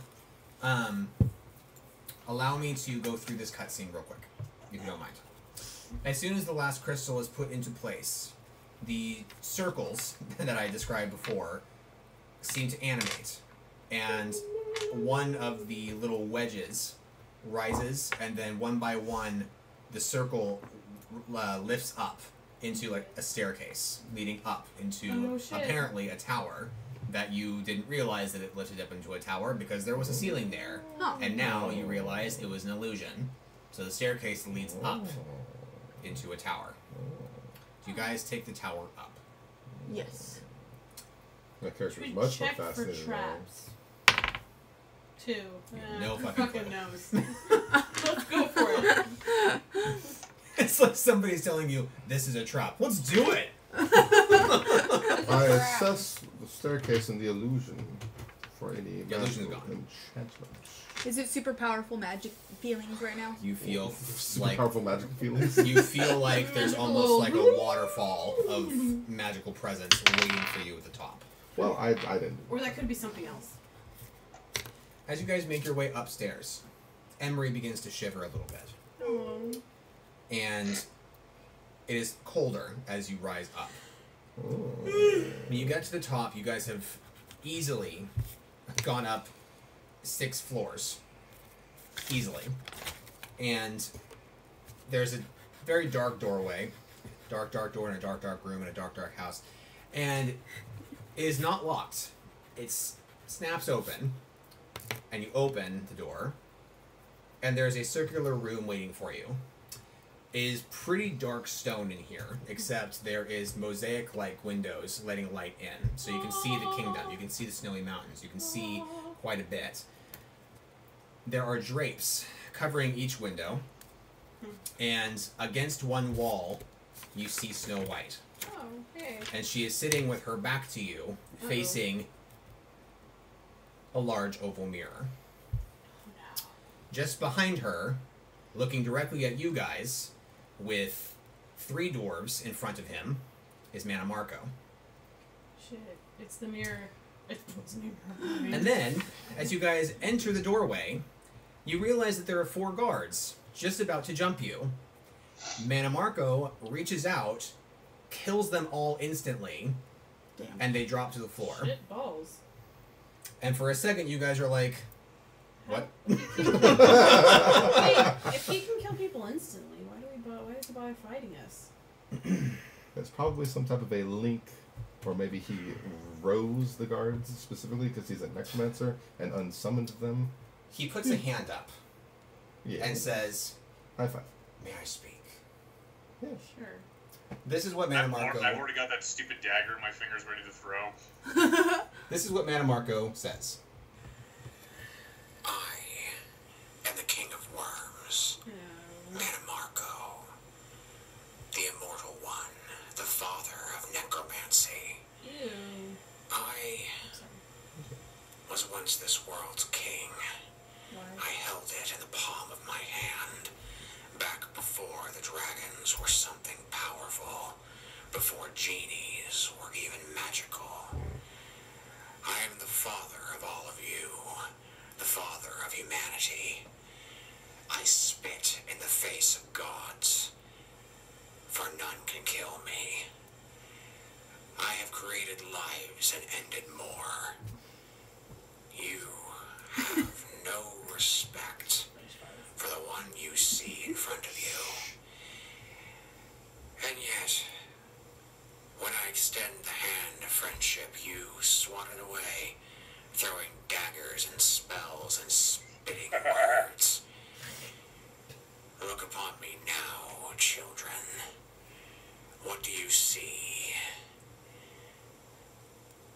allow me to go through this cutscene real quick, if you don't mind. As soon as the last crystal is put into place, the circles that I described before seem to animate, and one of the little wedges rises, and then one by one, the circle lifts up into like a staircase leading up into apparently a tower that you didn't realize that it lifted up into a tower because there was a ceiling there, and now you realize it was an illusion. So the staircase leads up into a tower. Do you guys take the tower up? Yes. My character is Should we much more check for fascinated. traps? 2. No who fucking knows. Let's go for it. It's like somebody's telling you, this is a trap. Let's do it! I assess the staircase and the illusion for any The illusion's magical gone. enchantments. Is it super powerful magic feelings right now? You feel Super like powerful magical feelings. you feel like there's almost like a waterfall of magical presence waiting for you at the top. Well, I didn't. Or that could be something else. As you guys make your way upstairs, Emery begins to shiver a little bit. And it is colder as you rise up. When you get to the top, you guys have easily gone up 6 floors. Easily. And there's a very dark doorway. Dark door in a dark room in a dark house. And it is not locked. It snaps open. And you open the door. And there's a circular room waiting for you. It is pretty dark stone in here, except there is mosaic-like windows letting light in. So you can see the kingdom, you can see the snowy mountains, you can see quite a bit. There are drapes covering each window, and against one wall, you see Snow White. Oh, hey. And she is sitting with her back to you, facing a large oval mirror. Just behind her, looking directly at you guys, with 3 dwarves in front of him, is Mana Marco. Shit. It's the mirror. It's the mirror. And then, as you guys enter the doorway, you realize that there are 4 guards just about to jump you. Mana Marco reaches out, kills them all instantly, and they drop to the floor. Shit balls. And for a second, you guys are like, what? Wait, if he can kill people instantly, why is the boy fighting us? There's probably some type of a link, or maybe he rose the guards specifically because he's a necromancer and unsummoned them. He puts a hand up and says, high five. May I speak? Yeah. Sure. This is what Mana Marco... I've already got that stupid dagger in my fingers ready to throw. This is what Mana Marco says. I am the King of Worms, Mana Marco, the Immortal One, the father of necromancy. Ew. I was once this world's king. I held it in the palm of my hand, back before the dragons were something powerful, before genies were even magical. I am the father of all of you, the father of humanity. I spit in the face of gods, for none can kill me. I have created lives and ended more. You have no respect for the one you see in front of you. And yet, when I extend the hand of friendship, you swat it away, throwing daggers and spells and spitting words. Look upon me now, children. What do you see?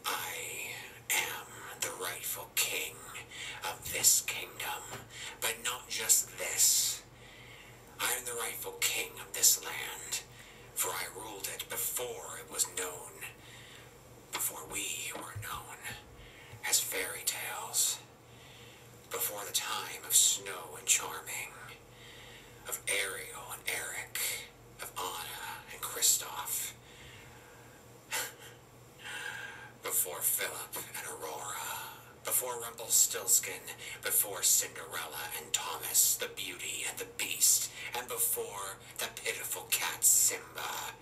I am the rightful king of this kingdom, but not just this. I am the rightful king of this land, for I ruled it before it was known, before we were known as fairy tales, before the time of Snow and Charming, of Ariel and Eric, of Anna and Kristoff, before Philip and Aurora, before Rumpelstiltskin, before Cinderella and Thomas, the Beauty and the Beast, and before the pitiful cat Simba.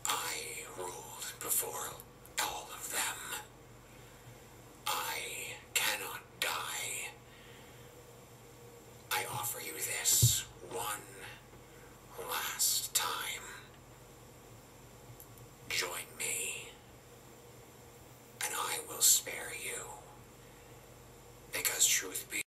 I ruled before